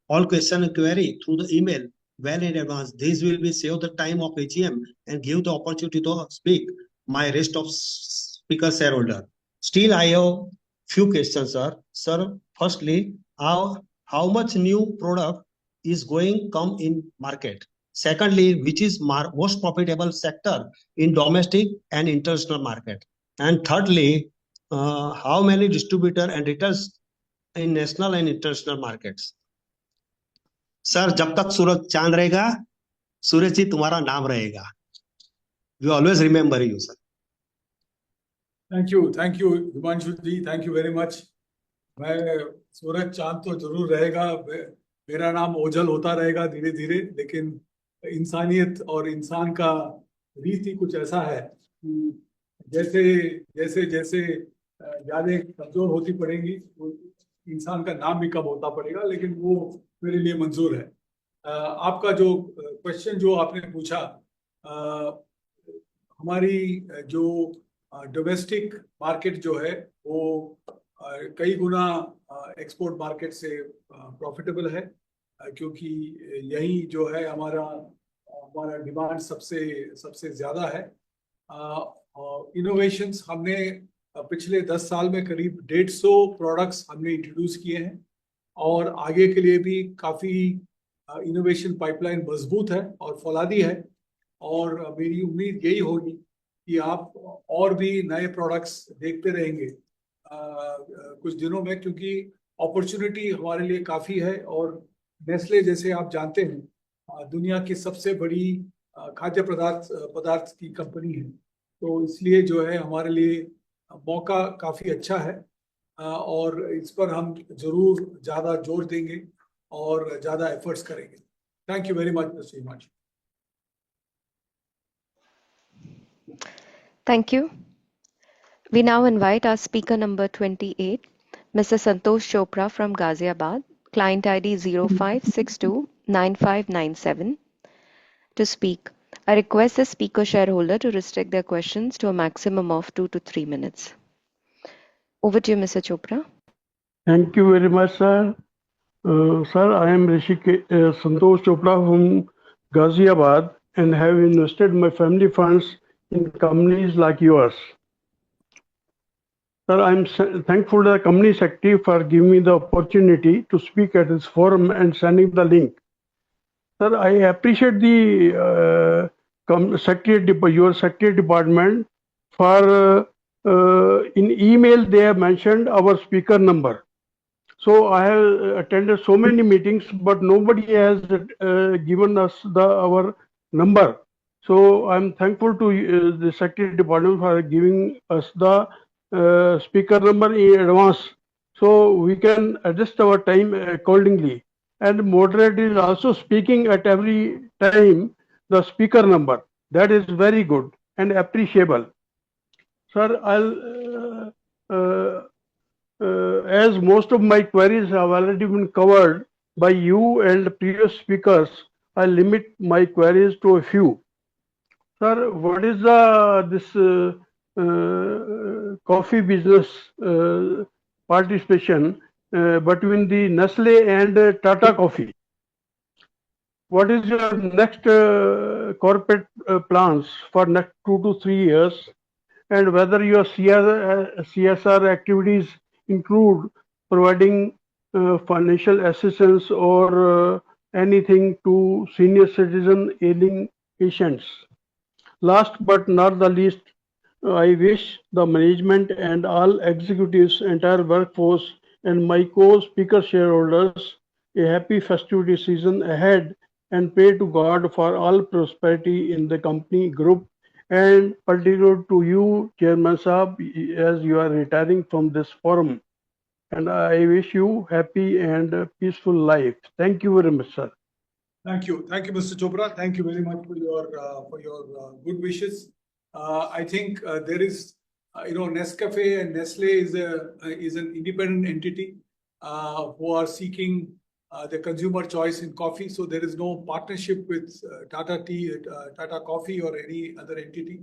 all question and query through the email well in advance. This will be save the time of AGM and give the opportunity to speak my rest of speaker shareholder. Still, I have few questions, sir. Sir, firstly, how much new product is going come in market? Secondly, which is most profitable sector in domestic and international market. And thirdly, how many distributor and retailers in national and international markets. Sir, जब तक सूरज चांद रहेगा, सूरज जी तुम्हारा नाम रहेगा. We always remember you, sir. Thank you, Himanshu ji. Thank you very much. मैं सूरज चांद तो जरूर रहेगा, मेरा नाम ओझल होता रहेगा धीरे धीरे, लेकिन इंसानियत और इंसान का रीति कुछ ऐसा है कि जैसे जैसे जैसे यादें कमजोर होती पड़ेंगी, इंसान का नाम भी कम होता पड़ेगा, लेकिन वो मेरे लिए मंजूर है. आपका जो क्वेश्चन जो आपने पूछा, हमारी जो डोमेस्टिक मार्केट जो है वो कई गुना एक्सपोर्ट मार्केट से प्रॉफिटेबल है, क्योंकि यही जो है हमारा डिमांड सबसे ज़्यादा है. इनोवेशंस हमने पिछले 10 साल में करीब 150 प्रोडक्ट्स हमने इंट्रोड्यूस किए हैं, और आगे के लिए भी काफ़ी इनोवेशन पाइपलाइन मजबूत है और फौलादी है. और मेरी उम्मीद यही होगी कि आप और भी नए प्रोडक्ट्स देखते रहेंगे कुछ दिनों में, क्योंकि अपॉर्चुनिटी हमारे लिए काफ़ी है. और नेस्ले जैसे आप जानते हैं दुनिया की सबसे बड़ी खाद्य पदार्थ की कंपनी है, तो इसलिए जो है हमारे लिए मौका काफ़ी अच्छा है, और इस पर हम जरूर ज़्यादा जोर देंगे और ज़्यादा एफर्ट्स करेंगे. Thank you very much mister Himanshu. Thank you. We now invite our speaker number 28, Mr. Santosh Chopra from Ghaziabad, client ID 05629597, to speak. I request the speaker shareholder to restrict their questions to a maximum of 2 to 3 minutes. Over to you, Mr. Chopra. Thank you very much, sir. Sir, I am Santosh Chopra from Ghaziabad and have invested my family funds in companies like yours. Sir, I am thankful to the company secretary for giving me the opportunity to speak at this forum and sending the link. Sir, I appreciate the your secretary department for in email they have mentioned our speaker number. So I have attended so many meetings, but nobody has given us our number. So I'm thankful to the secretary department for giving us the speaker number in advance, so we can adjust our time accordingly. And moderator is also speaking at every time the speaker number. That is very good and appreciable. Sir, as most of my queries have already been covered by you and previous speakers, I limit my queries to a few. Sir, what is this coffee business participation between the Nestlé and Tata Coffee? What is your next corporate plans for next 2 to 3 years, and whether your CSR activities include providing financial assistance or anything to senior citizen ailing patients? Last but not the least, I wish the management and all executives, entire workforce, and my co-speaker shareholders a happy festivity season ahead, and pray to God for all prosperity in the company group, and particular to you, Chairman Saab, as you are retiring from this forum. And I wish you happy and peaceful life. Thank you very much, sir. Thank you, Mr. Chopra. Thank you very much for your good wishes. I think there is, Nescafe and Nestlé is an independent entity who are seeking the consumer choice in coffee. So there is no partnership with Tata Coffee or any other entity.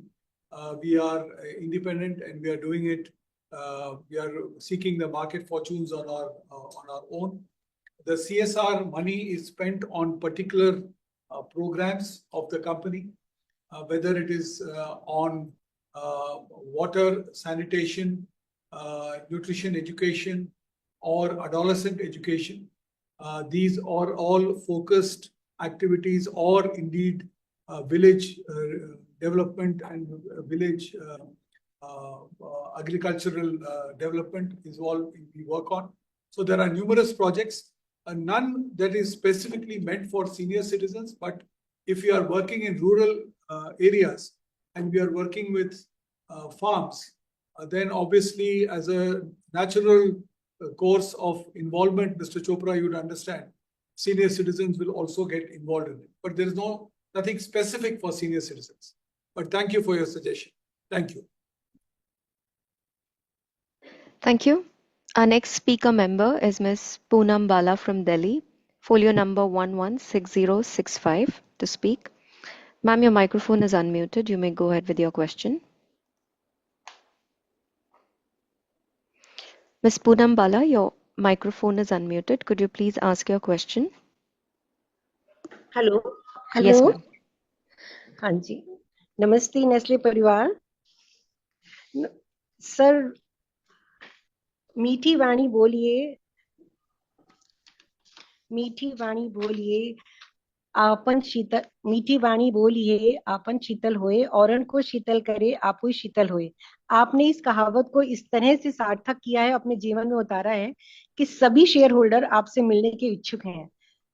We are independent and we are doing it. We are seeking the market fortunes on our own. The CSR money is spent on particular programs of the company, whether it is on water, sanitation, nutrition education, or adolescent education. These are all focused activities or indeed village development and village agricultural development is all we work on. So there are numerous projects, none that is specifically meant for senior citizens, but if you are working in rural areas and we are working with farms, then obviously as a natural course of involvement, Mr. Chopra, you would understand, senior citizens will also get involved in it. But there is nothing specific for senior citizens. But thank you for your suggestion. Thank you. Thank you. Our next speaker member is Ms. Poonam Bala from Delhi, folio number 116065 to speak. Ma'am, your microphone is unmuted. You may go ahead with your question. Ms. Poonam Bala, your microphone is unmuted. Could you please ask your question? Hello Yes, ma'am. हाँ जी, नमस्ते Nestle परिवार। Sir, मीठी वाणी बोलिए, मीठी वाणी बोलिए, आपन शीतल, मीठी वाणी बोलिए, आपन शीतल होए, औरन को शीतल करे, आपू शीतल होए। आपने इस कहावत को इस तरह से सार्थक किया है, अपने जीवन में उतारा है कि सभी शेयर होल्डर आपसे मिलने के इच्छुक हैं।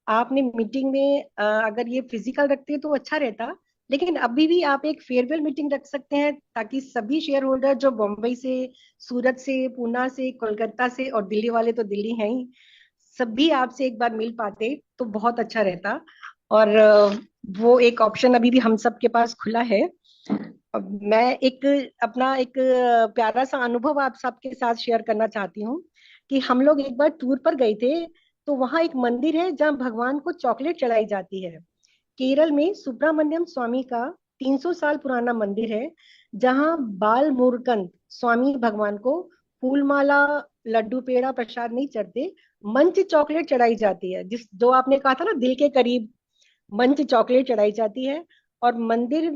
आपने मीटिंग में अगर ये फिजिकल रखते तो अच्छा रहता, लेकिन अभी भी आप एक फेयरवेल मीटिंग रख सकते हैं ताकि सभी शेयर होल्डर जो बम्बई से, सूरत से, पूना से, कोलकाता से और दिल्ली वाले तो दिल्ली हैं ही, सभी आपसे एक बार मिल पाते तो बहुत अच्छा रहता। और वो एक ऑप्शन अभी भी हम सबके पास खुला है। मैं एक अपना एक प्यारा सा अनुभव आप सबके साथ शेयर करना चाहती हूँ कि हम लोग एक बार टूर पर गए थे, तो वहां एक मंदिर है जहाँ भगवान को चॉकलेट चढ़ाई जाती है। केरल में सुब्रमण्यम स्वामी का 300 साल पुराना मंदिर है, जहाँ बाल मुरुगन स्वामी भगवान को फूलमाला, लड्डू, पेड़ा, प्रसाद नहीं चढ़ते, मंच चॉकलेट चढ़ाई जाती है। जिस जो आपने कहा था ना, दिल के करीब मंच चॉकलेट चढ़ाई जाती है। और मंदिर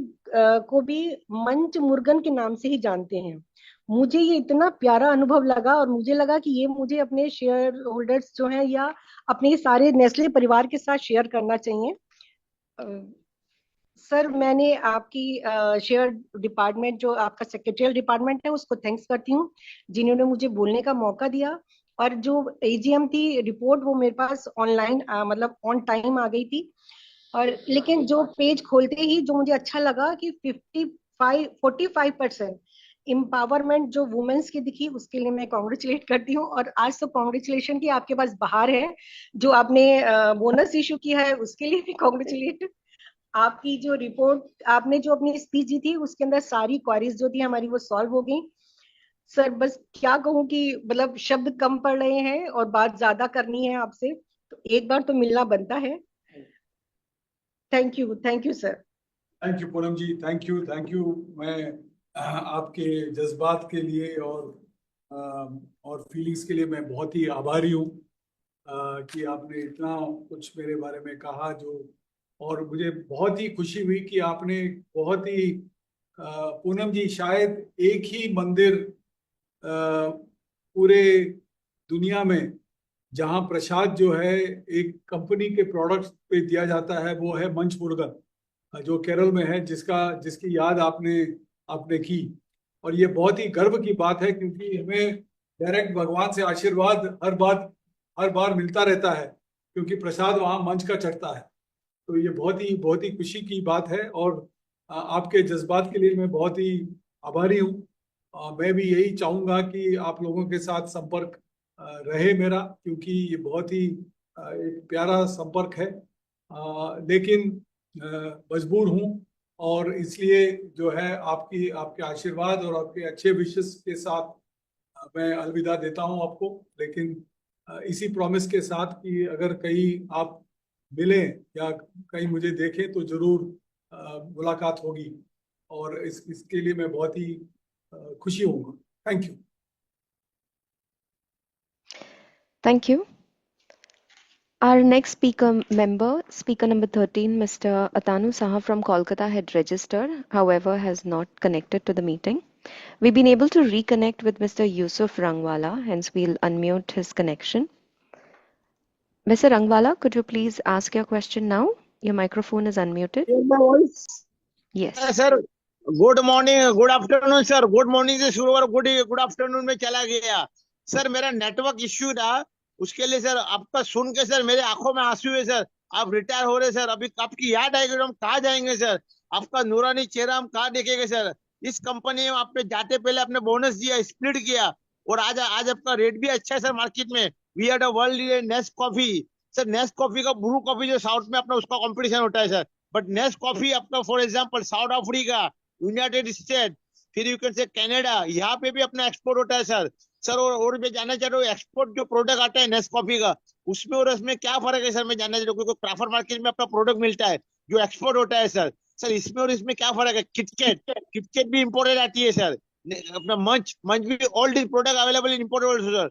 को भी मंच मुर्गन के नाम से ही जानते हैं। मुझे ये इतना प्यारा अनुभव लगा और मुझे लगा कि ये मुझे अपने शेयर होल्डर्स जो हैं या अपने सारे नेस्ले परिवार के साथ शेयर करना चाहिए। सर, मैंने आपकी शेयर डिपार्टमेंट, जो आपका सेक्रेटरियल डिपार्टमेंट है, उसको थैंक्स करती हूँ जिन्होंने मुझे बोलने का मौका दिया। और जो AGM थी रिपोर्ट, वो मेरे पास ऑनलाइन मतलब ऑन टाइम आ गई थी। और लेकिन जो पेज खोलते ही जो मुझे अच्छा लगा कि 45% एम्पावरमेंट जो वुमेन्स की दिखी, उसके लिए मैं कॉन्ग्रेचुलेट करती हूँ। और आज तो कॉन्ग्रेचुलेशन की आपके पास बाहर है, जो आपने बोनस इशू किया है उसके लिए भी कॉन्ग्रेचुलेट। आपकी जो रिपोर्ट, आपने जो अपनी स्पीच दी थी, उसके अंदर सारी क्वारीज जो थी हमारी वो सॉल्व हो गई। सर, बस क्या कहूँ कि मतलब शब्द कम पड़ रहे हैं और बात ज्यादा करनी है आपसे, तो एक बार तो मिलना बनता है। Thank you sir. Thank you Poonam ji, thank you. मैं आपके जज्बात के लिए और फीलिंग्स के लिए मैं बहुत ही आभारी हूँ कि आपने इतना कुछ मेरे बारे में कहा। और मुझे बहुत ही खुशी हुई कि आपने बहुत ही पूनम जी, शायद एक ही मंदिर पूरे दुनिया में जहां प्रसाद जो है एक कंपनी के प्रोडक्ट्स पे दिया जाता है, वो है मंच मुर्गन, जो केरल में है, जिसकी याद आपने की। और ये बहुत ही गर्व की बात है क्योंकि हमें डायरेक्ट भगवान से आशीर्वाद हर बार मिलता रहता है, क्योंकि प्रसाद वहाँ मंच का चढ़ता है। तो ये बहुत ही खुशी की बात है और आपके जज्बात के लिए मैं बहुत ही आभारी हूँ। मैं भी यही चाहूँगा कि आप लोगों के साथ संपर्क रहे मेरा, क्योंकि ये बहुत ही एक प्यारा संपर्क है। लेकिन मजबूर हूँ और इसलिए जो है आपके आशीर्वाद और आपके अच्छे विशेष के साथ मैं अलविदा देता हूँ आपको। लेकिन इसी प्रॉमिस के साथ कि अगर कहीं आप मिलें या कहीं मुझे देखें तो जरूर मुलाकात होगी, और इसके लिए मैं बहुत ही खुशी होऊंगा। Thank you. Thank you. Our next speaker member, speaker number 13, Mr. Atanu Saha from Kolkata had registered, however has not connected to the meeting. We've been able to reconnect with Mr. Yusuf Rangwala, hence we'll unmute his connection. Mr. Rangwala, could you please ask your question now? Your microphone is unmuted. My voice? Yes. Sir good morning, good afternoon sir. Good morning से शुरू और good afternoon में चला गया। Sir मेरा network issue था, उसके लिए सर आपका सुन के सर मेरे आंखों में आंसू है सर। आप रिटायर हो रहे सर, अभी आपकी याद आएगी हम कहाँ जाएंगे सर? आपका नूरानी चेहरा हम कहाँ देखेंगे सर? इस कंपनी में आपने जाते पहले आपने बोनस दिया, स्प्लिट किया, और आज आज आपका रेट भी अच्छा है सर मार्केट में। We are the world Nest coffee sir. Nest coffee का ब्रू कॉफी जो साउथ में अपना उसका कॉम्पिटिशन होता है सर, बट नेस्ट कॉफी आपका for example South Africa, United State, फिर यू कैन से कनाडा, यहाँ पे भी अपना एक्सपोर्ट होता है सर। सर और मैं जानना चाह रहा हूँ एक्सपोर्ट जो प्रोडक्ट आता है नेस्ट कॉफी का, उसमें और उसमें क्या फर्क है सर? मैं जानना चाह रहा हूँ क्योंकि क्राफर मार्केट में अपना प्रोडक्ट मिलता है जो एक्सपोर्ट होता है सर। सर इसमें और इसमें क्या फर्क है? किटकेट भी इम्पोर्टेड आती है सर, अपना मंच मंच भी, all the product available in imported sir.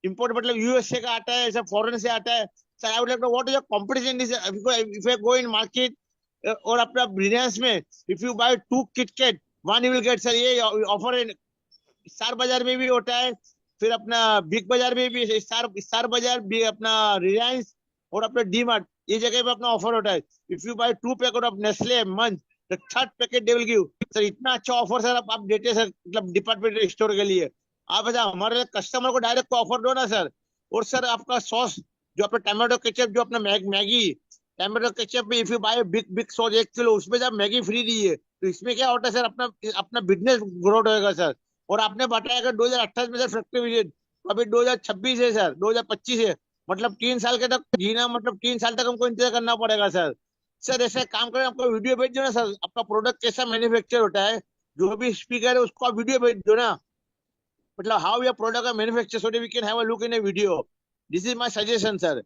Import मतलब यूएसए का आता है सर, फॉरेन से आता है sir. I would like to know what is the competition is if you go in market और अपना रिलायंस में if you buy 2 KitKat 1 you will get sir. ये ऑफर स्टार बाजार में भी होता है, फिर अपना बिग बाजार में भी, स्टार बाजार भी, अपना रिलायंस और अपना डी मार्ट, ये जगह पे अपना ऑफर होता है। If you buy 2 packet of Nestle Munch the 3rd packet they will give sir. इतना अच्छा ऑफर सर आप देते सर, मतलब डिपार्टमेंटल स्टोर के लिए। आप ऐसा हमारे कस्टमर को डायरेक्ट ऑफर दो ना सर। और सर आपका सॉस जो अपना टमाटो केचप, जो अपना मैगी टमाटो केचप में if you buy big sauce 1 kilo, उसमें जब मैगी फ्री दी है, तो इसमें क्या होता है सर? अपना अपना बिजनेस ग्रोथ होगा सर। और आपने बताया कि 2028 में सर फैक्ट्री विजिट, अभी 2026 है सर, 2025 है, मतलब 3 साल के तक जीना, मतलब 3 साल तक हमको इंतजार करना पड़ेगा सर। सर ऐसे काम करें, आपको वीडियो भेज दो ना सर, आपका प्रोडक्ट कैसा मैन्युफैक्चर होता है, जो भी स्पीकर है उसको आप वीडियो भेज दो ना, मतलब how your product are manufacture so that we can have a look in a video. This is my suggestion sir.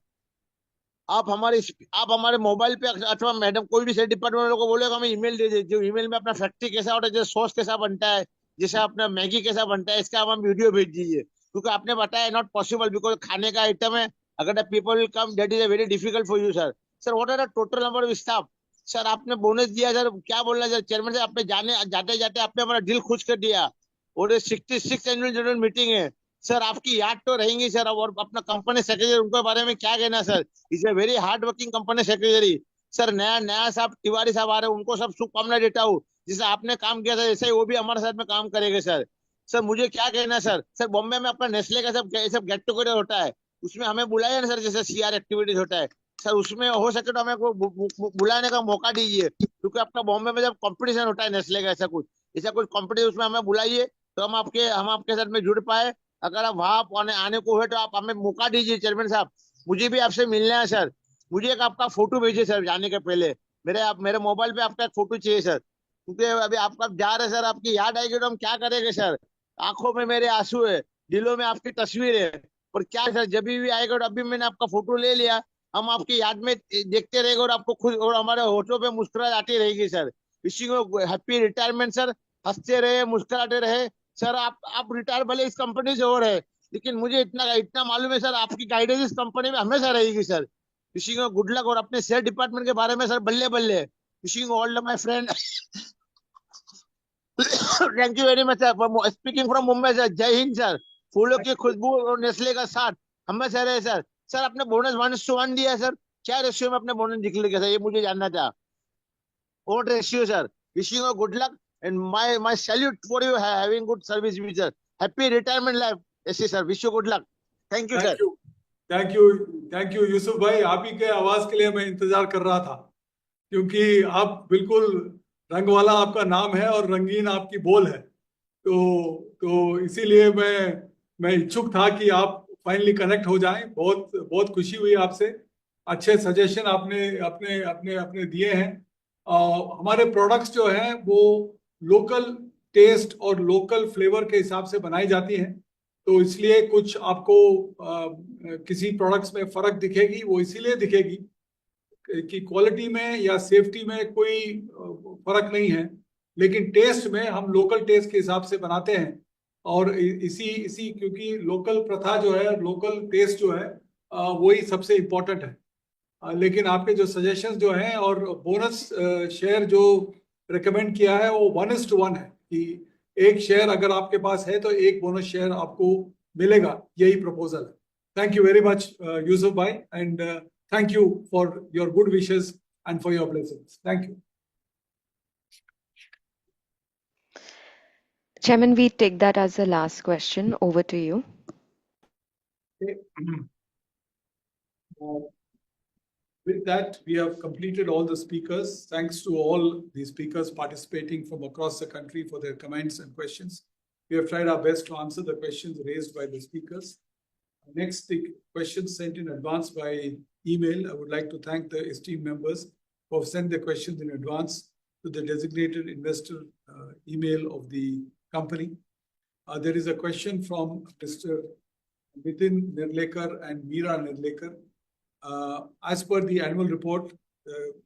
आप हमारे मोबाइल पे अथवा मैडम कोई भी डिपार्टमेंट वालों को बोलेगा हमें ईमेल दे दीजिए, जो ईमेल में अपना फैक्ट्री कैसा होता है, जैसे सॉस कैसा बनता है, जैसे अपना मैगी कैसा बनता है, इसका आप हम वीडियो भेज दीजिए। क्योंकि आपने बताया नॉट पॉसिबल बिकॉज खाने का आइटम है, अगर the people will come that is very difficult for you sir. Sir what are the total number of staff? Sir आपने बोनस दिया सर, क्या बोलना सर चेयरमैन साहब? आपने जाते जाते आपने हमारा दिल खुश कर दिया। और 66 एनुअल जनरल मीटिंग है सर, आपकी याद तो रहेंगी सर। और अपना कंपनी सेक्रेटरी उनके बारे में क्या कहना sir? Is a very hard working company secretary sir. नया साहब तिवारी साहब आ रहे हैं, उनको सब शुभकामनाएं देता हूँ। जैसे आपने काम किया था ऐसे ही वो भी हमारे साथ में काम करेंगे सर। सर मुझे क्या कहना सर? सर बॉम्बे में अपना नेस्ले का सब गेट टुगेदर होता है, उसमें हमें बुलाया ना सर, जैसे सीआर एक्टिविटीज होता है सर, उसमें हो सके तो हमें को बुलाने का मौका दीजिए। क्योंकि अपना बॉम्बे में जब कॉम्पिटिशन होता है नेस्ले का, ऐसा कुछ कॉम्पिटिशन, उसमें हमें बुलाइए तो हम आपके साथ में जुड़ पाए। अगर आप वहां आने को हुए तो आप हमें मौका दीजिए चेयरमैन साहब। मुझे भी आपसे मिलना है सर। मुझे एक आपका फोटो भेजिए सर जाने के पहले, मेरे मोबाइल पे आपका एक फोटो चाहिए सर। क्योंकि अभी आप जा रहे सर, आपकी याद आएगी तो हम क्या करेंगे सर? आंखों में मेरे आंसू है, दिलों में आपकी तस्वीर है, और क्या सर जब भी आएगा तो अभी मैंने आपका फोटो ले लिया, हम आपकी याद में देखते रहेंगे और आपको खुश, और हमारे होठों पे मुस्कुराहट आती रहेगी sir. Wishing you happy retirement sir. हंसते रहे, मुस्कुराते रहे सर। आप रिटायर भले इस कंपनी से हो रहे, लेकिन मुझे इतना मालूम है सर, आपकी गाइडेंस इस कंपनी में हमेशा रहेगी sir. Wishing you good luck. और अपने शेयर डिपार्टमेंट के बारे में सर बल्ले बल्ले, wishing all my friend thank you very much sir. Speaking from Mumbai sir, जय हिंद सर। फूलों की खुशबू और नेस्ले का साथ हमेशा रहे सर। सर आपने बोनस 1:1 दिया सर, क्या रेशियो में अपने बोनस डिक्लेयर किया सर, ये मुझे जानना था। What ratio, sir? Wishing you good luck and my salute for you having good service with sir. Happy retirement life. Yes, sir. Wish you good luck. Thank you, sir. Thank you Yusuf भाई। आप ही के आवाज के लिए मैं इंतजार कर रहा था, क्योंकि आप बिल्कुल रंग वाला आपका नाम है और रंगीन आपकी बोल है। तो इसीलिए मैं इच्छुक था कि आप फाइनली कनेक्ट हो जाएं। बहुत बहुत खुशी हुई आपसे। अच्छे सजेशन आपने अपने अपने अपने दिए हैं। हमारे प्रोडक्ट्स जो हैं वो लोकल टेस्ट और लोकल फ्लेवर के हिसाब से बनाई जाती हैं, तो इसलिए कुछ आपको किसी प्रोडक्ट्स में फर्क दिखेगी। वो इसीलिए दिखेगी कि क्वालिटी में या सेफ्टी में कोई फर्क नहीं है, लेकिन टेस्ट में हम लोकल टेस्ट के हिसाब से बनाते हैं। और इसी क्योंकि लोकल प्रथा जो है, लोकल टेस्ट जो है, वही सबसे इम्पोर्टेंट है। लेकिन आपके जो सजेशंस जो हैं और बोनस शेयर जो रिकमेंड किया है वो 1:1 है, कि एक शेयर अगर आपके पास है तो एक बोनस शेयर आपको मिलेगा, यही प्रपोजल है। Thank you very much Yusuf भाई, and thank you for your good wishes and for your blessings. Thank you. Chairman, we take that as the last question. Over to you. Okay. With that, we have completed all the speakers. Thanks to all the speakers participating from across the country for their comments and questions. We have tried our best to answer the questions raised by the speakers. Next, the questions sent in advance by email. I would like to thank the esteemed members who have sent their questions in advance to the designated investor email of the company. There is a question from Mr. Nitin Nirlekar and Meera Nirlekar. As per the annual report,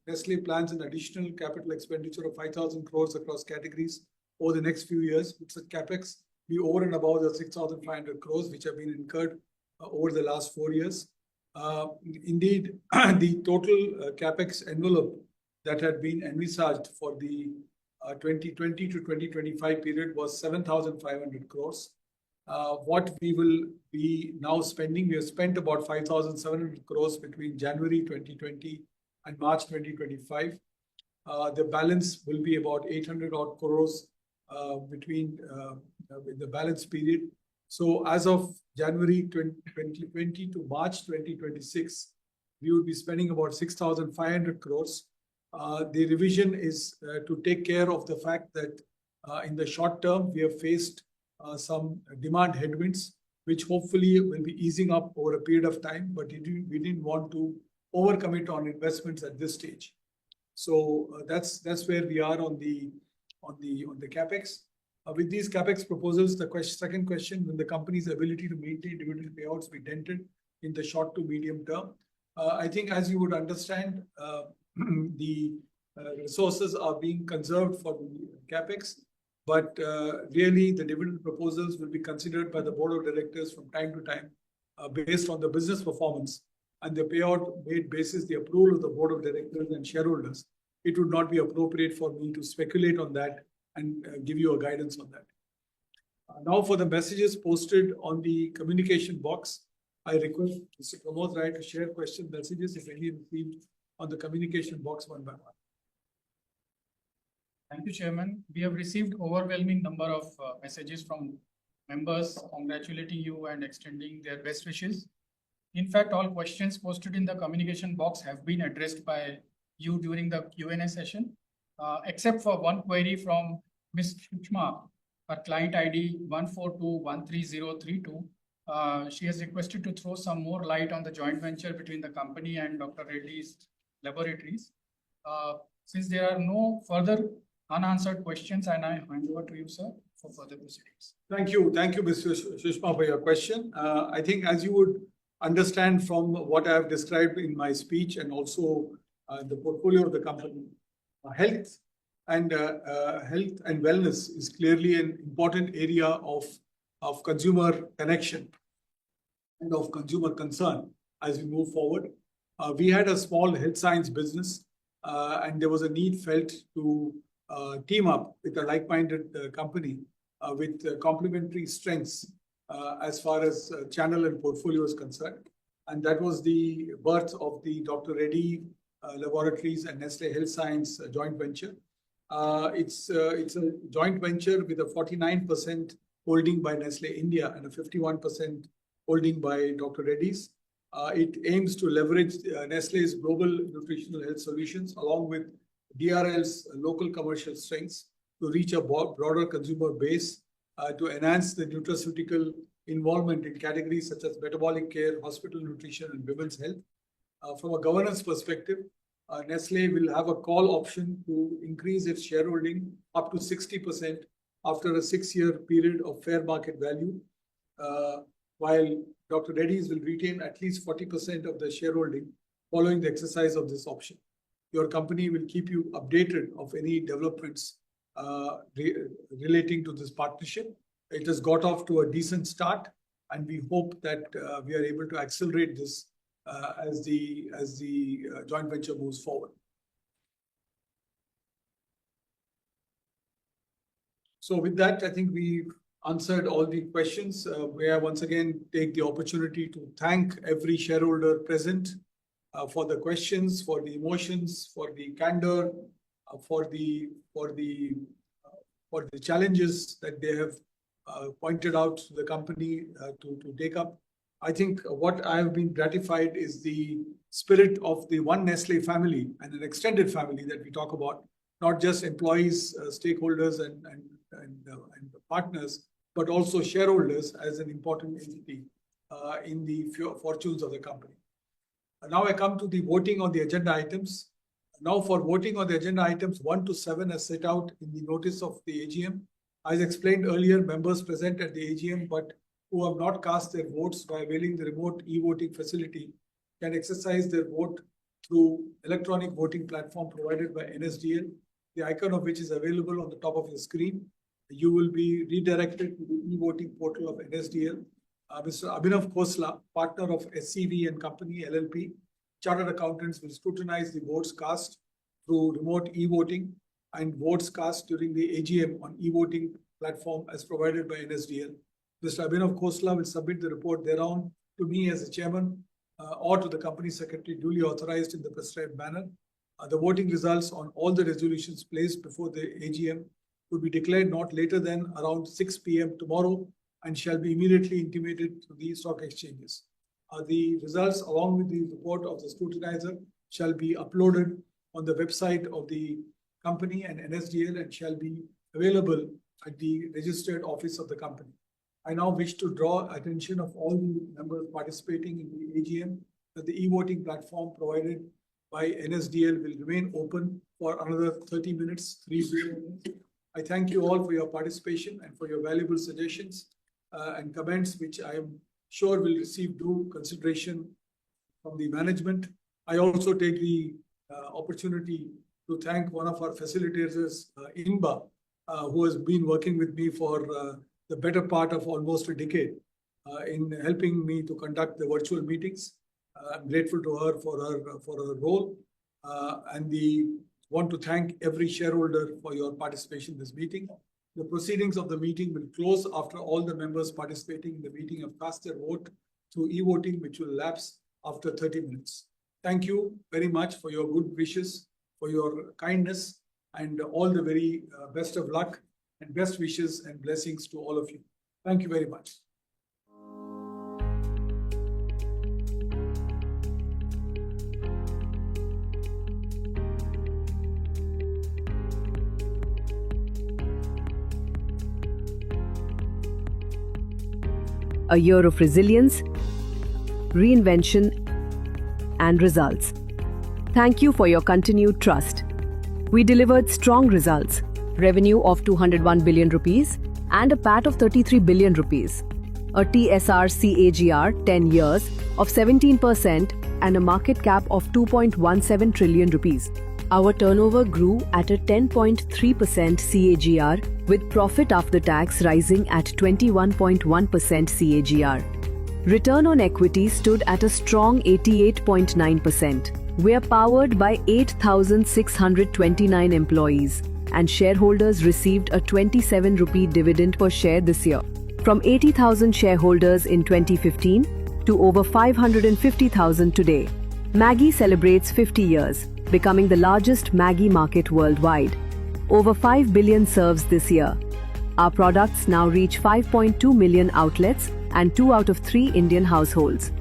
Nestlé plans an additional capital expenditure of 5,000 crores across categories over the next few years, with such capex be over and above the 6,500 crores which have been incurred over the last 4 years. Indeed, the total capex envelope that had been envisaged for the 2020 to 2025 period was 7,500 crores. What we will be now spending, we have spent about 5,700 crores between January 2020 and March 2025. The balance will be about 800 odd crores between the balance period. So as of January 2020 to March 2026, we will be spending about 6,500 crores. The revision is to take care of the fact that in the short term, we have faced some demand headwinds, which hopefully will be easing up over a period of time, but we didn't want to overcommit on investments at this stage. So that's where we are on the capex. With these capex proposals, the second question: will the company's ability to maintain dividend payouts be dented in the short to medium term? I think, as you would understand, the resources are being conserved for the capex. But really, the dividend proposals will be considered by the board of directors from time to time based on the business performance, and the payout made basis the approval of the board of directors and shareholders. It would not be appropriate for me to speculate on that and give you a guidance on that. Now, for the messages posted on the communication box, I request Mr. Pramod Rai to share question messages, if any, received on the communication box one by one. Thank you, Chairman. We have received overwhelming number of messages from members congratulating you and extending their best wishes. In fact, all questions posted in the communication box have been addressed by you during the Q&A session, except for one query from Ms. Shushma, her client ID 142-13032. She has requested to throw some more light on the joint venture between the company and Dr. Reddy's laboratories. Since there are no further unanswered questions, and I hand over to you, sir, for further proceedings. Thank you, Mr. Shushma, for your question. I think, as you would understand from what I have described in my speech and also the portfolio of the company, health and wellness is clearly an important area of consumer connection and of consumer concern as we move forward. We had a small health science business, and there was a need felt to team up with a like-minded company with complementary strengths as far as channel and portfolio is concerned. And that was the birth of the Dr. Reddy Laboratories and Nestlé Health Science joint venture. It's a joint venture with a 49% holding by Nestlé India and a 51% holding by Dr. Reddy's. It aims to leverage Nestlé's global nutritional health solutions along with DRL's local commercial strengths to reach a broader consumer base, to enhance the nutraceutical involvement in categories such as metabolic care, hospital nutrition, and women's health. From a governance perspective, Nestlé will have a call option to increase its shareholding up to 60% after a 6-year period of fair market value, while Dr. Reddy's will retain at least 40% of the shareholding following the exercise of this option. Your company will keep you updated of any developments relating to this partnership. It has got off to a decent start, and we hope that we are able to accelerate this as the joint venture moves forward. So with that, I think we've answered all the questions. May I once again take the opportunity to thank every shareholder present for the questions, for the emotions, for the candor, for the challenges that they have pointed out to the company to take up. I think what I have been gratified is the spirit of the one Nestlé family and an extended family that we talk about, not just employees, stakeholders, and partners, but also shareholders as an important entity in the fortunes of the company. Now I come to the voting on the agenda items. Now for voting on the agenda items 1 to 7 as set out in the notice of the AGM. As explained earlier, members present at the AGM but who have not cast their votes by availing the remote e-voting facility can exercise their vote through electronic voting platform provided by NSDL, the icon of which is available on the top of your screen. You will be redirected to the e-voting portal of NSDL. Mr. Abhinav Khosla, partner of SCV and Company LLP, Chartered Accountants, will scrutinize the votes cast through remote e-voting and votes cast during the AGM on e-voting platform as provided by NSDL. Mr. Abhinav Khosla will submit the report thereon to me as the chairman or to the company secretary duly authorized in the prescribed manner. The voting results on all the resolutions placed before the AGM will be declared not later than around 6 p.m. tomorrow and shall be immediately intimated to the stock exchanges. The results, along with the report of the scrutinizer, shall be uploaded on the website of the company and NSDL and shall be available at the registered office of the company. I now wish to draw attention of all the members participating in the AGM that the e-voting platform provided by NSDL will remain open for another 30 minutes. I thank you all for your participation and for your valuable suggestions and comments, which I am sure will receive due consideration from the management. I also take the opportunity to thank one of our facilitators, Inba, who has been working with me for the better part of almost a decade in helping me to conduct the virtual meetings. I'm grateful to her for her role, and want to thank every shareholder for your participation in this meeting. The proceedings of the meeting will close after all the members participating in the meeting have cast their vote through e-voting, which will lapse after 30 minutes. Thank you very much for your good wishes, for your kindness, and all the very best of luck and best wishes and blessings to all of you. Thank you very much. A year of resilience, reinvention, and results. Thank you for your continued trust. We delivered strong results, revenue of 201 billion rupees and a PAT of 33 billion rupees, a TSR CAGR 10 years of 17% and a market cap of 2.17 trillion rupees. Our turnover grew at a 10.3% CAGR, with profit after tax rising at 21.1% CAGR. Return on equity stood at a strong 88.9%. We are powered by 8,629 employees, and shareholders received a 27 rupee dividend per share this year. From 80,000 shareholders in 2015 to over 550,000 today. Maggi celebrates 50 years, becoming the largest Maggi market worldwide. Over 5 billion serves this year. Our products now reach 5.2 million outlets and 2 out of 3 Indian households.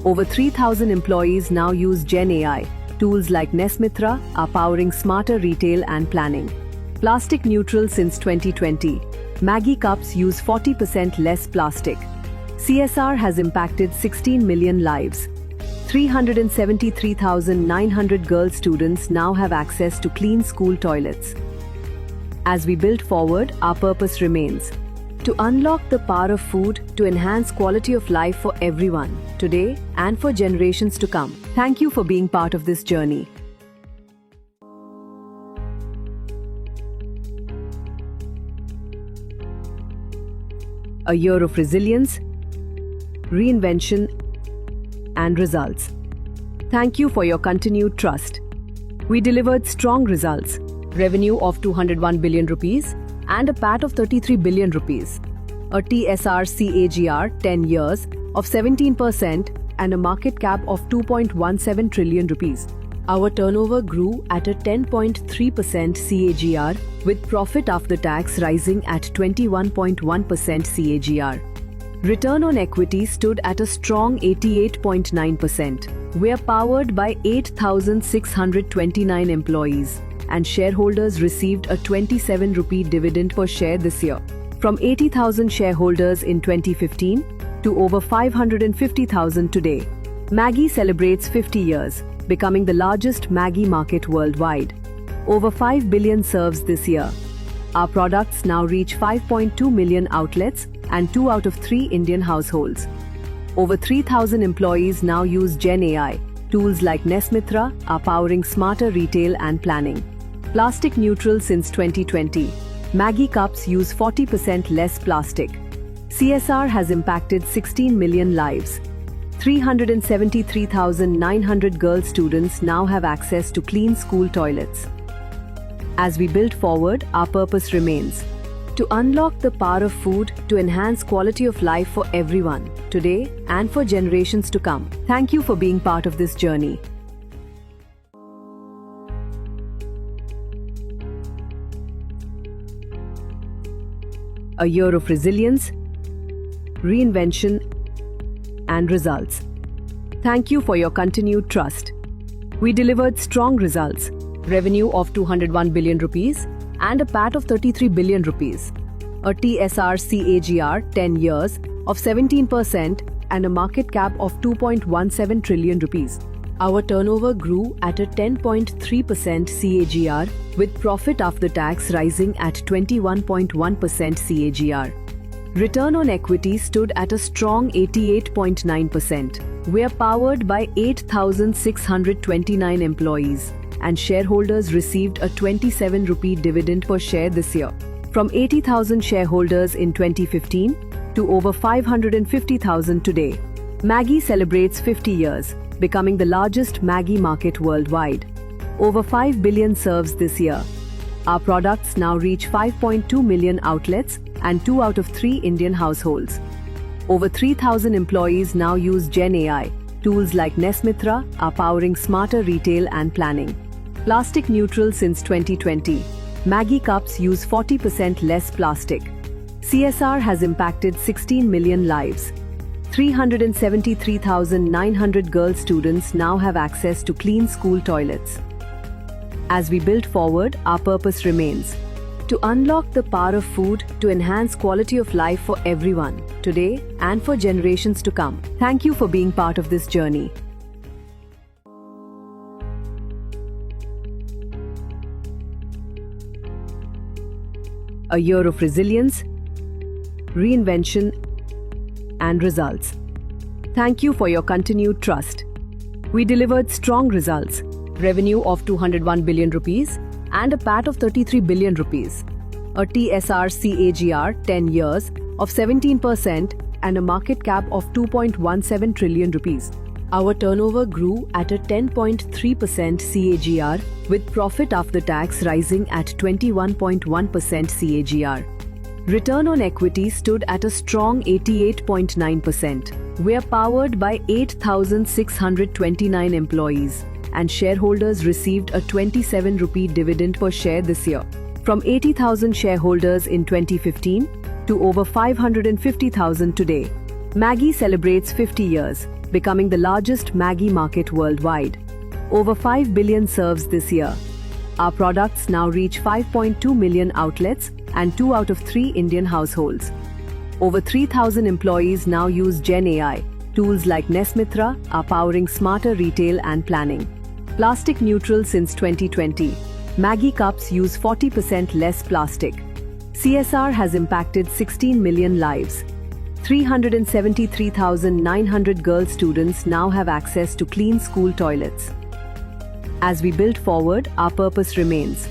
Over 3,000 employees now use Gen AI. Tools like Nesmitra are powering smarter retail and planning. Plastic neutral since 2020. Maggi cups use 40% less plastic. CSR has impacted 16 million lives. 373,900 girl students now have access to clean school toilets. As we build forward, our purpose remains to unlock the power of food to enhance quality of life for everyone, today and for generations to come. Thank you for being part of this journey. A year of resilience, reinvention, and results. Thank you for your continued trust. We delivered strong results, revenue of 201 billion rupees and a PAT of 33 billion rupees, a TSR CAGR 10 years of 17% and a market cap of 2.17 trillion rupees. Our turnover grew at a 10.3% CAGR, with profit after tax rising at 21.1% CAGR. Return on equity stood at a strong 88.9%. We are powered by 8,629 employees, and shareholders received a 27 rupee dividend per share this year. From 80,000 shareholders in 2015 to over 550,000 today, Maggi celebrates 50 years, becoming the largest Maggi market worldwide. Over 5 billion serves this year. Our products now reach 5.2 million outlets and 2 out of 3 Indian households. Over 3,000 employees now use Gen AI. Tools like Nesmitra are powering smarter retail and planning. Plastic neutral since 2020. Maggi cups use 40% less plastic. CSR has impacted 16 million lives. 373,900 girl students now have access to clean school toilets. As we build forward, our purpose remains to unlock the power of food to enhance quality of life for everyone, today and for generations to come. Thank you for being part of this journey. A year of resilience, reinvention, and results. Thank you for your continued trust. We delivered strong results, revenue of 201 billion rupees and a PAT of 33 billion rupees, a TSR CAGR 10 years of 17% and a market cap of 2.17 trillion rupees. Our turnover grew at a 10.3% CAGR, with profit after tax rising at 21.1% CAGR. Return on equity stood at a strong 88.9%. We are powered by 8,629 employees, and shareholders received a 27 rupee dividend per share this year. From 80,000 shareholders in 2015 to over 550,000 today, Maggi celebrates 50 years, becoming the largest Maggi market worldwide. Over 5 billion serves this year. Our products now reach 5.2 million outlets and 2 out of 3 Indian households. Over 3,000 employees now use Gen AI. Tools like Nesmitra are powering smarter retail and planning. Plastic neutral since 2020. Maggi cups use 40% less plastic. CSR has impacted 16 million lives. 373,900 girl students now have access to clean school toilets. As we build forward, our purpose remains to unlock the power of food to enhance quality of life for everyone, today and for generations to come. Thank you for being part of this journey. A year of resilience, reinvention, and results. Thank you for your continued trust. We delivered strong results, revenue of 201 billion rupees and a PAT of 33 billion rupees, a TSR CAGR 10 years of 17% and a market cap of 2.17 trillion rupees. Our turnover grew at a 10.3% CAGR, with profit after tax rising at 21.1% CAGR. Return on equity stood at a strong 88.9%. We are powered by 8,629 employees, and shareholders received a 27 rupee dividend per share this year. From 80,000 shareholders in 2015 to over 550,000 today, Maggi celebrates 50 years, becoming the largest Maggi market worldwide. Over 5 billion serves this year. Our products now reach 5.2 million outlets and 2 out of 3 Indian households. Over 3,000 employees now use Gen AI. Tools like Nesmitra are powering smarter retail and planning. Plastic neutral since 2020. Maggi cups use 40% less plastic. CSR has impacted 16 million lives. 373,900 girl students now have access to clean school toilets. As we build forward, our purpose remains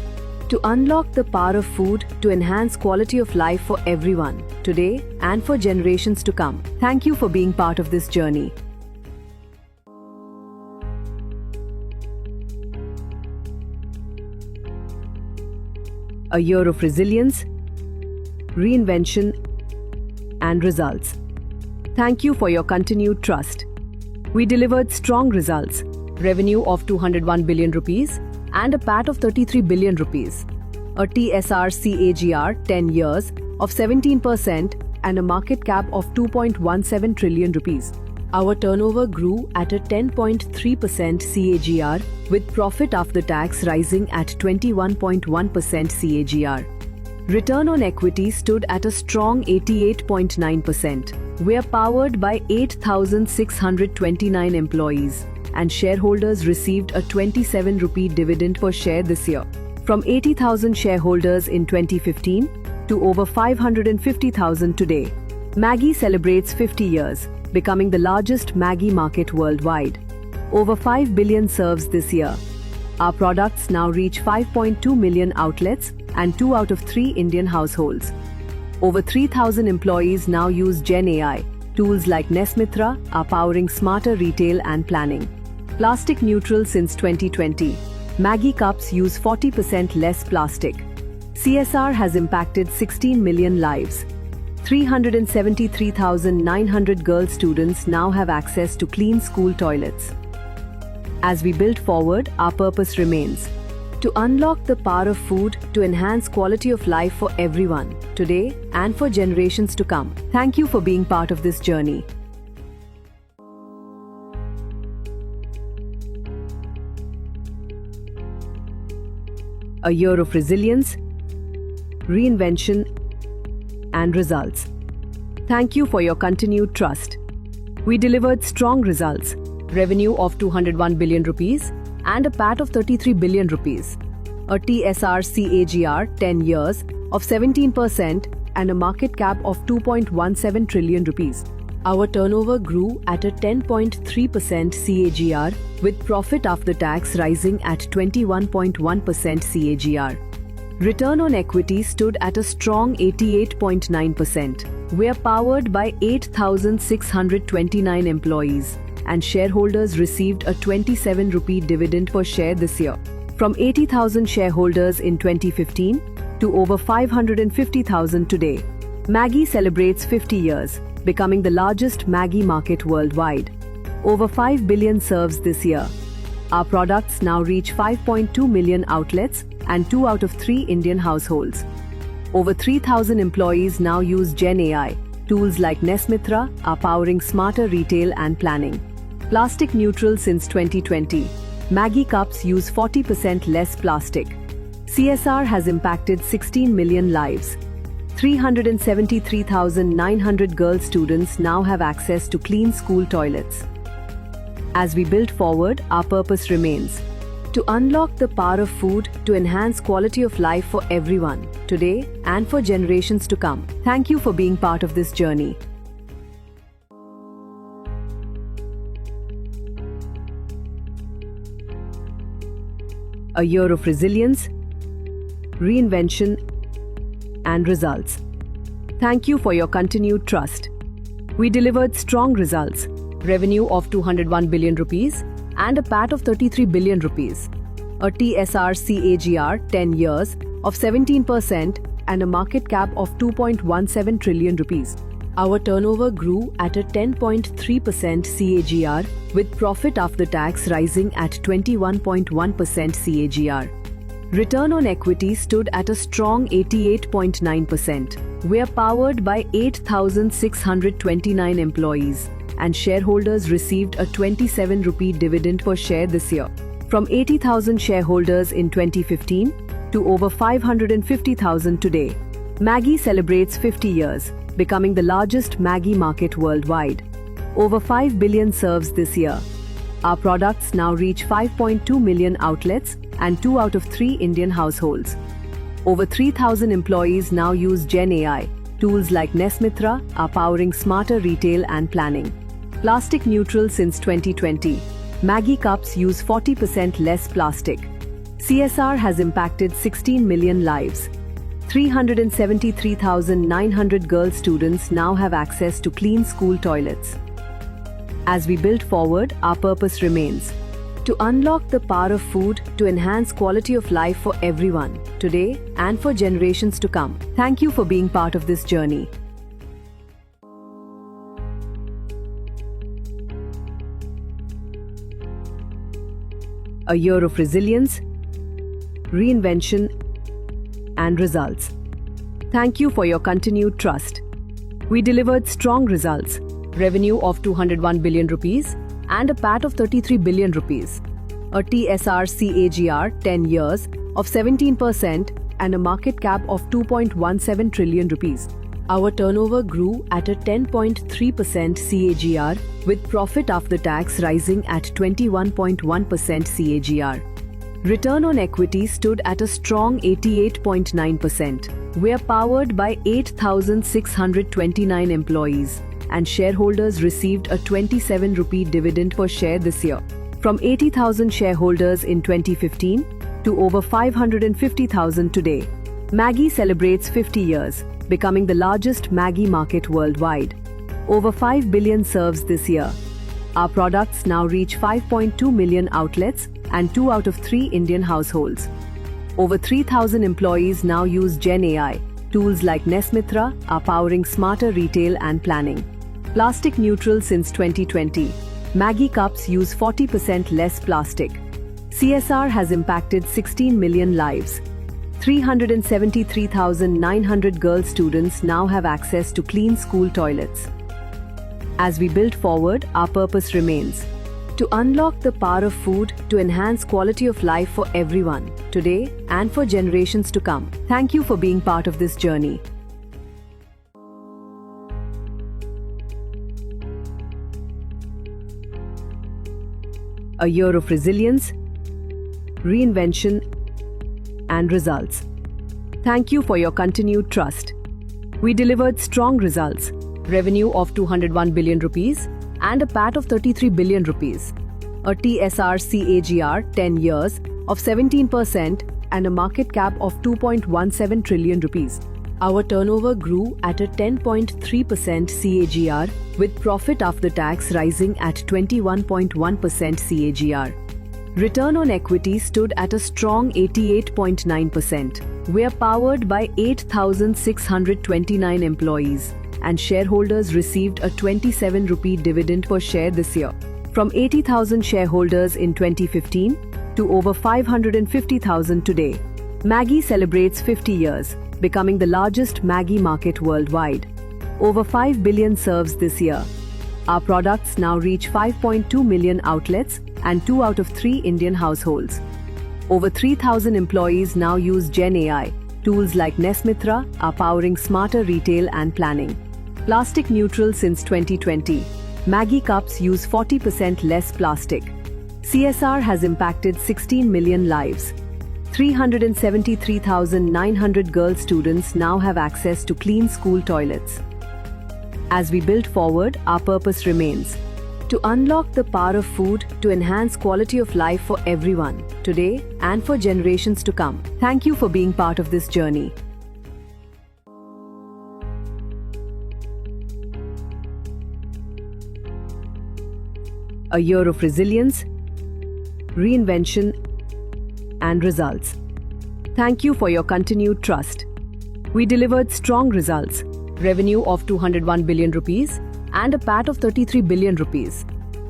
to unlock the power of food to enhance quality of life for everyone, today and for generations to come. Thank you for being part of this journey. A year of resilience, reinvention, and results. Thank you for your continued trust. We delivered strong results, revenue of 201 billion rupees and a PAT of 33 billion rupees, a TSR CAGR 10 years of 17% and a market cap of 2.17 trillion rupees. Our turnover grew at a 10.3% CAGR with profit after tax rising at 21.1% CAGR. Return on equity stood at a strong 88.9%. We are powered by 8,629 employees and shareholders received a 27 rupee dividend per share this year. From 80,000 shareholders in 2015 to over 550,000 today. Maggi celebrates 50 years, becoming the largest Maggi market worldwide. Over 5 billion serves this year. Our products now reach 5.2 million outlets and 2 out of 3 Indian households. Over 3,000 employees now use Gen AI. Tools like Nesmitra are powering smarter retail and planning. Plastic neutral since 2020. Maggi cups use 40% less plastic. CSR has impacted 16 million lives. 373,900 girl students now have access to clean school toilets. As we build forward, our purpose remains to unlock the power of food to enhance quality of life for everyone, today and for generations to come. Thank you for being part of this journey. A year of resilience, reinvention, and results. Thank you for your continued trust. We delivered strong results, revenue of 201 billion rupees and a PAT of 33 billion rupees, a TSR CAGR 10 years of 17% and a market cap of 2.17 trillion rupees. Our turnover grew at a 10.3% CAGR with profit after tax rising at 21.1% CAGR. Return on equity stood at a strong 88.9%. We are powered by 8,629 employees and shareholders received a 27 rupee dividend per share this year. From 80,000 shareholders in 2015 to over 550,000 today. Maggi celebrates 50 years, becoming the largest Maggi market worldwide. Over 5 billion serves this year. Our products now reach 5.2 million outlets and 2 out of 3 Indian households. Over 3,000 employees now use Gen AI. Tools like Nesmitra are powering smarter retail and planning. Plastic neutral since 2020. Maggi cups use 40% less plastic. CSR has impacted 16 million lives. 373,900 girl students now have access to clean school toilets. As we build forward, our purpose remains to unlock the power of food to enhance quality of life for everyone, today and for generations to come. Thank you for being part of this journey. A year of resilience, reinvention, and results. Thank you for your continued trust. We delivered strong results, revenue of 201 billion rupees and a PAT of 33 billion rupees, a TSR CAGR 10 years of 17% and a market cap of 2.17 trillion rupees. Our turnover grew at a 10.3% CAGR with profit after tax rising at 21.1% CAGR. Return on equity stood at a strong 88.9%. We are powered by 8,629 employees and shareholders received a 27 rupee dividend per share this year. From 80,000 shareholders in 2015 to over 550,000 today. Maggi celebrates 50 years, becoming the largest Maggi market worldwide. Over 5 billion serves this year. Our products now reach 5.2 million outlets and 2 out of 3 Indian households. Over 3,000 employees now use Gen AI. Tools like Nesmitra are powering smarter retail and planning. Plastic neutral since 2020. Maggi cups use 40% less plastic. CSR has impacted 16 million lives. 373,900 girl students now have access to clean school toilets. As we build forward, our purpose remains to unlock the power of food to enhance quality of life for everyone, today and for generations to come. Thank you for being part of this journey. A year of resilience, reinvention, and results. Thank you for your continued trust. We delivered strong results, revenue of 201 billion rupees and a PAT of 33 billion rupees, a TSR CAGR 10 years of 17% and a market cap of 2.17 trillion rupees. Our turnover grew at a 10.3% CAGR with profit after tax rising at 21.1% CAGR. Return on equity stood at a strong 88.9%. We are powered by 8,629 employees, and shareholders received a 27 rupee dividend per share this year. From 80,000 shareholders in 2015 to over 550,000 today, Maggi celebrates 50 years, becoming the largest Maggi market worldwide. Over 5 billion serves this year. Our products now reach 5.2 million outlets and 2 out of 3 Indian households. Over 3,000 employees now use Gen AI. Tools like Nesmitra are powering smarter retail and planning. Plastic neutral since 2020. Maggi cups use 40% less plastic. CSR has impacted 16 million lives. 373,900 girl students now have access to clean school toilets. As we build forward, our purpose remains to unlock the power of food to enhance quality of life for everyone, today and for generations to come. Thank you for being part of this journey. A year of resilience, reinvention, and results. Thank you for your continued trust. We delivered strong results, revenue of 201 billion rupees and a PAT of 33 billion rupees, a TSR CAGR 10 years of 17% and a market cap of 2.17 trillion rupees. Our turnover grew at a 10.3% CAGR with profit after tax rising at 21.1% CAGR. Return on equity stood at a strong 88.9%. We are powered by 8,629 employees, and shareholders received a 27 rupee dividend per share this year. From 80,000 shareholders in 2015 to over 550,000 today, Maggi celebrates 50 years, becoming the largest Maggi market worldwide. Over 5 billion serves this year. Our products now reach 5.2 million outlets and 2 out of 3 Indian households. Over 3,000 employees now use Gen AI. Tools like Nesmitra are powering smarter retail and planning. Plastic neutral since 2020. Maggi cups use 40% less plastic. CSR has impacted 16 million lives. 373,900 girl students now have access to clean school toilets. As we build forward, our purpose remains to unlock the power of food to enhance quality of life for everyone, today and for generations to come. Thank you for being part of this journey. A year of resilience, reinvention, and results. Thank you for your continued trust. We delivered strong results, revenue of 201 billion rupees and a PAT of 33 billion rupees,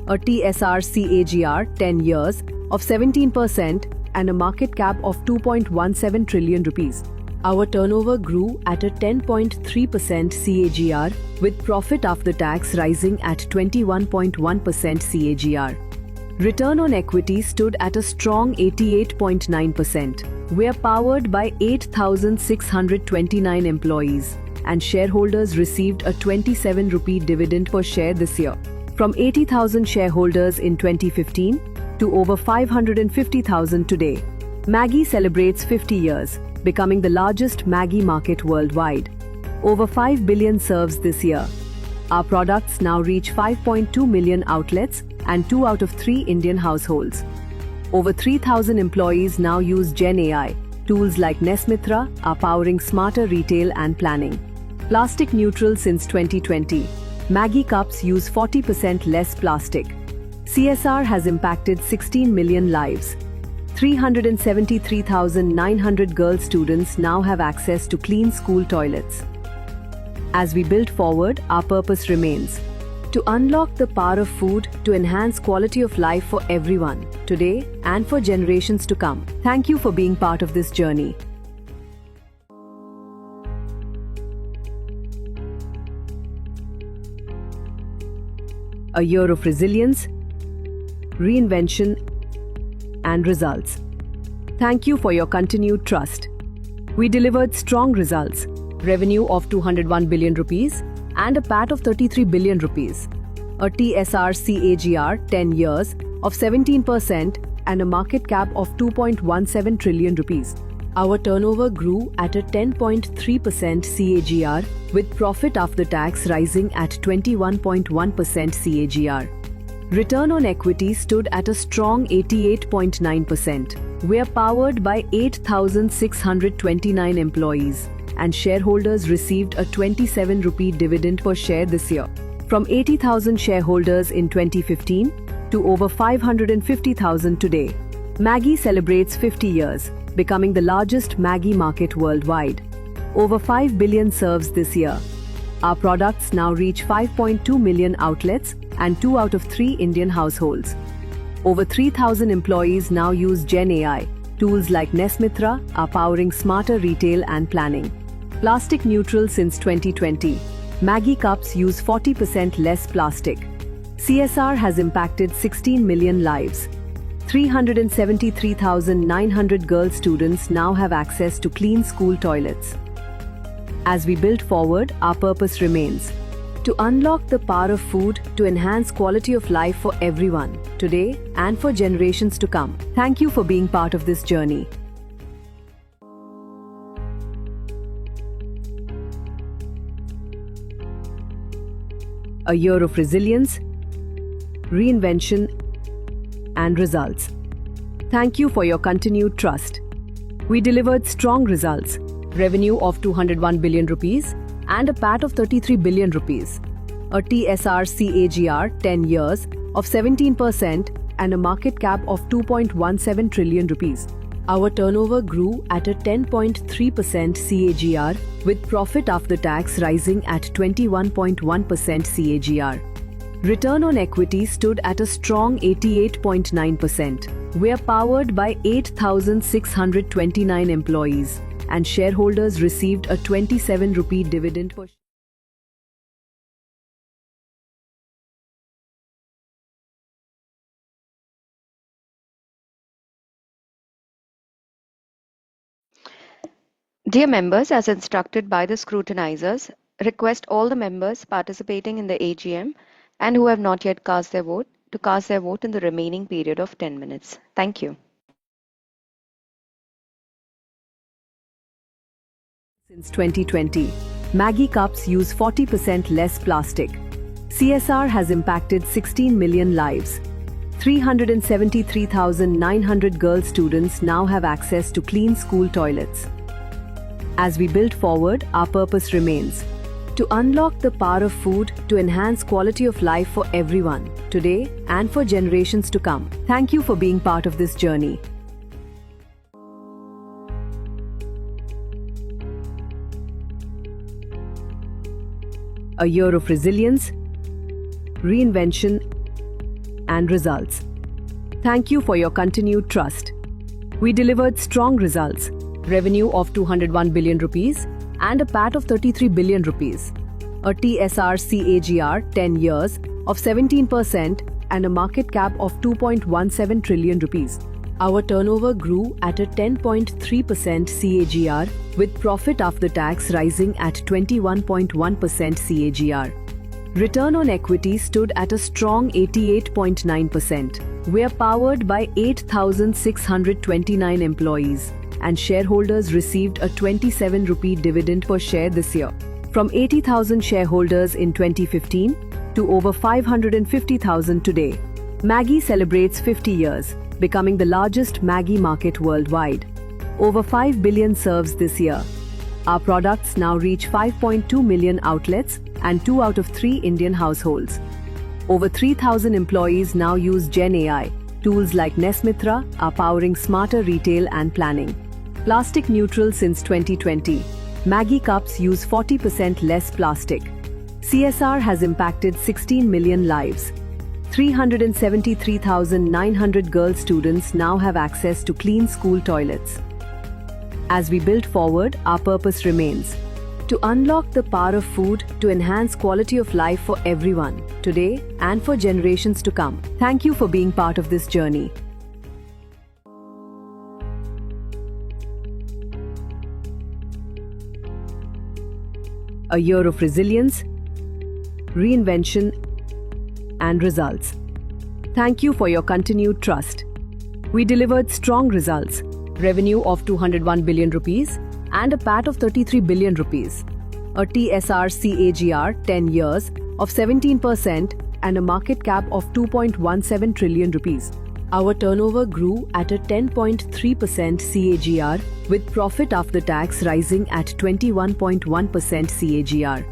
a TSR CAGR 10 years of 17% and a market cap of 2.17 trillion rupees. Our turnover grew at a 10.3% CAGR with profit after tax rising at 21.1% CAGR. Return on equity stood at a strong 88.9%. We are powered by 8,629 employees, and shareholders received a 27 rupee dividend per share this year. From 80,000 shareholders in 2015 to over 550,000 today, Maggi celebrates 50 years, becoming the largest Maggi market worldwide. Over 5 billion serves this year. Our products now reach 5.2 million outlets and 2 out of 3 Indian households. Over 3,000 employees now use Gen AI. Tools like Nesmitra are powering smarter retail and planning. Plastic neutral since 2020. Maggi cups use 40% less plastic. CSR has impacted 16 million lives. 373,900 girl students now have access to clean school toilets. As we build forward, our purpose remains to unlock the power of food to enhance quality of life for everyone, today and for generations to come. Thank you for being part of this journey. A year of resilience, reinvention, and results. Thank you for your continued trust. We delivered strong results, revenue of 201 billion rupees and a PAT of 33 billion rupees, a TSR CAGR 10 years of 17% and a market cap of 2.17 trillion rupees. Our turnover grew at a 10.3% CAGR with profit after tax rising at 21.1% CAGR. Return on equity stood at a strong 88.9%. We are powered by 8,629 employees and shareholders received a 27 rupee dividend per share this year. From 80,000 shareholders in 2015 to over 550,000 today. Maggi celebrates 50 years, becoming the largest Maggi market worldwide. Over 5 billion serves this year. Our products now reach 5.2 million outlets and 2 out of 3 Indian households. Over 3,000 employees now use Gen AI. Tools like Nesmitra are powering smarter retail and planning. Plastic neutral since 2020. Maggi cups use 40% less plastic. CSR has impacted 16 million lives. 373,900 girl students now have access to clean school toilets. As we build forward, our purpose remains to unlock the power of food to enhance quality of life for everyone, today and for generations to come. Thank you for being part of this journey. A year of resilience, reinvention, and results. Thank you for your continued trust. We delivered strong results, revenue of 201 billion rupees and a PAT of 33 billion rupees, a TSR CAGR 10 years of 17% and a market cap of 2.17 trillion rupees. Our turnover grew at a 10.3% CAGR with profit after tax rising at 21.1% CAGR. Return on equity stood at a strong 88.9%. We are powered by 8,629 employees and shareholders received a 27 rupee dividend per share. Dear members, as instructed by the scrutinizers, request all the members participating in the AGM and who have not yet cast their vote to cast their vote in the remaining period of 10 minutes. Thank you. Since 2020, Maggi cups use 40% less plastic. CSR has impacted 16 million lives. 373,900 girl students now have access to clean school toilets. As we build forward, our purpose remains to unlock the power of food to enhance quality of life for everyone, today and for generations to come. Thank you for being part of this journey. A year of resilience, reinvention, and results. Thank you for your continued trust. We delivered strong results, revenue of 201 billion rupees and a PAT of 33 billion rupees, a TSR CAGR 10 years of 17% and a market cap of 2.17 trillion rupees. Our turnover grew at a 10.3% CAGR with profit after tax rising at 21.1% CAGR. Return on equity stood at a strong 88.9%. We are powered by 8,629 employees and shareholders received a 27 rupee dividend per share this year. From 80,000 shareholders in 2015 to over 550,000 today. Maggi celebrates 50 years, becoming the largest Maggi market worldwide. Over 5 billion serves this year. Our products now reach 5.2 million outlets and 2 out of 3 Indian households. Over 3,000 employees now use Gen AI. Tools like Nesmitra are powering smarter retail and planning. Plastic neutral since 2020. Maggi cups use 40% less plastic. CSR has impacted 16 million lives. 373,900 girl students now have access to clean school toilets. As we build forward, our purpose remains to unlock the power of food to enhance quality of life for everyone, today and for generations to come. Thank you for being part of this journey. A year of resilience, reinvention, and results. Thank you for your continued trust. We delivered strong results, revenue of 201 billion rupees and a PAT of 33 billion rupees, a TSR CAGR 10 years of 17% and a market cap of 2.17 trillion rupees. Our turnover grew at a 10.3% CAGR with profit after tax rising at 21.1% CAGR.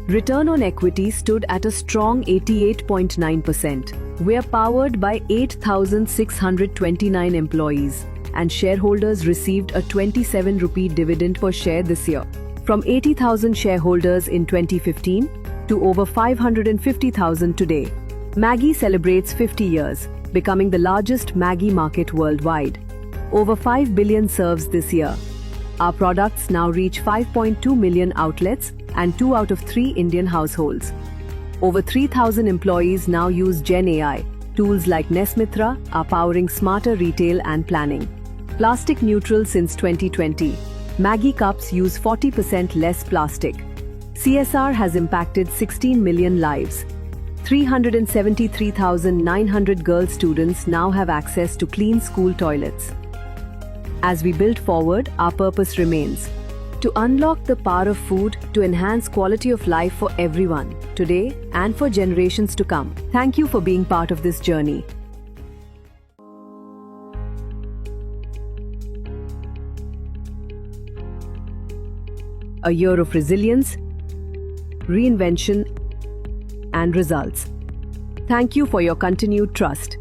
Return on equity stood at a strong 88.9%. We are powered by 8,629 employees and shareholders received a 27 rupee dividend per share this year. From 80,000 shareholders in 2015 to over 550,000 today. Maggi celebrates 50 years, becoming the largest Maggi market worldwide. Over 5 billion serves this year. Our products now reach 5.2 million outlets and 2 out of 3 Indian households. Over 3,000 employees now use Gen AI. Tools like Nesmitra are powering smarter retail and planning. Plastic neutral since 2020. Maggi cups use 40% less plastic. CSR has impacted 16 million lives. 373,900 girl students now have access to clean school toilets. As we build forward, our purpose remains to unlock the power of food to enhance quality of life for everyone, today and for generations to come. Thank you for being part of this journey. A year of resilience, reinvention, and results. Thank you for your continued trust.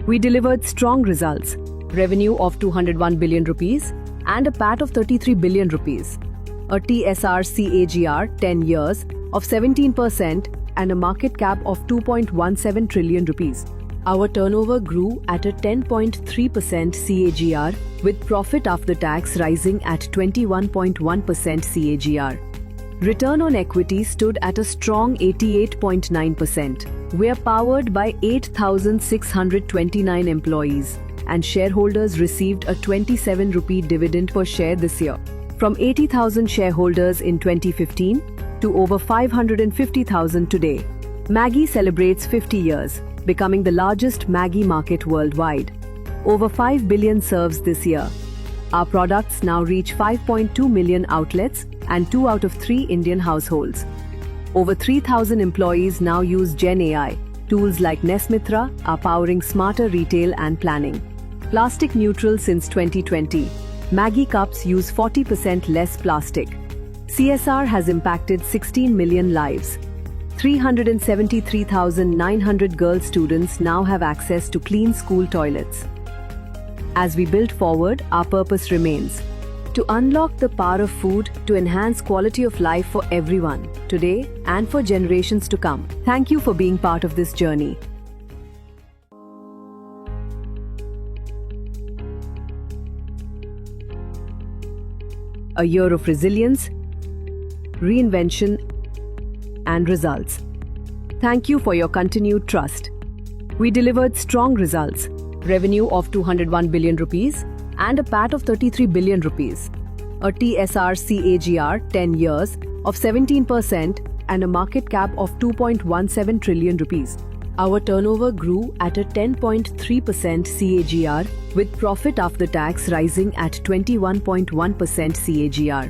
We delivered strong results, revenue of 201 billion rupees and a PAT of 33 billion rupees, a TSR CAGR 10 years of 17% and a market cap of 2.17 trillion rupees. Our turnover grew at a 10.3% CAGR with profit after tax rising at 21.1% CAGR. Return on equity stood at a strong 88.9%. We are powered by 8,629 employees and shareholders received a 27 rupee dividend per share this year. From 80,000 shareholders in 2015 to over 550,000 today. Maggi celebrates 50 years, becoming the largest Maggi market worldwide. Over 5 billion serves this year. Our products now reach 5.2 million outlets and 2 out of 3 Indian households. Over 3,000 employees now use Gen AI. Tools like Nesmitra are powering smarter retail and planning. Plastic neutral since 2020. Maggi cups use 40% less plastic. CSR has impacted 16 million lives. 373,900 girl students now have access to clean school toilets. As we build forward, our purpose remains to unlock the power of food to enhance quality of life for everyone, today and for generations to come. Thank you for being part of this journey. A year of resilience, reinvention, and results. Thank you for your continued trust. We delivered strong results, revenue of 201 billion rupees and a PAT of 33 billion rupees, a TSR CAGR 10 years of 17% and a market cap of 2.17 trillion rupees. Our turnover grew at a 10.3% CAGR with profit after tax rising at 21.1% CAGR.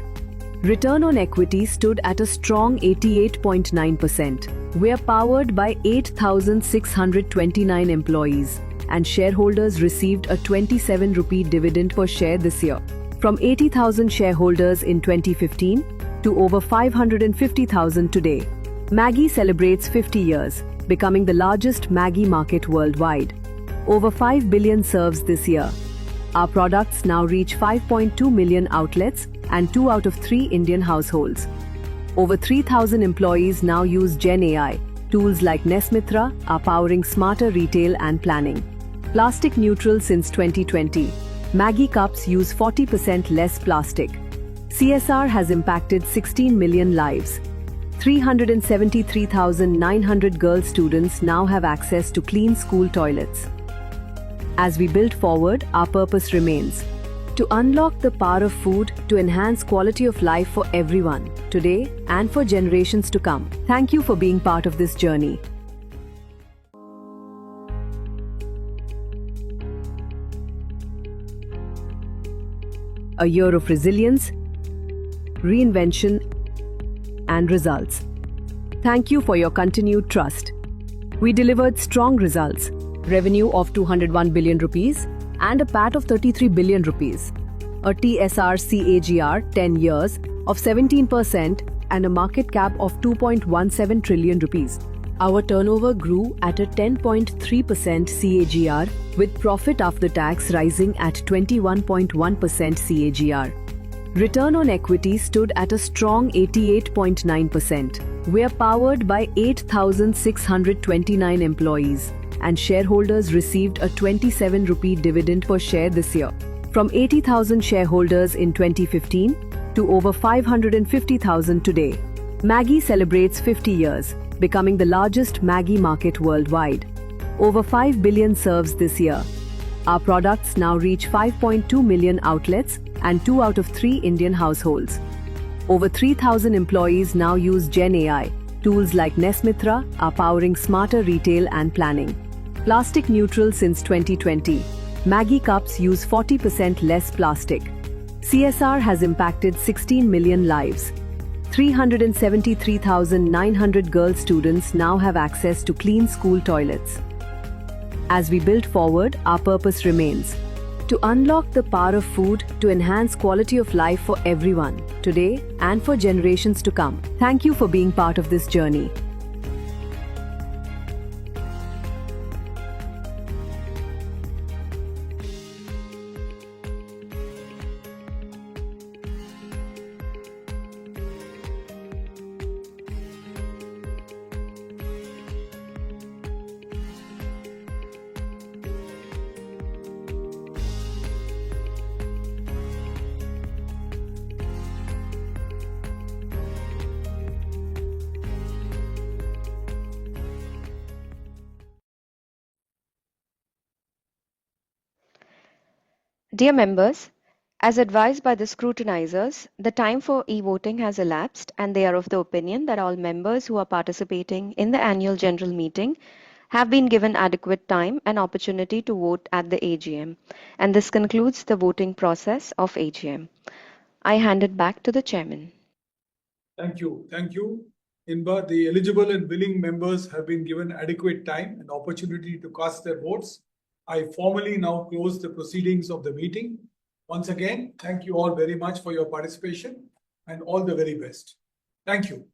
Return on equity stood at a strong 88.9%. We are powered by 8,629 employees and shareholders received a 27 rupee dividend per share this year. From 80,000 shareholders in 2015 to over 550,000 today. Maggi celebrates 50 years, becoming the largest Maggi market worldwide. Over 5 billion serves this year. Our products now reach 5.2 million outlets and 2 out of 3 Indian households. Over 3,000 employees now use Gen AI. Tools like Nesmitra are powering smarter retail and planning. Plastic neutral since 2020. Maggi cups use 40% less plastic. CSR has impacted 16 million lives. 373,900 girl students now have access to clean school toilets. As we build forward, our purpose remains to unlock the power of food to enhance quality of life for everyone, today and for generations to come. Thank you for being part of this journey. A year of resilience, reinvention, and results. Thank you for your continued trust. We delivered strong results, revenue of 201 billion rupees and a PAT of 33 billion rupees, a TSR CAGR 10 years of 17% and a market cap of 2.17 trillion rupees. Our turnover grew at a 10.3% CAGR, with profit after tax rising at 21.1% CAGR. Return on equity stood at a strong 88.9%. We are powered by 8,629 employees, and shareholders received a 27 rupee dividend per share this year. From 80,000 shareholders in 2015 to over 550,000 today. Maggi celebrates 50 years, becoming the largest Maggi market worldwide. Over 5 billion serves this year. Our products now reach 5.2 million outlets and 2 out of 3 Indian households. Over 3,000 employees now use Gen AI. Tools like Nesmitra are powering smarter retail and planning. Plastic neutral since 2020. Maggi cups use 40% less plastic. CSR has impacted 16 million lives. 373,900 girl students now have access to clean school toilets. As we build forward, our purpose remains to unlock the power of food to enhance quality of life for everyone, today and for generations to come. Thank you for being part of this journey. Dear members, as advised by the scrutinizers, the time for e-voting has elapsed and they are of the opinion that all members who are participating in the annual general meeting have been given adequate time and opportunity to vote at the AGM. And this concludes the voting process of AGM. I hand it back to the chairman. Thank you. Thank you. Inba, the eligible and willing members have been given adequate time and opportunity to cast their votes. I formally now close the proceedings of the meeting. Once again, thank you all very much for your participation and all the very best. Thank you.